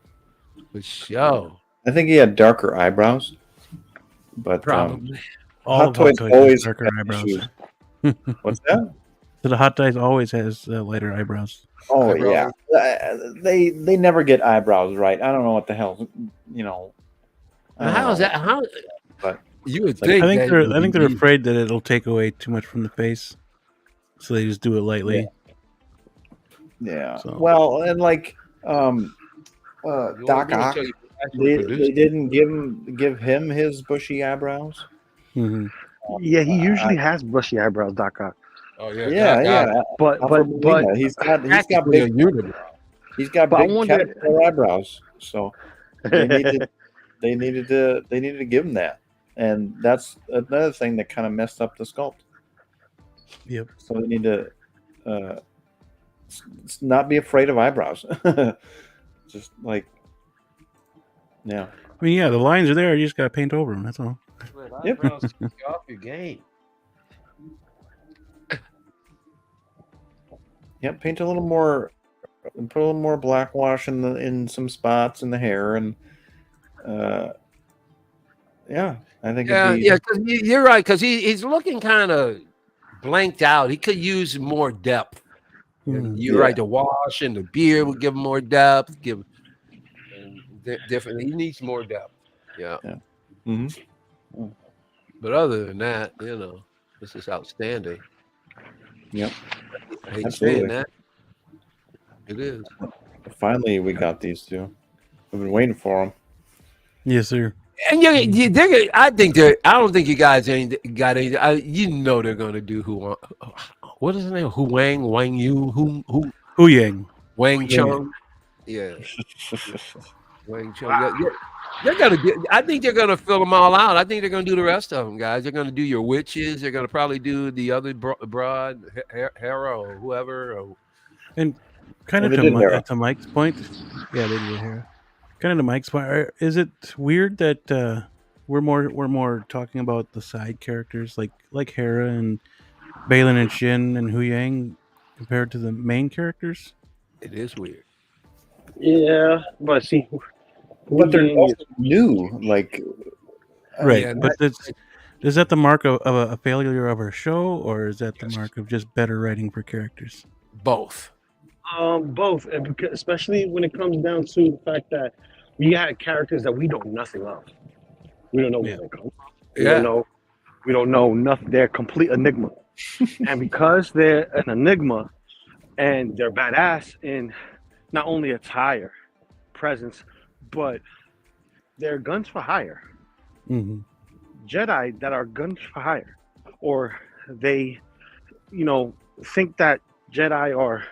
For sure. I think he had darker eyebrows, but Probably. All Hot of Toys Hot Toys always have darker have eyebrows. issues. What's that? So the Hot Toys always has lighter eyebrows. Oh Eyebrows. yeah, they never get eyebrows right. I don't know what the hell, I Now, don't how is know. that? How But- you would Like, think? I think that they're afraid that it'll take away too much from the face, so they just do it lightly. Yeah. So- Well, and like Doc Ock, they didn't give him his bushy eyebrows. hmm Yeah, he usually has bushy eyebrows, Doc Ock. Oh yeah, Yeah, yeah. But Alfred but Molina, he's got practically a big unibrow. But I big wonder- caterpillar eyebrows. So they needed to give him that, and that's another thing that kind of messed up the sculpt. Yep. So they need to not be afraid of eyebrows. Just like, yeah. I mean, yeah, the lines are there. You just gotta paint over them. That's all. Yep. Eyebrows kick you off your game. Yeah, paint a little more, put a little more black wash in some spots in the hair, and yeah, I think Yeah, it'd be, yeah. 'Cause you're right. Because he's looking kind of blanked out. He could use more depth. And you're Yeah. right. The wash and the beard would give him more depth. Different. He needs more depth. Yeah. Mhm. But other than that, this is outstanding. Yep. I hate Absolutely. saying that. It is. Finally we got these two. We've been waiting for them. Yes, sir. And I don't think you guys ain't got any. They're gonna do what is his name? Wang Yu, Hu Yang. Wang Chung. Yeah, Wang Chung. Yeah. They're gonna I think they're gonna fill them all out. I think they're gonna do the rest of them, guys. They're gonna do your witches. They're gonna probably do the other broad, Hera or whoever. And kind Yeah, of they did Hera. to Mike's point, yeah, they did Hera. kind of to Mike's point. Is it weird that we're more talking about the side characters like Hera and Balin and Shin and Hu Yang compared to the main characters? It is weird. Yeah, but see, But they're Yang also new. Like, Right, Yeah, but is that the mark of a failure of our show, or is that the mark of just better writing for characters? both. both, and especially when it comes down to the fact that we had characters that we know nothing of. We don't know where Yeah. they come from. Yeah. We don't know nothing. They're a complete enigma, and because they're an enigma and they're badass in not only attire, presence, but they're guns for hire. Mm-hmm. Jedi that are guns for hire, or they, think that Jedi are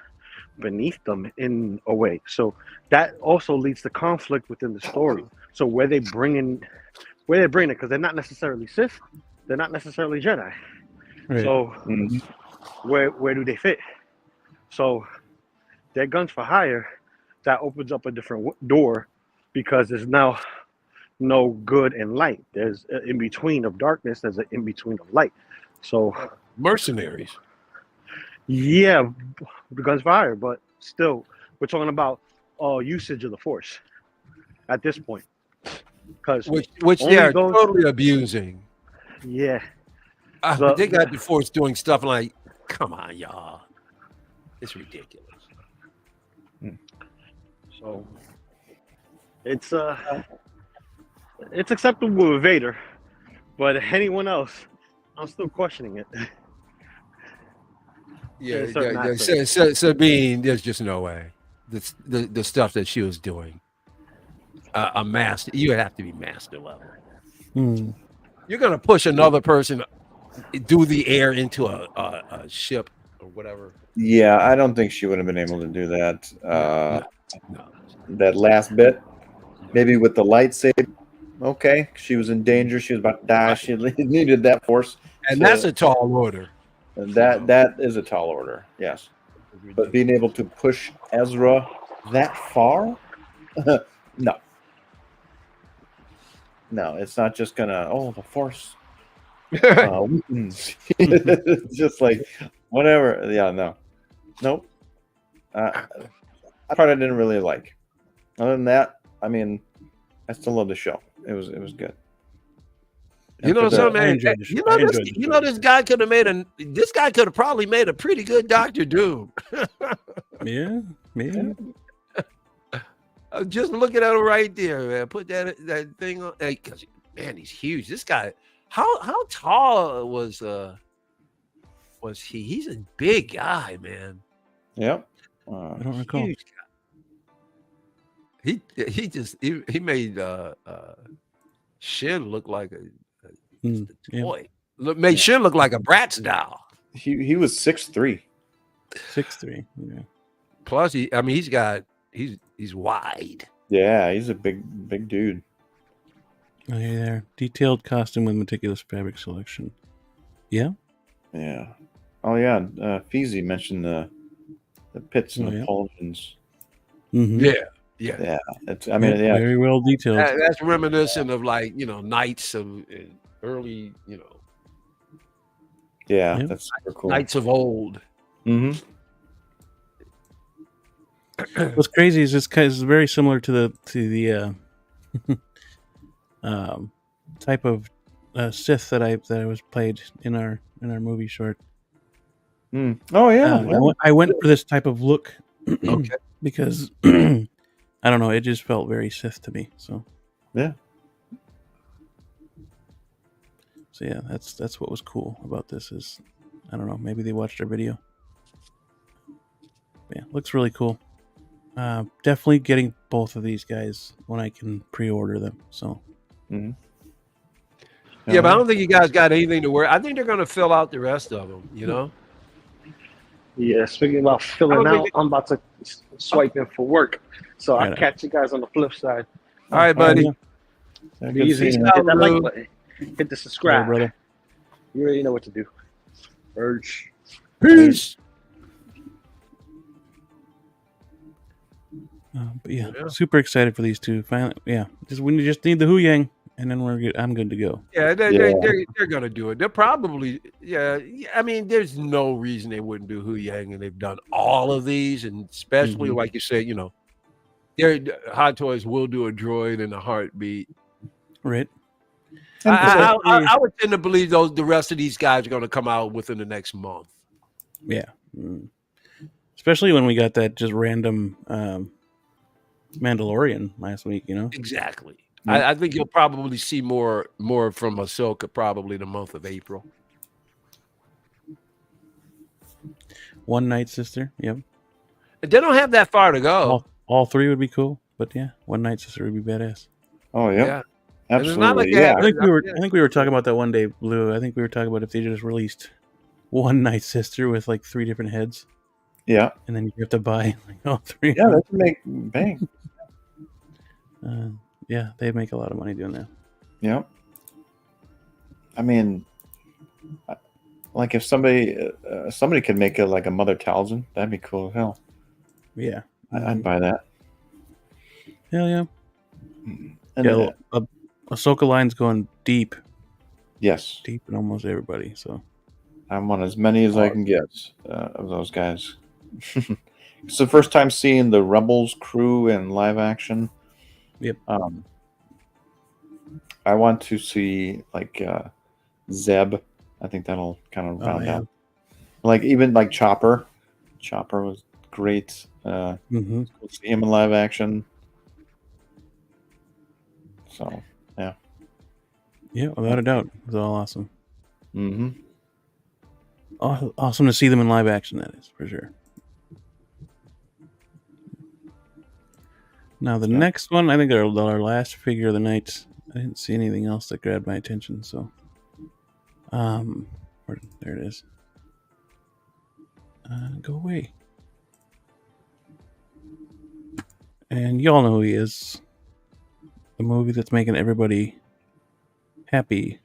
beneath them in a way. So that also leads to conflict within the story. So where they bring it, because they're not necessarily Sith, they're not necessarily Jedi. Right. So Mhm. where do they fit? So they're guns for hire. That opens up a different door because there's now no good and light. There's an in between of darkness. There's an in between of light. So Mercenaries. yeah, the guns for hire, but still, we're talking about usage of the force at this point, because Which only they are those- totally abusing. yeah, They got the Force doing stuff like, come on, y'all. It's ridiculous. so it's acceptable with Vader, but anyone else, I'm still questioning it. Yeah, certain yeah, aspects. Sabine, there's just no way. The stuff that she was doing, a master, you have to be master level. Mm. You're gonna push another person, do the air into a ship or whatever. Yeah, I don't think she would have been able to do that. No. That last bit, maybe with the lightsaber. Okay, she was in danger. She was about to die. She needed that force, And that's a tall order. and that is a tall order. Yes, but being able to push Ezra that far, no, it's not just gonna. Oh, the force. It's just like whatever. Yeah, nope. I part I didn't really like. Other than that, I mean, I still love the show. It was good. You know something? I Man, enjoyed the show. This guy could have probably made a pretty good Doctor Doom. Yeah, maybe. Just looking at him right there, man. Put that thing on. Hey, 'cause, man, he's huge. This guy, how tall was he? He's a big guy, man. Yep. I don't recall. Huge guy. He made Shin look like a toy. Made Shin look like a Bratz doll. He was 6'3". 6'3". Yeah. Plus, he's wide. Yeah, he's a big dude. Oh, yeah, there. Detailed costume with meticulous fabric selection. Yeah. Yeah. Oh yeah. Feezy mentioned the pits and the pauldrons. Mm-hmm. Yeah. Very well detailed. That's reminiscent of Knights of early, Yeah, that's super cool. Knights of old. Mm-hmm. What's crazy is this is very similar to the type of Sith that I was played in our movie short. Oh yeah. I went for this type of look Okay. because I don't know, it just felt very Sith to me. So yeah. So yeah, that's what was cool about this is I don't know, maybe they watched our video. Yeah, looks really cool. Definitely getting both of these guys when I can pre-order them. So. Mm-hmm. Yeah, but I don't think you guys got anything to worry. I think they're going to fill out the rest of them. Yeah, speaking about filling out, I'm about to swipe in for work. So I'll catch you guys on the flip side. All right, buddy. Be easy. Hit that like button. Hit the subscribe. Yeah, brother. You already know what to do. Urge. Peace. But yeah, Yeah. super excited for these two. Finally, yeah, we just need the Hu Yang, and then I'm good to go. Yeah, Yeah. they're gonna do it. They're probably I mean, there's no reason they wouldn't do Hu Yang, and they've done all of these, and especially like you said, their Hot Toys will do a droid in a heartbeat. Right. And I would tend to believe the rest of these guys are gonna come out within the next month. Yeah. Especially when we got that just random Mandalorian last week, Exactly. Yeah. I think you'll probably see more from Ahsoka probably the month of April. One Night Sister. Yep. They don't have that far to go. All three would be cool, but yeah, One Night Sister would be badass. Oh yeah. Yeah. And it's not like Absolutely. they Yeah. have- I think we were talking about that one day, Blue. I think we were talking about if they just released One Night Sister with like 3 different heads, Yeah. and then you have to buy like all 3. Yeah, that can make bank. Yeah, they make a lot of money doing that. Yeah. I mean, like if somebody could make it like a Mother Talzin, that'd be cool as hell. Yeah. I'd buy that. Hell yeah. And Yeah, Ahsoka line's going deep yes, in almost everybody. So I want as many as I can get of those guys. It's the first time seeing the Rebels crew in live action. Yep. I want to see like Zeb. I think that'll kind of round out. Like even like Chopper. Chopper was great. We'll see him in live action. So yeah, without a doubt, it was all awesome. Mm-hmm. Awesome to see them in live action. That is for sure. Now the next one, I think our last figure of the night. I didn't see anything else that grabbed my attention. So, there it is. Go away. And y'all know who he is. The movie that's making everybody happy.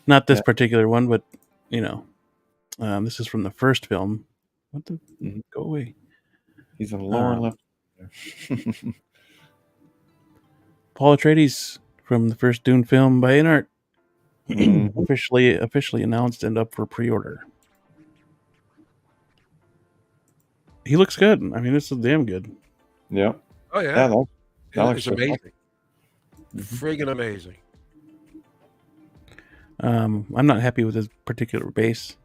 Not this particular one, but this is from the first film. What the? Go away. He's in the lower left. Paul Atreides from the first Dune film by InArt. Officially announced and up for pre-order. He looks good. I mean, this is damn good. Yeah. Oh yeah. That looks amazing. Friggin' amazing. I'm not happy with his particular base.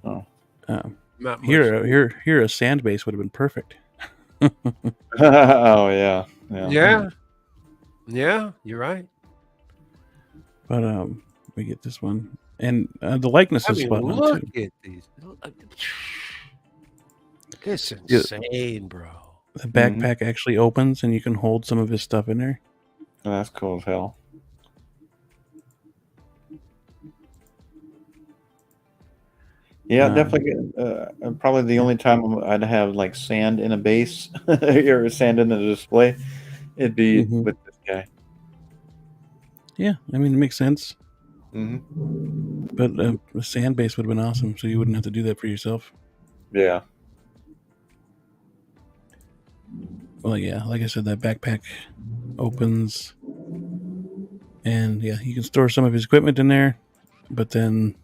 Oh. Not much. Here, a sand base would have been perfect. Oh yeah. Yeah, you're right. But we get this one, and the likeness is spot on look too. at these. It's insane, bro. The backpack actually opens, and you can hold some of his stuff in there. Oh, that's cool as hell. Yeah, definitely. Probably the only time I'd have like sand in a base or sand in a display, it'd be with this guy. Yeah, I mean, it makes sense. Mm-hmm. But a sand base would have been awesome, so you wouldn't have to do that for yourself. Yeah. Well, yeah, like I said, that backpack opens, and yeah, you can store some of his equipment in there. But then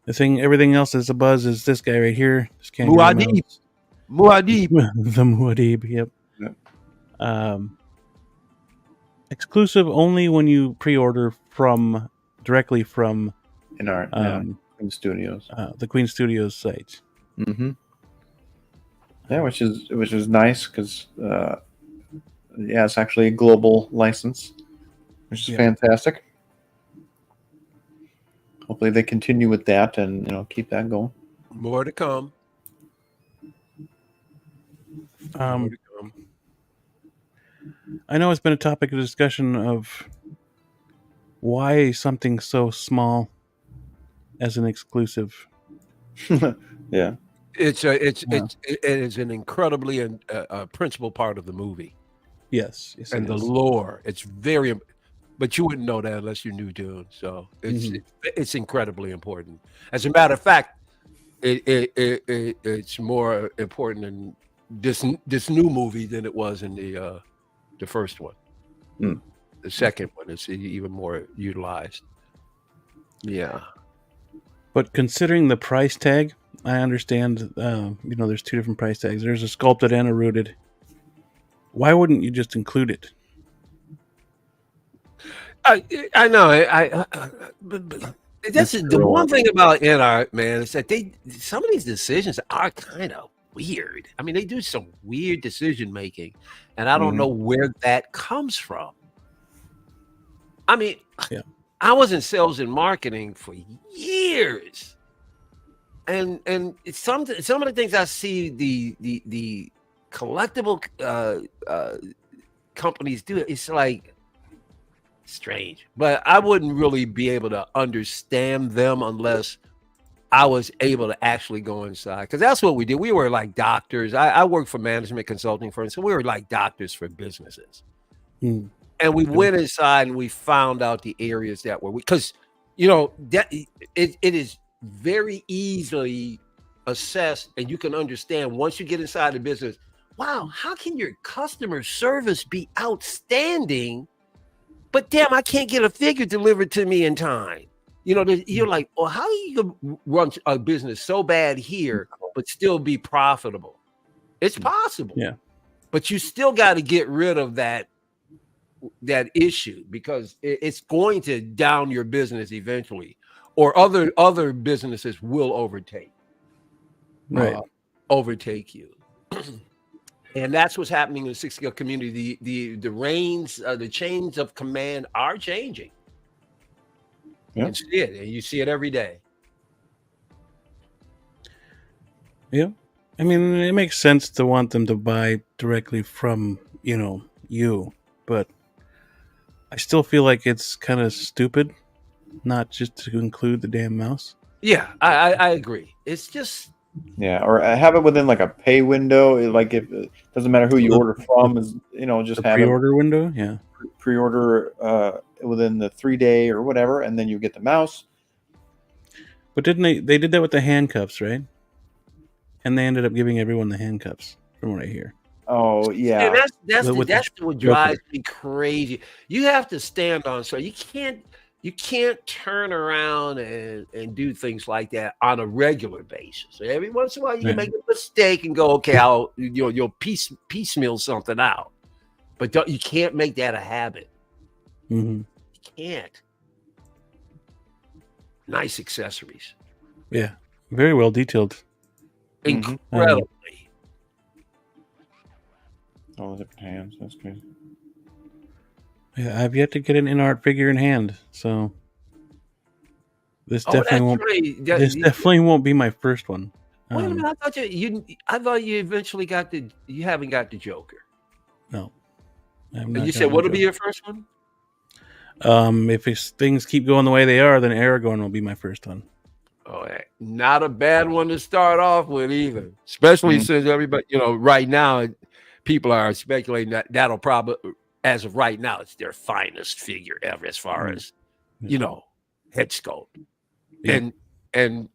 everything else that's a buzz is this guy right here. Muad'Dib. The Muad'Dib. Yep. Exclusive only when you pre-order directly from InArt, Queen Studios, the Queen Studios site. Mm-hmm. Yeah, which is nice because it's actually a global license, which is fantastic. Hopefully they continue with that and keep that going. More to come. I know it's been a topic of discussion of why something so small as an exclusive. Yeah. It is an incredibly principal part of the movie. Yes, and the lore. It's very, but you wouldn't know that unless you knew Dune. So it's incredibly important. As a matter of fact, it's more important in this new movie than it was in the first one. Hmm. The second one is even more utilized. Yeah. But considering the price tag, I understand. There's two different price tags. There's a sculpted and a rooted. Why wouldn't you just include it? I know. But that's the one thing about NR, man, is that some of these decisions are kind of weird. I mean, they do some weird decision making, and I don't know where that comes from. I mean, I was in sales and marketing for years, and some of the things I see the collectible companies do, it's like strange, but I wouldn't really be able to understand them unless I was able to actually go inside, because that's what we did. We were like doctors. I worked for management consulting firms, so we were like doctors for businesses. And we went inside and we found out the areas that were, because that it is very easily assessed, and you can understand once you get inside the business. Wow, how can your customer service be outstanding? But damn, I can't get a figure delivered to me in time. You're like, well, how are you gonna run a business so bad here, but still be profitable? It's possible. Yeah. But you still got to get rid of that issue, because it's going to down your business eventually, or other businesses will overtake you. And that's what's happening in the 6 scale community. The reins, the chains of command are changing. Yeah. You see it, and you see it every day. Yeah. I mean, it makes sense to want them to buy directly from, you, but I still feel like it's kind of stupid not just to include the damn mouse. Yeah, I agree. It's just... Yeah, or have it within like a pay window. Like, if it doesn't matter who you order from, is just the have pre-order window. Yeah, pre-order within the 3-day or whatever, and then you get the mouse. But didn't they did that with the handcuffs, right? And they ended up giving everyone the handcuffs, from what I hear. Oh yeah, that's what drives me crazy. You have to stand on, so you can't turn around and do things like that on a regular basis. Every once in a while, you can make a mistake and go, okay, you'll piecemeal something out, but you can't make that a habit. You can't. Nice accessories. Yeah, very well detailed. Incredibly. All the different hands. That's crazy. Yeah, I've yet to get an in-art figure in hand, so this definitely won't be my first one. Wait a minute, I thought you eventually you haven't got the Joker. No. You said what'll be your first one? If things keep going the way they are, then Aragorn will be my first one. Oh, not a bad one to start off with either. Especially since everybody, right now, people are speculating that'll probably, as of right now, it's their finest figure ever as far as, head sculpt. Yeah. And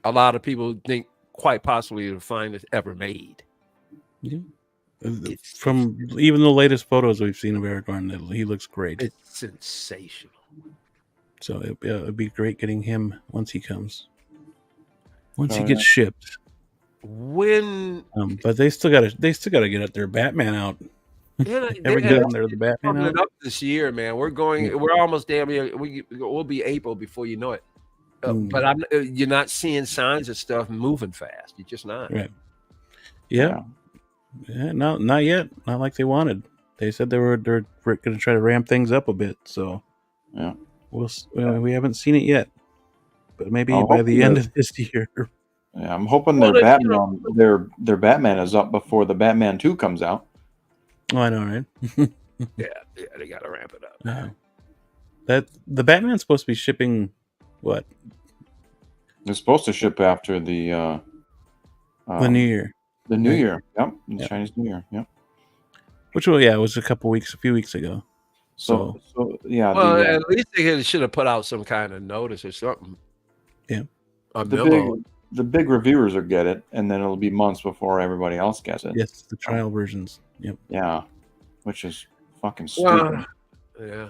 a lot of people think quite possibly the finest ever made. Yeah. From even the latest photos we've seen of Aragorn, he looks great. It's sensational. So it'd be great getting him once he comes. Once he gets shipped. But they still gotta get their Batman out. Ever get on there the Batman out? Up this year, man. We're almost damn near. We'll be April before you know it. But you're not seeing signs of stuff moving fast. You're just not. Right. Yeah. No, not yet. Not like they wanted. They said they're going to try to ramp things up a bit. So yeah, we haven't seen it yet, but maybe by the end of this year. Yeah, I'm hoping their Batman, their Batman is up before the Batman 2 comes out. Oh, I know, right? yeah, they got to ramp it up. That the Batman's supposed to be shipping what? It's supposed to ship after the New Year. The New Year, yep. The Chinese New Year, yep. Which was a few weeks ago. So yeah. Well, at least they should have put out some kind of notice or something. Yeah. A memo. the big reviewers will get it, and then it'll be months before everybody else gets it. Yes, the trial versions. Yep. Yeah, which is fucking stupid. Yeah.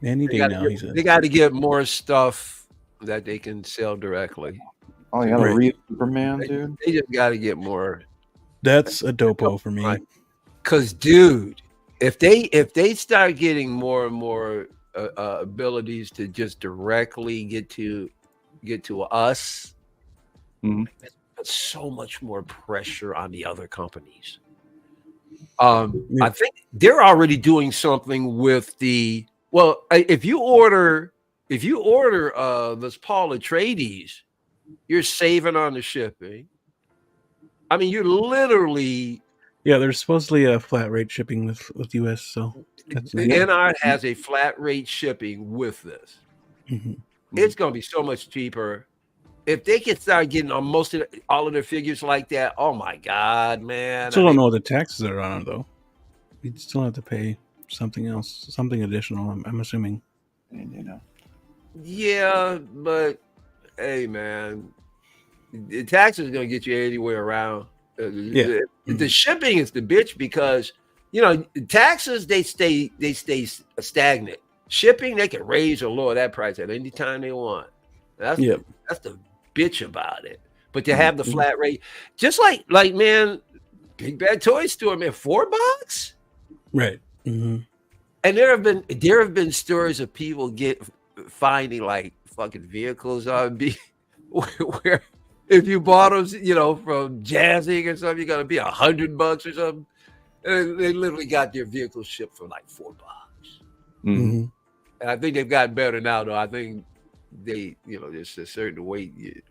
Any day now, he said. They got to get more stuff that they can sell directly. Oh yeah, the Right. real Superman, dude. They just got to get more. That's a dopo for me. Because, dude, if they start getting more and more abilities to just directly get to us, Mhm. that's so much more pressure on the other companies. Yeah. I think they're already doing something with the. Well, if you order this Paul Atreides, you're saving on the shipping. I mean, you're literally. Yeah, there's supposedly a flat rate shipping with US, so that's The nice. NR has a flat rate shipping with this. Mhm. It's going to be so much cheaper if they can start getting on all of their figures like that. Oh my God, man! Still don't know what the taxes are on it though. You'd still have to pay something else, something additional. I'm assuming. And, you know, Yeah, but hey, man, the taxes are going to get you anywhere around. Yeah. The shipping is the bitch because taxes they stay stagnant. Shipping they can raise or lower that price at any time they want. That's the bitch about it. But to have the flat rate, just like man, Big Bad Toy Store, man, $4. Right. Mm-hmm. And there have been stories of people finding like fucking vehicles on where if you bought them, from Jazzing or something, you got to be $100 or something. And they literally got their vehicles shipped for like $4. Mm-hmm. And I think they've gotten better now, though. I think they, there's a certain weight,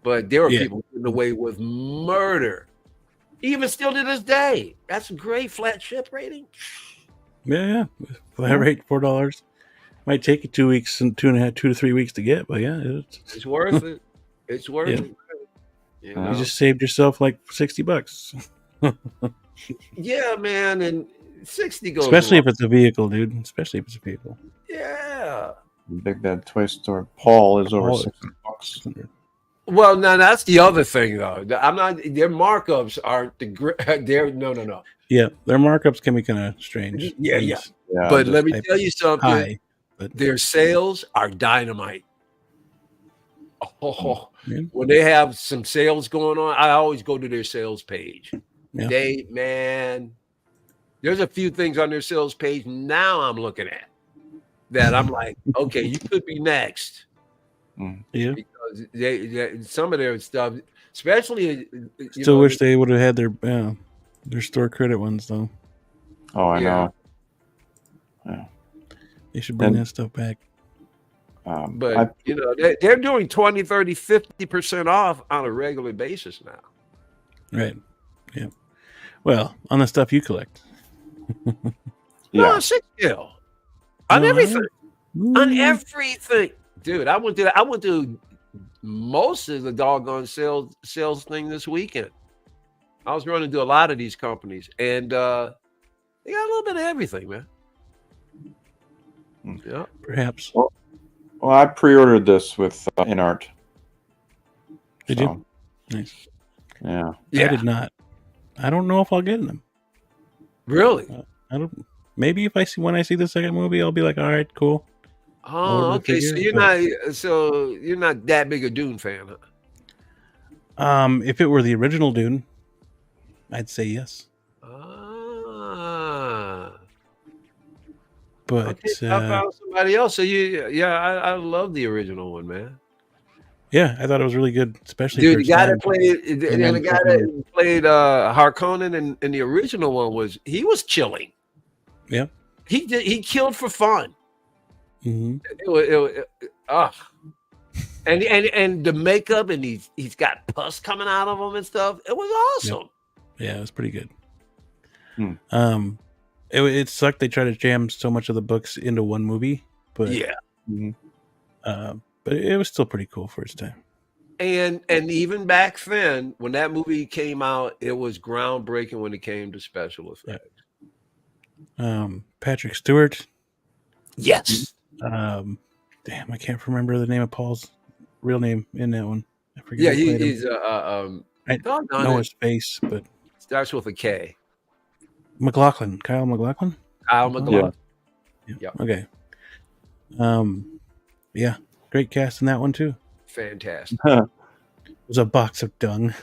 but there are people getting away with murder, even still to this day. That's a great flat ship rating. Yeah. Flat rate $4. Might take you 2 weeks and 2 to 3 weeks to get, but yeah, it's worth it. It's worth it. You just saved yourself like $60. Yeah, man, and 60 goes. Especially if it's a vehicle, dude. Especially if it's a vehicle. Yeah. Big Bad Toy Store Paul is over $600. Well, now that's the other thing, though. I'm not. Their markups aren't they're no. Yeah, their markups can be kind of strange. Yeah. But let me tell you something. High, but their sales are dynamite. When they have some sales going on, I always go to their sales page. Yeah. There's a few things on their sales page now I'm looking at that I'm like, okay, you could be next. Yeah. Because they some of their stuff, especially. Still wish they would have had their store credit ones though. Oh, I know. Yeah. They should bring that stuff back. But they're doing 20, 30, 50% off on a regular basis now. Right. Yeah. Well, on the stuff you collect. No, 6 scale. On everything. On everything. Dude, I went to most of the doggone sales thing this weekend. I was running to a lot of these companies, and they got a little bit of everything, man. Yeah, perhaps. Well, I pre-ordered this with InArt. Did you? Nice. Yeah. I did not. I don't know if I'll get them. Really? I don't. Maybe when I see the second movie, I'll be like, all right, cool. Oh, okay. So you're not that big a Dune fan, huh? If it were the original Dune, I'd say yes. But how about somebody else? So I love the original one, man. Yeah, I thought it was really good, especially the guy that played Harkonnen in the original one was chilling. Yeah, he killed for fun. Mm-hmm. And the makeup, and he's got pus coming out of him and stuff. It was awesome. Yeah, it was pretty good. It sucked they tried to jam so much of the books into one movie, but but it was still pretty cool for its time. And even back then, when that movie came out, it was groundbreaking when it came to special effects. Patrick Stewart. Yes. Damn, I can't remember the name of Paul's real name in that one. I forget. Yeah, who played him. he's I doggone know it. his face, but Starts with a K. McLaughlin, Kyle McLaughlin. Kyle McLaughlin. Yeah. Yep. Okay. Yeah, great cast in that one too. Fantastic. It was a box of dung.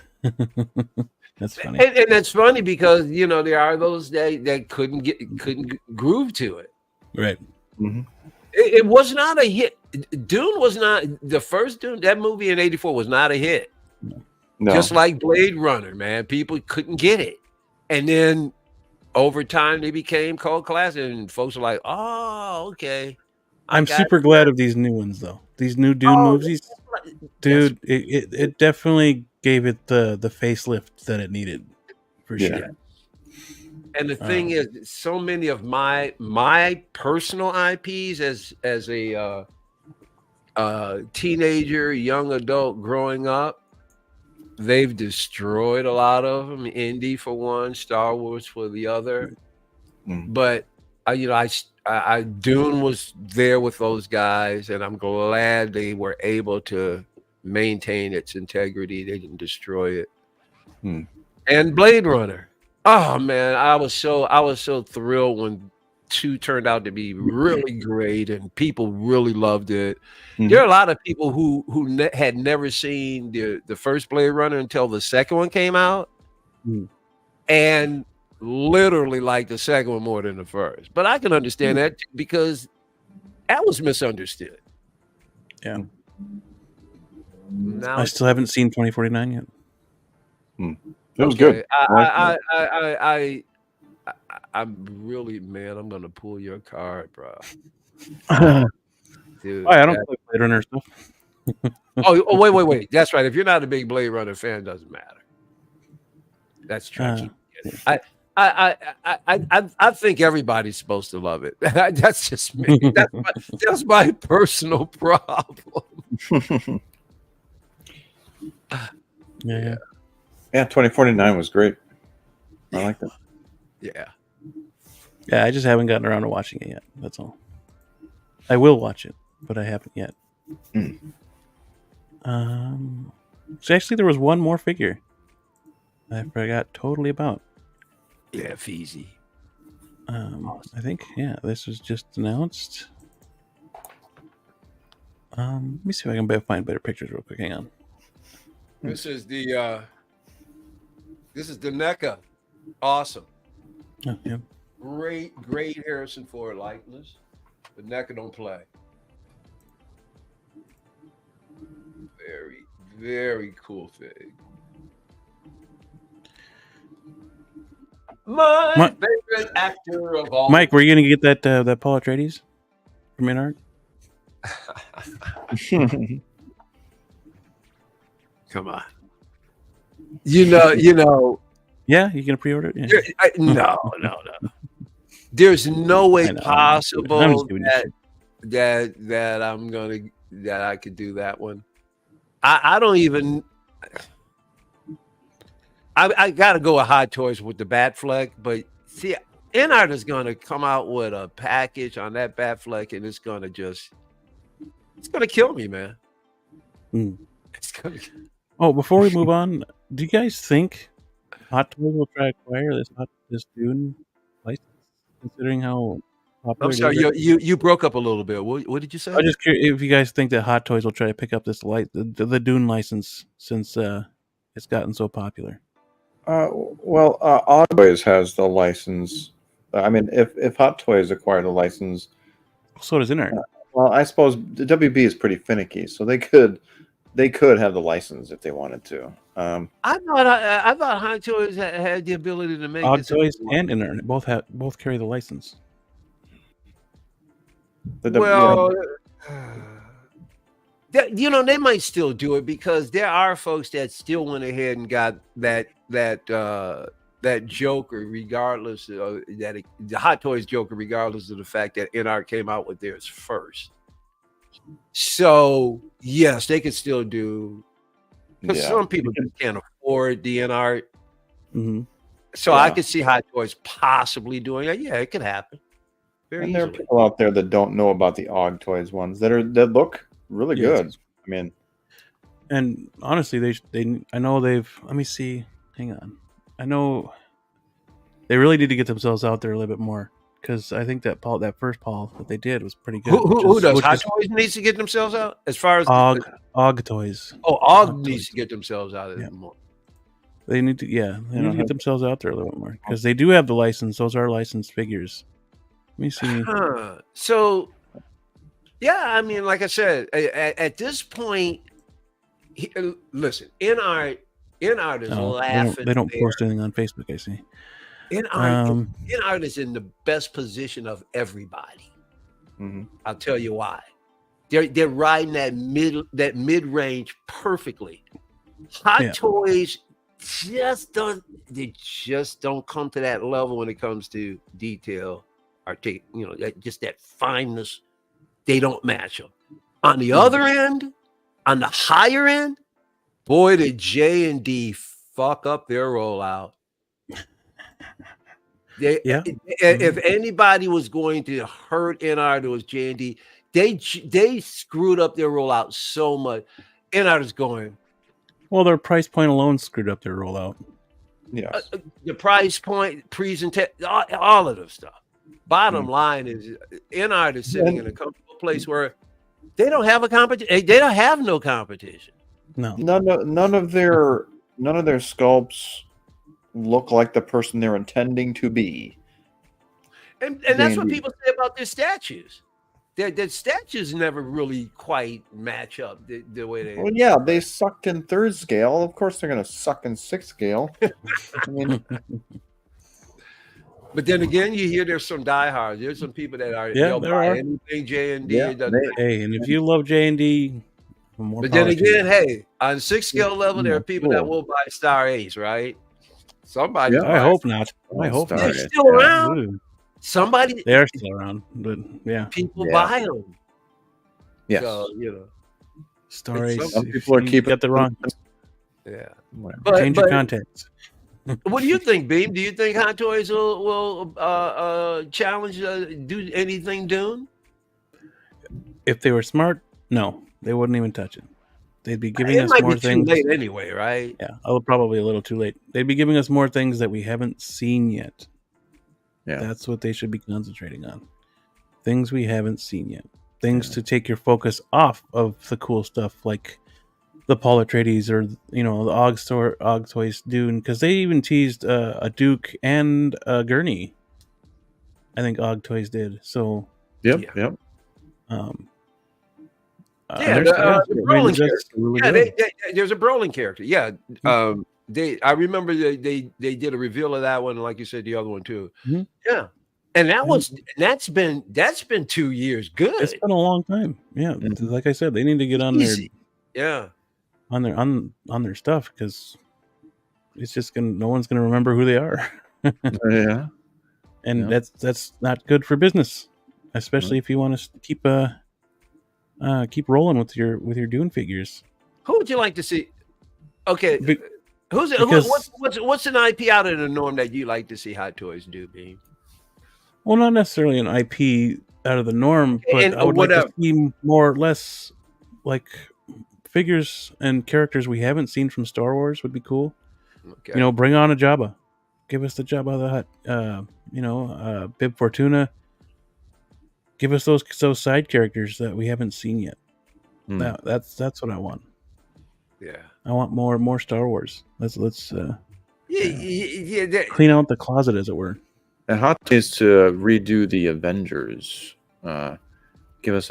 That's funny. And that's funny because there are those that couldn't groove to it. Right. Mhm. It was not a hit. Dune was not the first Dune. That movie in '84 was not a hit. No. Just like Blade Runner, man, people couldn't get it, and then over time they became cult classic, and folks are like, "Oh, okay." I'm super glad of these new ones though. These new Dune movies, dude. It definitely gave it the facelift that it needed, for sure. And the thing is, so many of my personal IPs as a teenager, young adult growing up, they've destroyed a lot of them. Indy for one, Star Wars for the other. But I Dune was there with those guys, and I'm glad they were able to maintain its integrity. They didn't destroy it. And Blade Runner. Oh man, I was so thrilled when 2 turned out to be really great, and people really loved it. There are a lot of people who had never seen the first Blade Runner until the second one came out, and literally liked the second one more than the first. But I can understand that because that was misunderstood. Yeah. Now I still haven't seen 2049 yet. It was good. I'm really, man, I'm gonna pull your card, bro. Dude, I don't play Blade Runner stuff. wait. That's right. If you're not a big Blade Runner fan, it doesn't matter. That's true. I think everybody's supposed to love it. That's just me. That's my personal problem. Yeah. Yeah, 2049 was great. I liked it. Yeah, I just haven't gotten around to watching it yet. That's all. I will watch it, but I haven't yet. So actually, there was one more figure I forgot totally about. Yeah, Feezy. I think, this was just announced. Let me see if I can find better pictures real quick. Hang on. This is the NECA. Awesome. Oh, yeah. Great Harrison Ford likeness. The NECA don't play. Very, very cool thing. My favorite actor of all. Mike, were you going to get that Paul Atreides from InArt? Come on. You know. Yeah, you gonna pre-order it? Yeah. No. There's no way possible that I could do that one. I don't even. I got to go with Hot Toys with the Batfleck, but see, InArt is going to come out with a package on that Batfleck, and it's going to kill me, man. It's going to. Oh, before we move on, do you guys think Hot Toys will try to acquire this Dune license, considering how popular? I'm sorry, you broke up a little bit. What did you say? I'm just curious if you guys think that Hot Toys will try to pick up the Dune license since it's gotten so popular. Hot Toys has the license. I mean, if Hot Toys acquired the license, so does InArt. Well, I suppose the WB is pretty finicky, so they could have the license if they wanted to. I thought Hot Toys had the ability to make Hot Toys and InArt both carry the license. They might still do it because there are folks that still went ahead and got that Joker, regardless of the Hot Toys Joker, regardless of the fact that InArt came out with theirs first. So yes, they could still do, because some people just can't afford the InArt. So I could see Hot Toys possibly doing it. Yeah, it could happen. And there are people out there that don't know about the Og Toys ones that look really good. I mean, And honestly, they I know they've. Let me see. Hang on. I know they really need to get themselves out there a little bit more, because I think that first Paul that they did was pretty good. Who does? Hot Toys needs to get themselves out as far as Og Toys. Og needs to get themselves out of it more. They need to, they need to get themselves out there a little bit more, because they do have the license. Those are licensed figures. Let me see. So, yeah, I mean, like I said, at this point, listen, InArt is laughing. They don't post anything on Facebook, I see. InArt is in the best position of everybody. I'll tell you why. They're riding that mid range perfectly. Hot Toys just don't come to that level when it comes to detail, just that fineness. They don't match them. On the other end, on the higher end, boy, did J&D fuck up their rollout. If anybody was going to hurt InArt, it was J&D. They screwed up their rollout so much. InArt is going. Well, their price point alone screwed up their rollout. Yes. The price point, presentation, all of the stuff. Bottom line is, InArt is sitting in a comfortable place where they don't have a competition. They don't have no competition. No. None of their sculpts look like the person they're intending to be. And that's what people say about their statues. Their statues never really quite match up the way they. Well, yeah, they sucked in 3rd scale. Of course, they're going to suck in 6th scale. I mean, but then again, you hear there's some diehards. There's some people that are there are anything J&D. Hey, and if you love J&D, but then again, hey, on 6th scale level, there are people that will buy Star Ace, right? Somebody. I hope not. I hope they're still around. Somebody, they're still around, but people buy them. Yes. So, stories. Some people are keeping the wrong. Yeah, change your contacts. What do you think, Beam? Do you think Hot Toys will challenge, do anything, Dune? If they were smart, no, they wouldn't even touch it. They'd be giving us more things. Too late anyway, right? Yeah, probably a little too late. They'd be giving us more things that we haven't seen yet. Yeah, that's what they should be concentrating on. Things we haven't seen yet. Things to take your focus off of the cool stuff, like the Paul Atreides or the Og Toys Dune, because they even teased a Duke and a Gurney. I think Og Toys did. So yep. The Brolin character. There's a Brolin character. Yeah. I remember they did a reveal of that one, like you said, the other one too. Mm-hmm. Yeah, and that's been 2 years. Good. It's been a long time. Yeah, like I said, they need to get on on their stuff, because it's just no one's gonna remember who they are. And that's not good for business, especially if you want to keep rolling with your Dune figures. Who would you like to see? Okay. What's an IP out of the norm that you like to see Hot Toys do, Beam? Well, not necessarily an IP out of the norm, but I would like to see more or less like figures and characters we haven't seen from Star Wars would be cool. Okay. Bring on a Jabba. Give us the Jabba the Hutt. Bib Fortuna. Give us those side characters that we haven't seen yet. That's what I want. Yeah, I want more Star Wars. Let's clean out the closet, as it were. And Hot is to redo the Avengers. Give us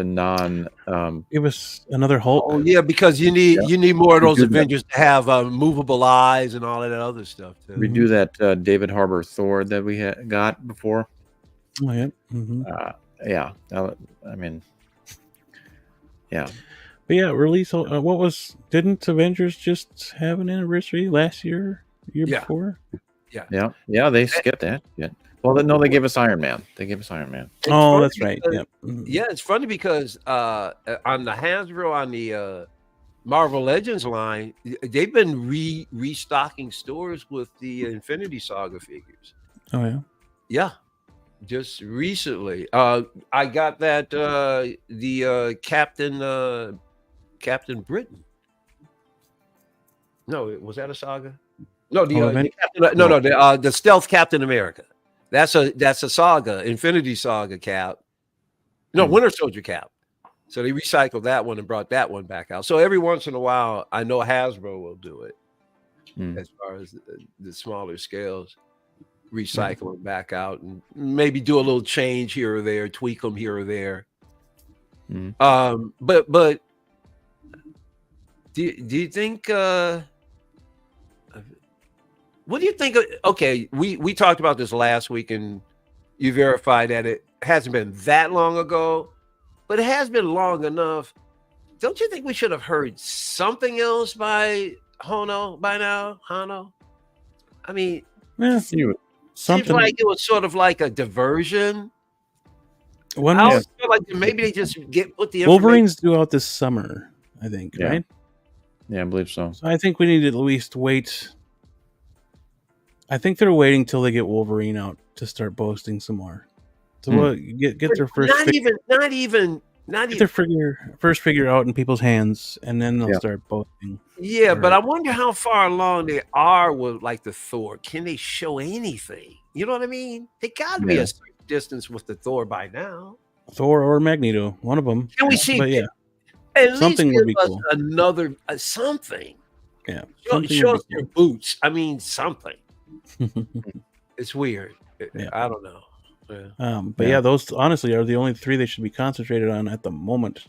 give us another Hulk. Oh yeah, because you need more of those Avengers to have movable eyes and all of that other stuff too. Redo that David Harbour Thor that we got before. Oh yeah. Mm-hmm. But yeah, release. Didn't Avengers just have an anniversary last year? Before? Yeah. They skipped that. Yeah. Well, no, they gave us Iron Man. That's right. Yeah. Mm-hmm. Yeah, it's funny because on the Hasbro, on the Marvel Legends line, they've been restocking stores with the Infinity Saga figures. Oh yeah. Yeah. Just recently, I got that the Captain Britain. No, was that a saga? No, the stealth Captain America. That's a saga, Infinity Saga cap. No, Winter Soldier cap. So they recycled that one and brought that one back out. So every once in a while, I know Hasbro will do it as far as the smaller scales, recycle them back out and maybe do a little change here or there, tweak them here or there. But do you think? What do you think? Okay, we talked about this last week, and you verified that it hasn't been that long ago, but it has been long enough. Don't you think we should have heard something else by Hono by now? Hono? I mean, something seems like it was sort of like a diversion. I always feel like maybe they just put the Wolverine's due out this summer, I think, right? Yeah, I believe so. So I think we need to at least wait. I think they're waiting till they get Wolverine out to start boasting some more. So get their first get their first figure out in people's hands, and then they'll start boasting. Yeah, but I wonder how far along they are with like the Thor. Can they show anything? You know what I mean? They got to be a certain distance with the Thor by now. Thor or Magneto, one of them. Can we see? But at something least would be cool. Another something. Yeah, show us your boots. I mean, something. It's weird. I don't know. But those honestly are the only three they should be concentrated on at the moment,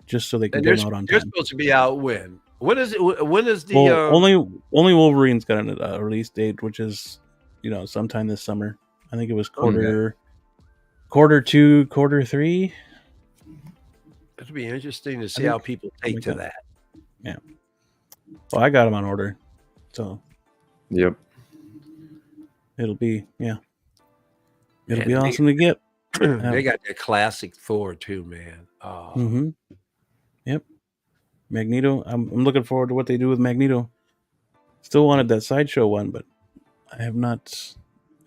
just so they can get them out on time. They're supposed to be out when? When is it? When is the? Only Wolverine's got a release date, which is sometime this summer. I think it was quarter 2, quarter 3. It'll be interesting to see how people take to that. Yeah. Well, I got them on order, so. Yep. It'll be It'll be awesome to get. They got that classic Thor too, man. Oh. Yep. Magneto. I'm looking forward to what they do with Magneto. Still wanted that sideshow one, but I have not.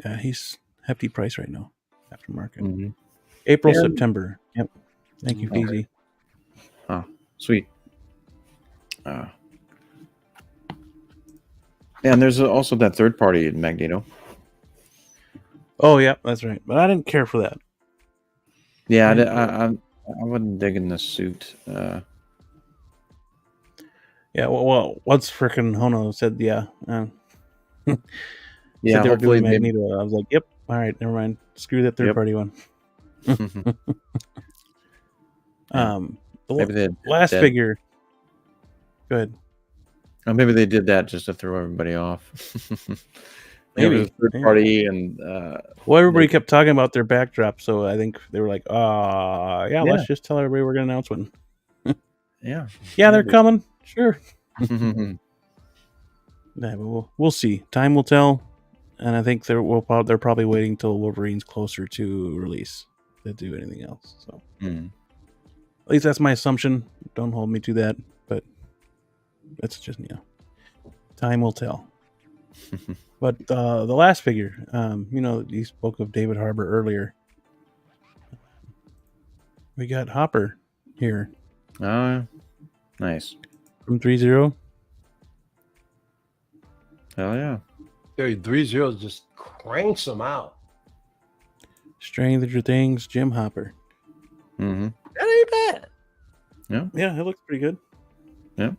Yeah, he's hefty price right now. Aftermarket. April, September. Yep. Thank you, Feezy. Oh, sweet. And there's also that third party Magneto. Oh yeah, that's right. But I didn't care for that. Yeah, I wasn't digging the suit. Yeah, well, once frickin' Hono said they were doing Magneto, I was like, yep, all right, never mind. Screw that third party one. The last figure. Go ahead. Oh, maybe they did that just to throw everybody off. Maybe it was third party, and everybody kept talking about their backdrop, so I think they were like, let's just tell everybody we're gonna announce one. Yeah, they're coming. Sure. But we'll see. Time will tell, and I think they're probably waiting till Wolverine's closer to release to do anything else. So at least that's my assumption. Don't hold me to that, but that's just time will tell. But the last figure, you spoke of David Harbour earlier. We got Hopper here. Nice. From 3-0. Hell yeah. 3-0 just cranks them out. Stranger Things, Jim Hopper. That ain't bad. Yeah, it looks pretty good. Yeah.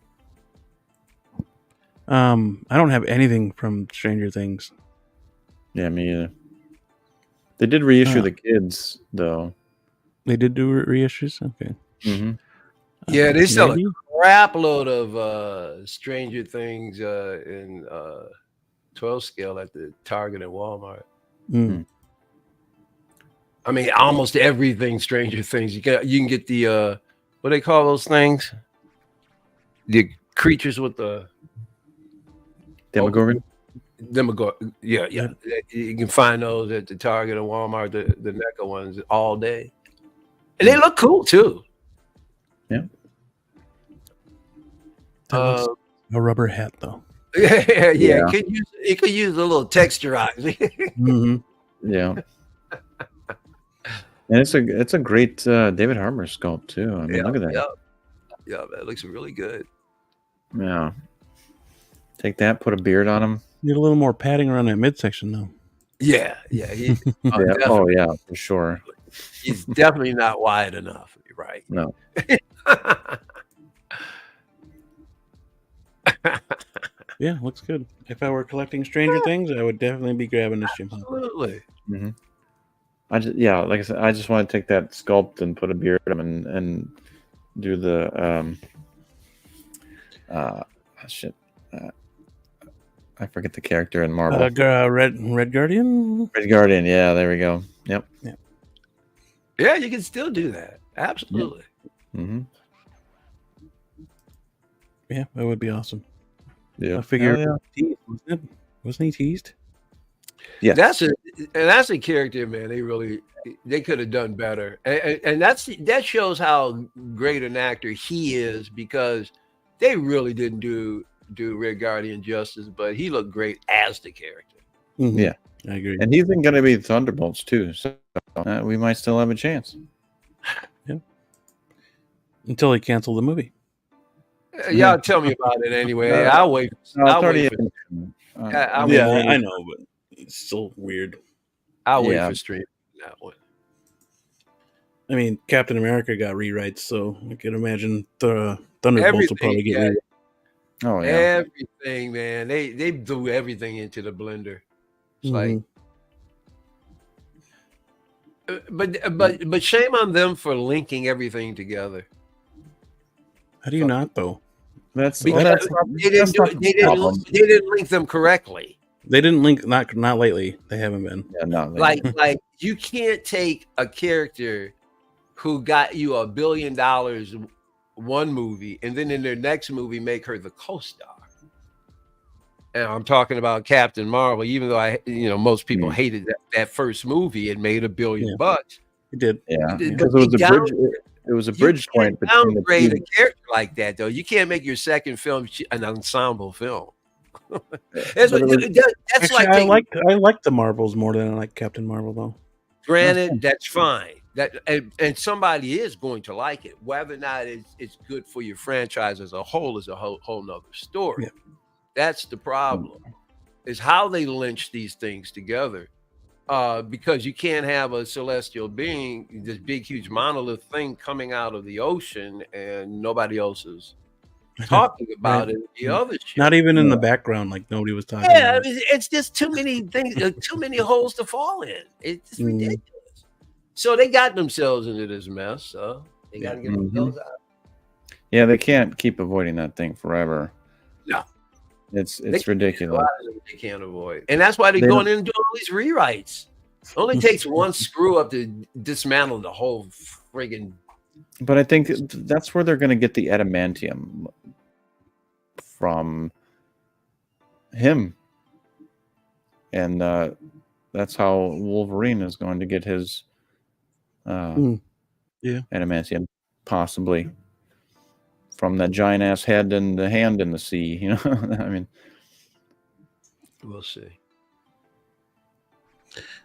I don't have anything from Stranger Things. Yeah, me either. They did reissue the kids, though. They did do reissues? Okay. Yeah, they sell a crap load of Stranger Things in 12 scale at the Target and Walmart. I mean, almost everything Stranger Things. You can get the what do they call those things? The creatures with the Demogorgon. Yeah. You can find those at the Target and Walmart, the NECA ones all day. And they look cool too. Yeah. A rubber hat though. Yeah. It could use a little texturizing. Yeah. And it's a great David Harbour sculpt too. I mean, look at that. Yeah, that looks really good. Yeah. Take that, put a beard on him. Need a little more padding around that midsection, though. Yeah. Oh yeah, for sure. He's definitely not wide enough. You're right. No. Yeah, looks good. If I were collecting Stranger Things, I would definitely be grabbing this Jim Hopper. Absolutely. Mm-hmm. Like I said, I just want to take that sculpt and put a beard on him and do the shit. I forget the character in Marvel. Red Guardian. Red Guardian. Yeah, there we go. Yep. Yeah, you can still do that. Absolutely. Mm-hmm. Yeah, that would be awesome. Yeah. I figure, wasn't he teased? Yeah. That's a character, man. They could have done better, and that shows how great an actor he is, because they really didn't do Red Guardian justice, but he looked great as the character. Mm-hmm. Yeah, I agree. And he's going to be Thunderbolts too, so we might still have a chance. Yeah. Until they cancel the movie. Y'all tell me about it anyway. I'll wait. I know, but it's still weird. I'll wait for streaming that one. I mean, Captain America got rewrites, so I can imagine the Thunderbolts will probably get rewrites. Oh yeah, everything, man. They threw everything into the blender. It's like, but shame on them for linking everything together. How do you not though? They didn't link them correctly. They didn't link not lately. They haven't been. Yeah, not lately. Like you can't take a character who got you $1 billion one movie and then in their next movie make her the co-star. And I'm talking about Captain Marvel, even though most people hated that first movie. It made $1 billion. It did. Yeah, because it was a bridge. It was a bridge point between the downgrade a character like that, though. You can't make your second film an ensemble film. I like the Marvels more than I like Captain Marvel, though. Granted, that's fine. And somebody is going to like it. Whether or not it's good for your franchise as a whole is a whole nother story. Yeah. That's the problem. Is how they lynch these things together. Because you can't have a celestial being, this big, huge monolith thing coming out of the ocean, and nobody else is talking about it. The other shit. Not even in the background, like nobody was talking about it. It's just too many things, too many holes to fall in. It's ridiculous. So they got themselves into this mess. So they got to get themselves out. Yeah, they can't keep avoiding that thing forever. No. It's ridiculous. They can't avoid, and that's why they're going in and doing all these rewrites. It only takes one screw up to dismantle the whole friggin'. But I think that's where they're going to get the adamantium from him, and that's how Wolverine is going to get his adamantium, possibly. From that giant ass head and the hand in the sea, I mean, we'll see.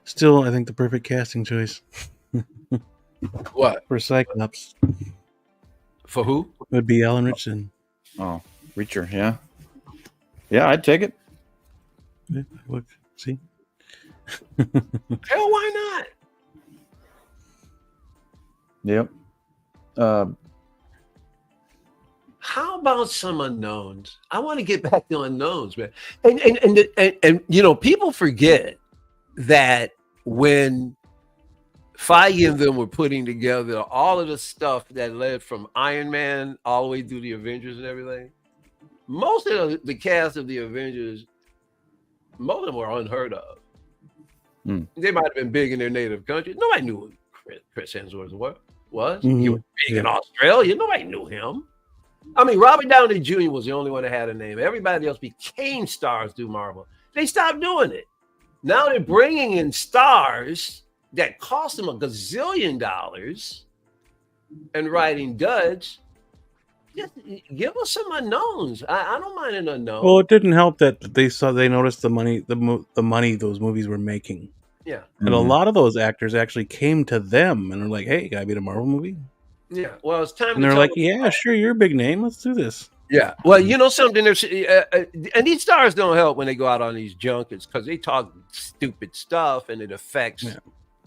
Still, I think the perfect casting choice. What for Cyclops? For who? Would be Alan Ritchson. Oh, Reacher, yeah, I'd take it. Yeah, look, see. Hell, why not? Yep. How about some unknowns? I want to get back to unknowns, man. And people forget that when Feige and them were putting together all of the stuff that led from Iron Man all the way through the Avengers and everything, most of the cast of the Avengers, most of them were unheard of. They might have been big in their native country. Nobody knew who Chris Hemsworth was. He was big in Australia. Nobody knew him. I mean, Robert Downey Jr. was the only one that had a name. Everybody else became stars through Marvel. They stopped doing it. Now they're bringing in stars that cost them $1 gazillion and writing duds. Just give us some unknowns. I don't mind an unknown. Well, it didn't help that they noticed the money those movies were making. Yeah, and a lot of those actors actually came to them and were like, "Hey, gotta be in a Marvel movie." Yeah, well, it's time. And they're like, "Yeah, sure, you're a big name. Let's do this." Yeah. Well, you know something. There's and these stars don't help when they go out on these junkets because they talk stupid stuff and it affects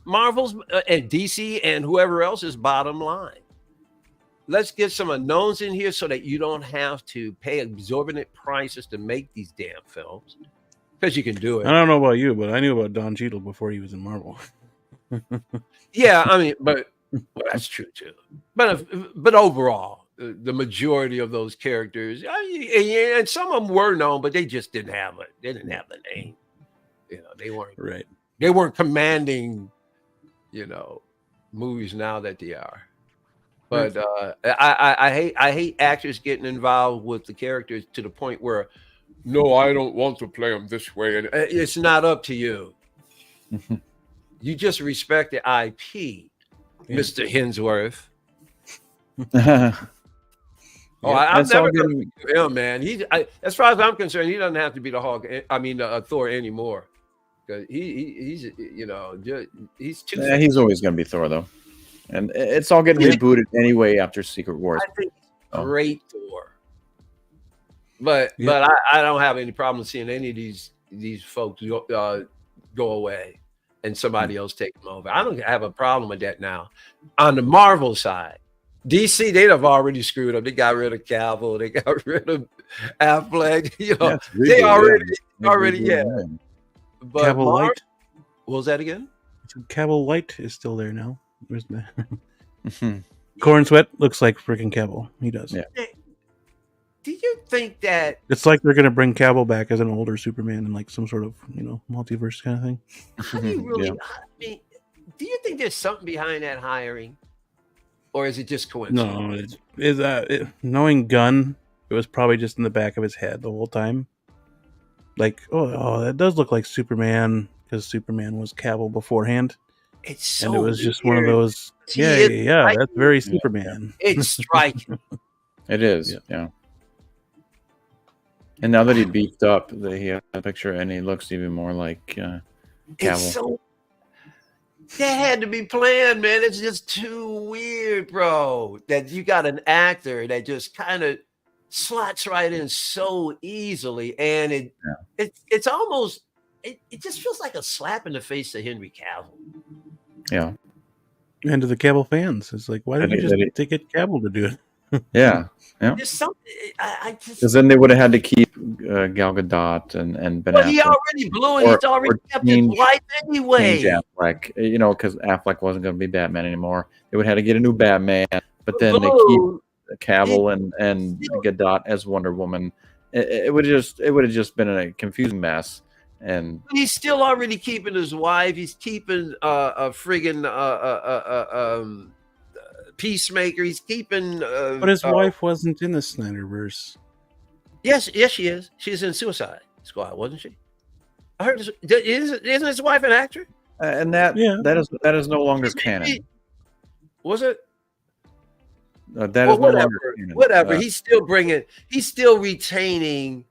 Marvel's and DC and whoever else's bottom line. Let's get some unknowns in here so that you don't have to pay exorbitant prices to make these damn films because you can do it. I don't know about you, but I knew about Don Cheadle before he was in Marvel. Yeah, I mean, but well, that's true too. But overall, the majority of those characters, and some of them were known, but they just didn't have it. They didn't have the name. You know, they weren't Right. They weren't commanding, movies now that they are. But I hate actors getting involved with the characters to the point where, no, I don't want to play them this way, and it's not up to you. You just respect the IP, Mr. Hemsworth. I've never done him, man. As far as I'm concerned, he doesn't have to be the Hulk. I mean, Thor anymore. Because he's too. Yeah, he's always going to be Thor, though. And it's all getting rebooted anyway after Secret Wars. I think great Thor. But I don't have any problem seeing any of these folks go away and somebody else take them over. I don't have a problem with that now. On the Marvel side, DC, they'd have already screwed up. They got rid of Cavill. They got rid of Affleck. They already. But Cavill Light. What was that again? Cavill Light is still there now. Where's the Corn Sweat looks like freaking Cavill. He does. Yeah. Do you think that it's like they're gonna bring Cavill back as an older Superman in like some sort of multiverse kind of thing? How do you really? I mean, do you think there's something behind that hiring, or is it just coincidence? No, knowing Gunn, it was probably just in the back of his head the whole time. Like, that does look like Superman because Superman was Cavill beforehand. It's so and it was weird. just one of those. Yeah, that's very Superman. It's striking. It is, yeah. And now that he beefed up, he has a picture, and he looks even more like Cavill. That had to be planned, man. It's just too weird, bro. That you got an actor that just kind of slots right in so easily, and it's almost it just feels like a slap in the face to Henry Cavill. Yeah, and to the Cavill fans, it's like, why didn't you just get Cavill to do it? Yeah. There's something because then they would have had to keep Gal Gadot and Ben. But he already blew it. He's already kept his life anyway. Affleck, because Affleck wasn't going to be Batman anymore. They would have to get a new Batman, but then they keep Cavill and Gadot as Wonder Woman. It would have just been a confusing mess. And he's still already keeping his wife. He's keeping a friggin' Peacemaker. He's keeping. But his wife wasn't in the Snyderverse. Yes, she is. She's in Suicide Squad, wasn't she? I heard. Isn't his wife an actor? And that is no longer canon. Was it? That is no longer canon. Whatever. He's still retaining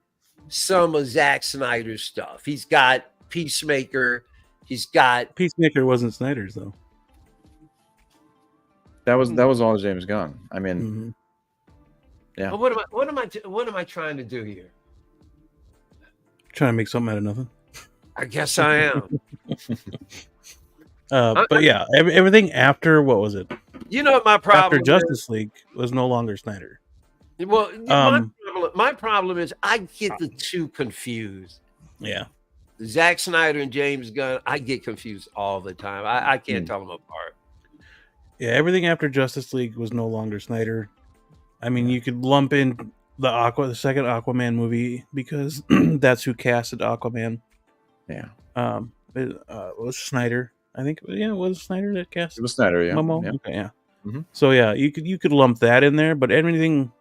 some of Zack Snyder's stuff. He's got Peacemaker. Peacemaker wasn't Snyder's though. That was all James Gunn. I mean, yeah. But what am I trying to do here? Trying to make something out of nothing. I guess I am. But yeah, everything after what was it? You know what my problem after Justice League was no longer Snyder. Well, my problem is I get the two confused. Yeah. Zack Snyder and James Gunn, I get confused all the time. I can't tell them apart. Yeah, everything after Justice League was no longer Snyder. I mean, you could lump in the second Aquaman movie because that's who casted Aquaman. Yeah. It was Snyder. I think it was Snyder that cast. It was Snyder, yeah. Momo? Yeah. Okay, yeah. Mm-hmm. So yeah, you could lump that in there, but everything.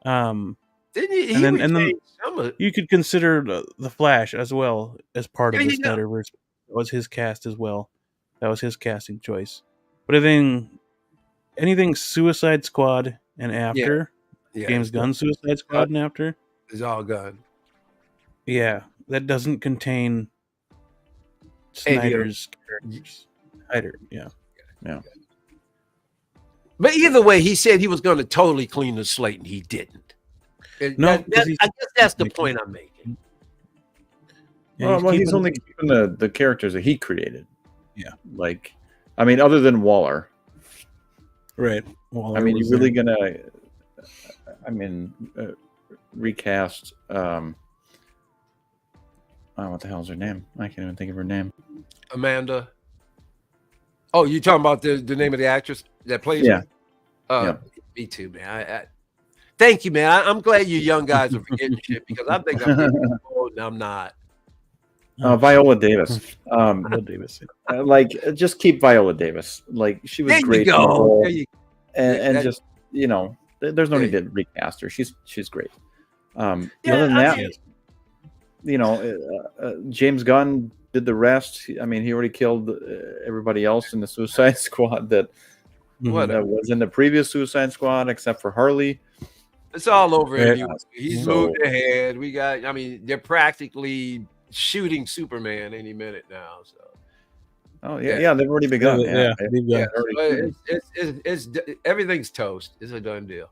Didn't he? And then you could consider the Flash as well as part of the Snyderverse. It was his cast as well. That was his casting choice. But anything Suicide Squad and after James Gunn Suicide Squad and after is all Gunn. Yeah, that doesn't contain Snyder's characters. Yeah. But either way, he said he was going to totally clean the slate, and he didn't. No, I 'cause he's- guess that's the point I'm making. Yeah, Well, he's keeping- only keeping the characters that he created. Yeah. Like, I mean, other than Waller. right. Waller I mean, was you're really there. gonna, I mean, recast. Oh, what the hell's her name? I can't even think of her name. Amanda. Oh, you talking about the name of the actress that plays Yeah. her? Me too, man. I thank you, man. I'm glad you young guys are forgetting shit because I think I'm getting old and I'm not. Viola Davis. Viola Davis. Like, just keep Viola Davis. Like, she was There great. you in the go. role. There you And that- just, you know, there's no Yeah. need to recast her. She's great. Yeah, Other than I that, mean- you know, James Gunn did the rest. I mean, he already killed everybody else in the Suicide Squad that was in the previous Suicide Squad, except for Harley. It's all over Right. anyway. He's So- moved ahead. We got. I mean, they're practically shooting Superman any minute now. So Oh Yeah. yeah, they've already begun. Yeah, they've yeah, got- it's everything's toast. It's a done deal.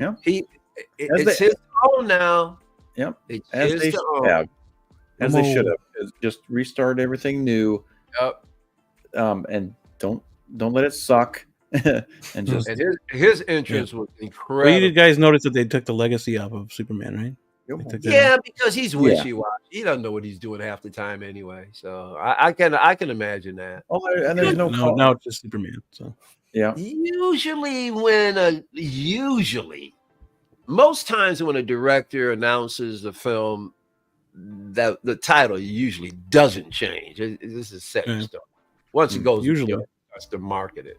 Yeah. It's his own now. Yep. It's As his they to own. have, as they should Whoa. have, is just restart everything new. Yep. And don't let it suck. And just And his entrance was Well, incredible. you guys noticed that they took the legacy off of Superman, right? They took that Yeah, out. because he's wishy-washy. He doesn't know what he's doing half the time anyway. So I can imagine that. oh, and there's no Now it's just Superman. So yeah. Usually most times when a director announces the film, that the title usually doesn't change. This is set in Yeah. stone. Once it goes, Usually. starts to market it.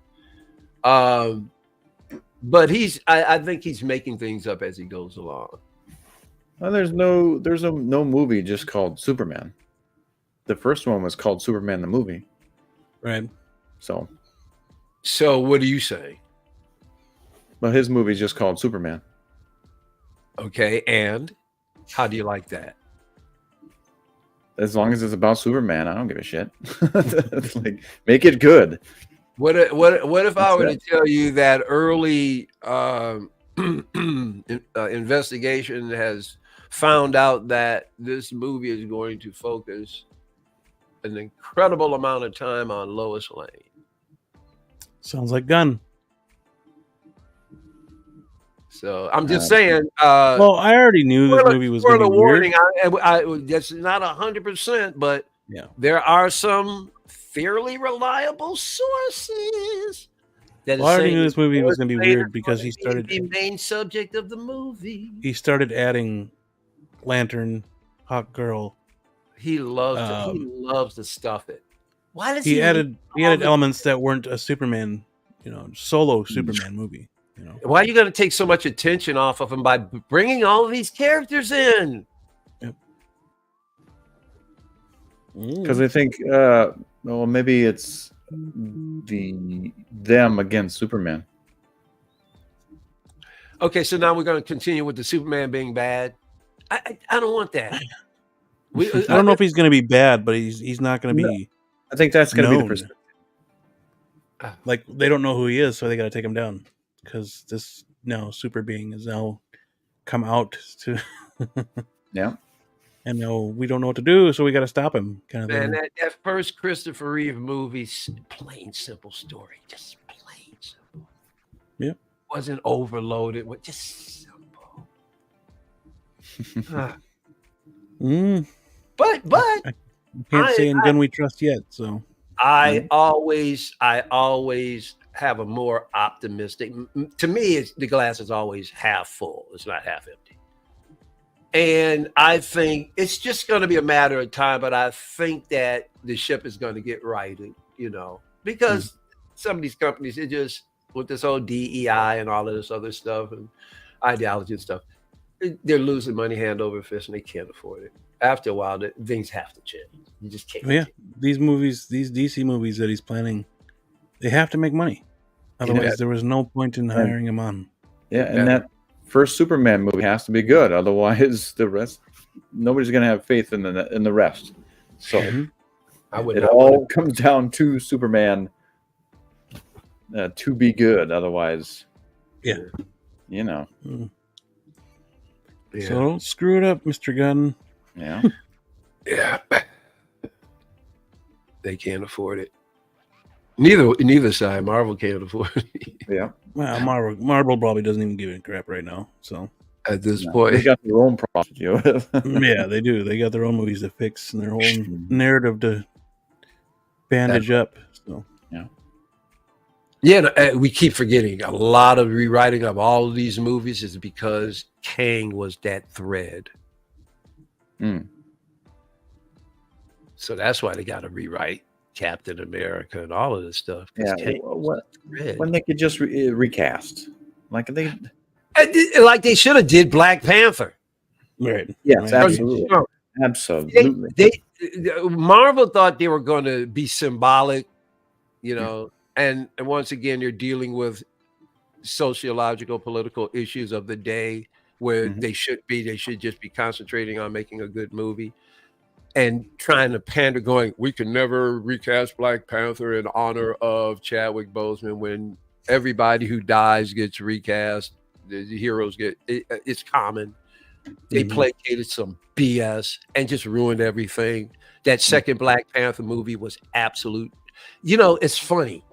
But I think he's making things up as he goes along. Well, there's no movie just called Superman. The first one was called Superman the movie. right. So, So what do you say? but his movie's just called Superman. Okay, and how do you like that? As long as it's about Superman, I don't give a shit. It's like, make it good. What if I were That's to tell you that early investigation has found out that this movie is going to focus an incredible amount of time on Lois Lane? Sounds like Gunn. So I'm just saying. Well, I already knew this movie was going to be weird. warning. That's not 100%, but Yeah. there are some fairly reliable sources that Well, I already saying knew this movie was going to be Lois Lane weird is because going he to be started the main subject of the movie. adding Lantern, Hawk Girl. He loves to stuff it. Why does He added all the- elements that weren't a Superman, solo Superman movie. Why are you going to take so much attention off of him by bringing all of these characters in? Because I think, well, maybe it's them against Superman. Okay, so now we're going to continue with the Superman being bad. I don't want that. I don't know if he's going to be bad, but he's not going to be. I think that's going to be the known. perspective. Like they don't know who he is, so they got to take him down because this super being has now come out to. Yeah. And no, we don't know what to do, so we got to stop him. Kind of Man, thing. that first Christopher Reeve movie, plain simple story, just plain simple. Yep. Wasn't overloaded, with just simple. But Can't say in Gun We Trust yet. So I always have a more optimistic. To me, the glass is always half full. It's not half empty. And I think it's just going to be a matter of time. But I think that the ship is going to get righted, because some of these companies, it just with this whole DEI and all of this other stuff and ideology and stuff, they're losing money hand over fist and they can't afford it. After a while, things have to change. You just can't. yeah, these DC movies that he's planning, they have to make money. Otherwise, there was no point in hiring him on. Yeah, and that first Superman movie has to be good. Otherwise, the rest, nobody's going to have faith in the rest. So it all comes down to Superman to be good. Otherwise, yeah, you know. Yeah. So don't screw it up, Mr. Gunn. Yeah. Yeah. They can't afford it. Neither side. Marvel can't afford it Yeah. Well, Marvel probably doesn't even give a crap right now. So at this No, point. they got their own problems to deal with. yeah, they do. They got their own movies to fix and their own narrative to bandage up. So Yeah, we keep forgetting a lot of rewriting of all of these movies is because Kang was that thread. Mm. So that's why they got to rewrite Captain America and all of this stuff. Yeah. When they could just recast, like they. Like they should have did Black Panther. Right. Yes, Right. absolutely. Absolutely. Marvel thought they were going to be symbolic, you know, and once again, they're dealing with sociological, political issues of the day where they should just be concentrating on making a good movie and trying to pander going, we can never recast Black Panther in honor of Chadwick Boseman when everybody who dies gets recast. The heroes it's common. They placated some BS and just ruined everything. That second Black Panther movie was absolute. You know, it's funny.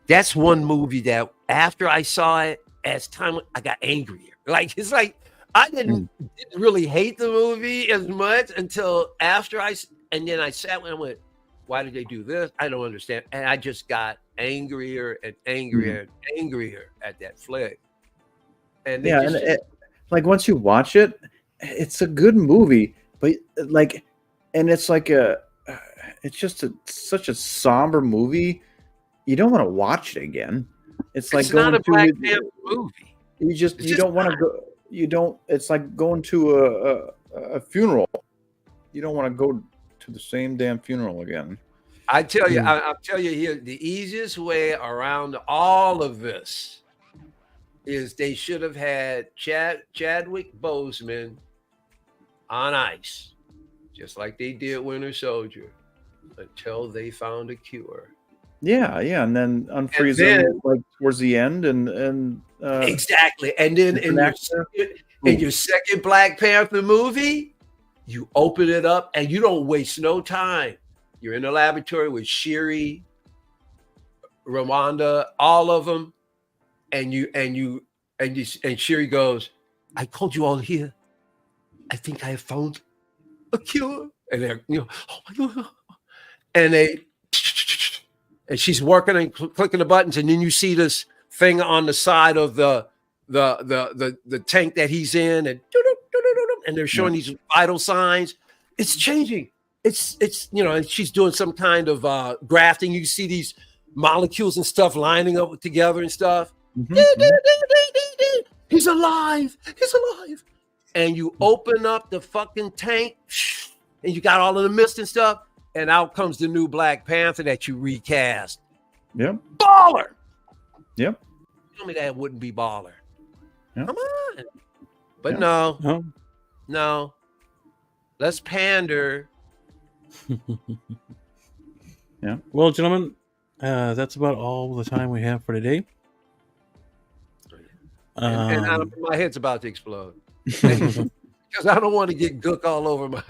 That's one movie that after I saw it, as time went, I got angrier. Like it's like I didn't really hate the movie as much until after and then I sat and went, why did they do this? I don't understand. And I just got angrier and angrier and angrier at that flick. And like once you watch it, it's a good movie, but like, and it's like it's just such a somber movie. You don't want to watch it again. It's like not a Black Panther movie. You don't want to go. You don't. It's like going to a funeral. You don't want to go to the same damn funeral again. I tell you, I'll tell you here, the easiest way around all of this is they should have had Chadwick Boseman on ice, just like they did Winter Soldier, until they found a cure. Yeah, and then unfreeze them like towards the end, and exactly. And then in your second Black Panther movie, you open it up and you don't waste no time. You're in the laboratory with Shuri, Rwanda, all of them, and Shuri goes, "I called you all here. I think I have found a cure." And they're, oh my God, and she's working and clicking the buttons, and then you see this thing on the side of the tank that he's in, and they're showing these vital signs. It's changing. It's and she's doing some kind of grafting. You see these molecules and stuff lining up together and stuff. He's alive. He's alive. And you open up the fucking tank, and you got all of the mist and stuff. And out comes the new Black Panther that you recast. Yep. Baller. Yep. Tell me that wouldn't be baller. Yep. Come on. But no. Let's pander. Yeah. Well, gentlemen, that's about all the time we have for today. And my head's about to explode. Because I don't want to get gook all over my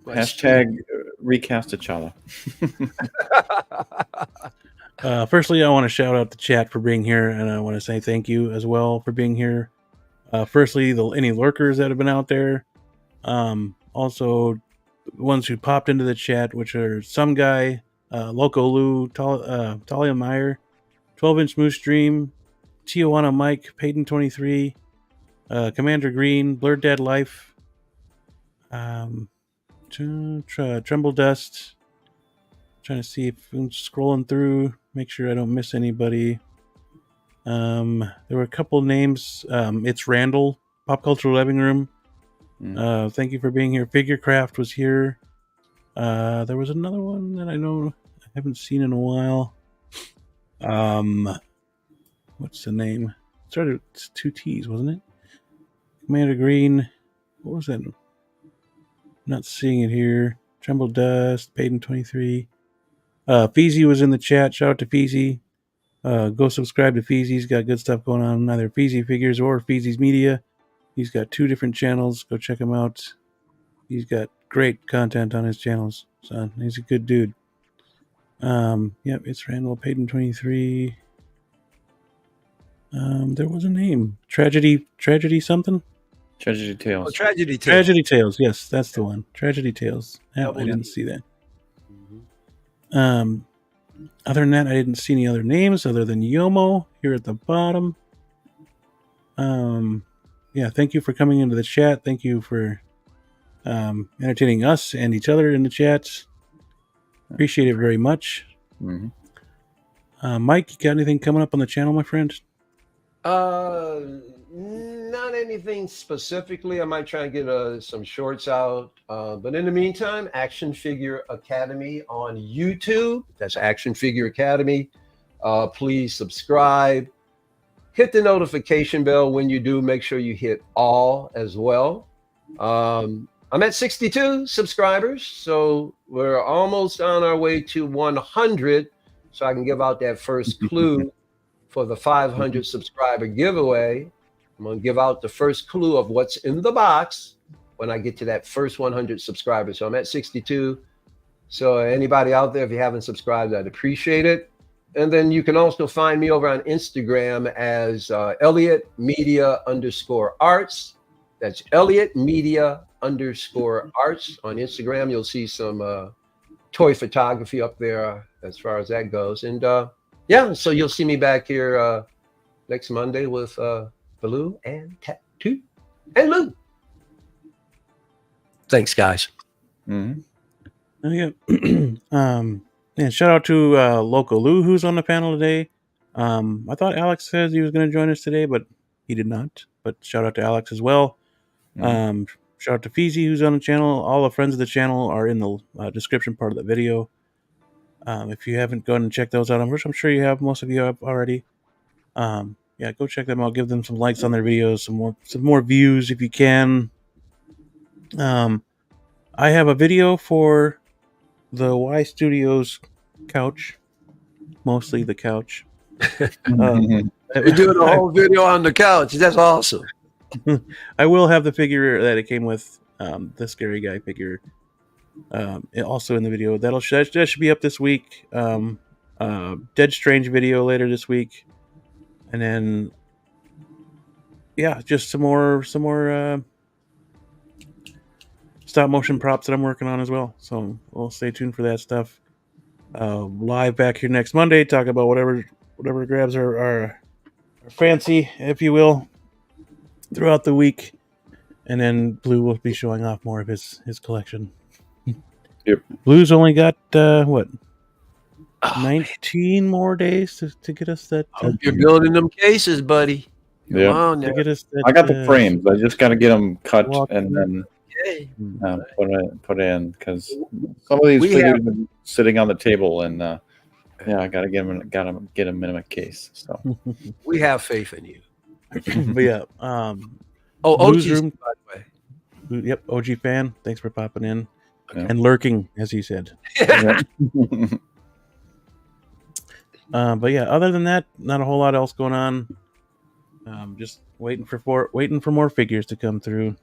hashtag recast T'Challa. Firstly, I want to shout out the chat for being here, and I want to say thank you as well for being here. Firstly, any lurkers that have been out there. Also, the ones who popped into the chat, which are some guy, Loco Lou, Talia Meyer, 12-inch Moose Dream, Tijuana Mike, Peyton 23, Commander Green, Blurred Dead Life, Tremble Dust. Trying to see if I'm scrolling through, make sure I don't miss anybody. There were a couple names. It's Randall, Pop Culture Living Room. Thank you for being here. Figurecraft was here. There was another one that I know I haven't seen in a while. What's the name? It started with 2 T's, wasn't it? Commander Green. What was that? I'm not seeing it here. Tremble Dust, Peyton 23. Feezy was in the chat. Shout out to Feezy. Go subscribe to Feezy's got good stuff going on, either Feezy Figures or Feezy's Media. He's got 2 different channels. Go check him out. He's got great content on his channels. So he's a good dude. Yep, it's Randall Payton 23. There was a name. Tragedy something? Tragedy Tales. Oh, Tragedy Tales. Tragedy Tales. Yes, that's the one. Tragedy Tales. Yeah, I didn't see that. Other than that, I didn't see any other names other than Yomo here at the bottom. Yeah, thank you for coming into the chat. Thank you for entertaining us and each other in the chats. Appreciate it very much. Mike, you got anything coming up on the channel, my friend? Not anything specifically. I might try and get some shorts out. But in the meantime, Action Figure Academy on YouTube. That's Action Figure Academy. Please subscribe. Hit the notification bell when you do. Make sure you hit all as well. I'm at 62 subscribers, so we're almost on our way to 100. So I can give out that first clue for the 500 subscriber giveaway. I'm going to give out the first clue of what's in the box when I get to that first 100 subscribers. So I'm at 62. So anybody out there, if you haven't subscribed, I'd appreciate it. And then you can also find me over on Instagram as Elliot Media _arts. That's Elliot Media _arts on Instagram. You'll see some toy photography up there as far as that goes. And yeah, so you'll see me back here next Monday with Baloo and Tattoo and Lou. Thanks, guys. Oh, yeah. And shout out to Loco Lou, who's on the panel today. I thought Alex said he was going to join us today, but he did not. But shout out to Alex as well. Shout out to Feezy, who's on the channel. All the friends of the channel are in the description part of the video. If you haven't gone and checked those out, I'm sure you have. Most of you have already. Yeah, go check them out. Give them some likes on their videos, some more views if you can. I have a video for the Y Studios couch, mostly the couch. We're doing a whole video on the couch. That's awesome. I will have the figure that it came with, the scary guy figure, also in the video. That should be up this week. Dead Strange video later this week, and then yeah, just some more stop motion props that I'm working on as well. So we'll stay tuned for that stuff. Live back here next Monday, talk about whatever grabs are fancy, if you will, throughout the week, and then Blue will be showing off more of his collection. Yep. Blue's only got 19 more days to get us that. You're building them cases, buddy. Yeah, to get us that, I got the frames. I just got to get them cut and then put in, because some of these figures are sitting on the table, and yeah, I got to get them in a case. So we have faith in you. But yeah, OG's room, by the way. Yep, OG fan. Thanks for popping in Yeah. and lurking, as he said. But yeah, other than that, not a whole lot else going on. Just waiting for more figures to come through.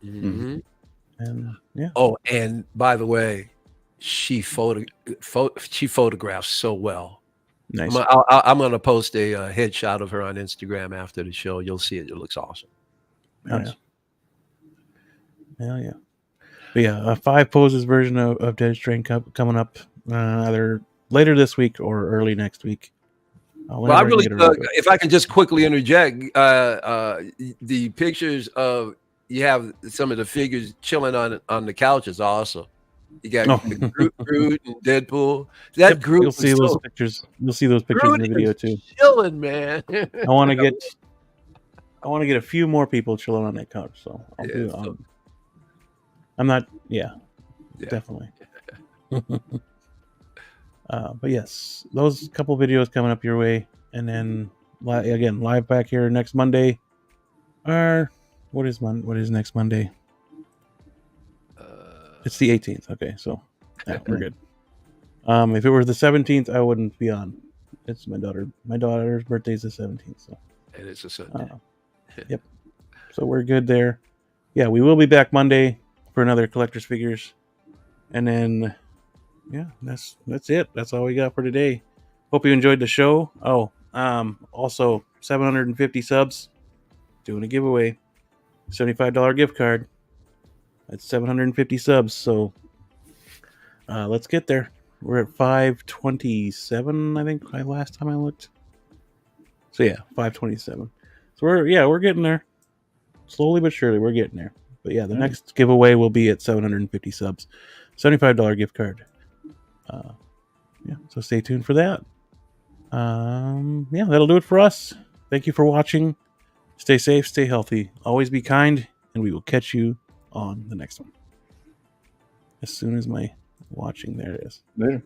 Mm-hmm. And yeah. Oh, and by the way, she photographs so well. Nice. I'm gonna post a headshot of her on Instagram after the show. You'll see it. It looks awesome. Nice. Hell yeah. But yeah, a 5 poses version of Dead Strain coming up either later this week or early next week. Well, I really, if I can just quickly interject, the pictures of you have some of the figures chilling on the couch is awesome. You got Groot and Deadpool. That Groot. You'll see those pictures. You'll see those pictures in the video too. Chilling, man. I want to get a few more people chilling on that couch. So I'll do. I'm not. Yeah. Definitely. But yes, those couple videos coming up your way, and then again live back here next Monday. What is next Monday? It's the 18th. Okay, so yeah, we're good. If it were the 17th, I wouldn't be on. It's my daughter's birthday is the 17th, so and it's a Sunday. Yep. So we're good there. Yeah, we will be back Monday for another Collector's Figures. And then, yeah, that's it. That's all we got for today. Hope you enjoyed the show. Oh, also 750 subs. Doing a giveaway. $75 gift card. That's 750 subs. So let's get there. We're at 527, I think, last time I looked. So yeah, 527. So we're getting there. Slowly but surely, we're getting there. But yeah, the next giveaway will be at 750 subs. $75 gift card. Yeah, so stay tuned for that. Yeah, that'll do it for us. Thank you for watching. Stay safe, stay healthy, always be kind, and we will catch you on the next one. As soon as my watching, there it is. Later.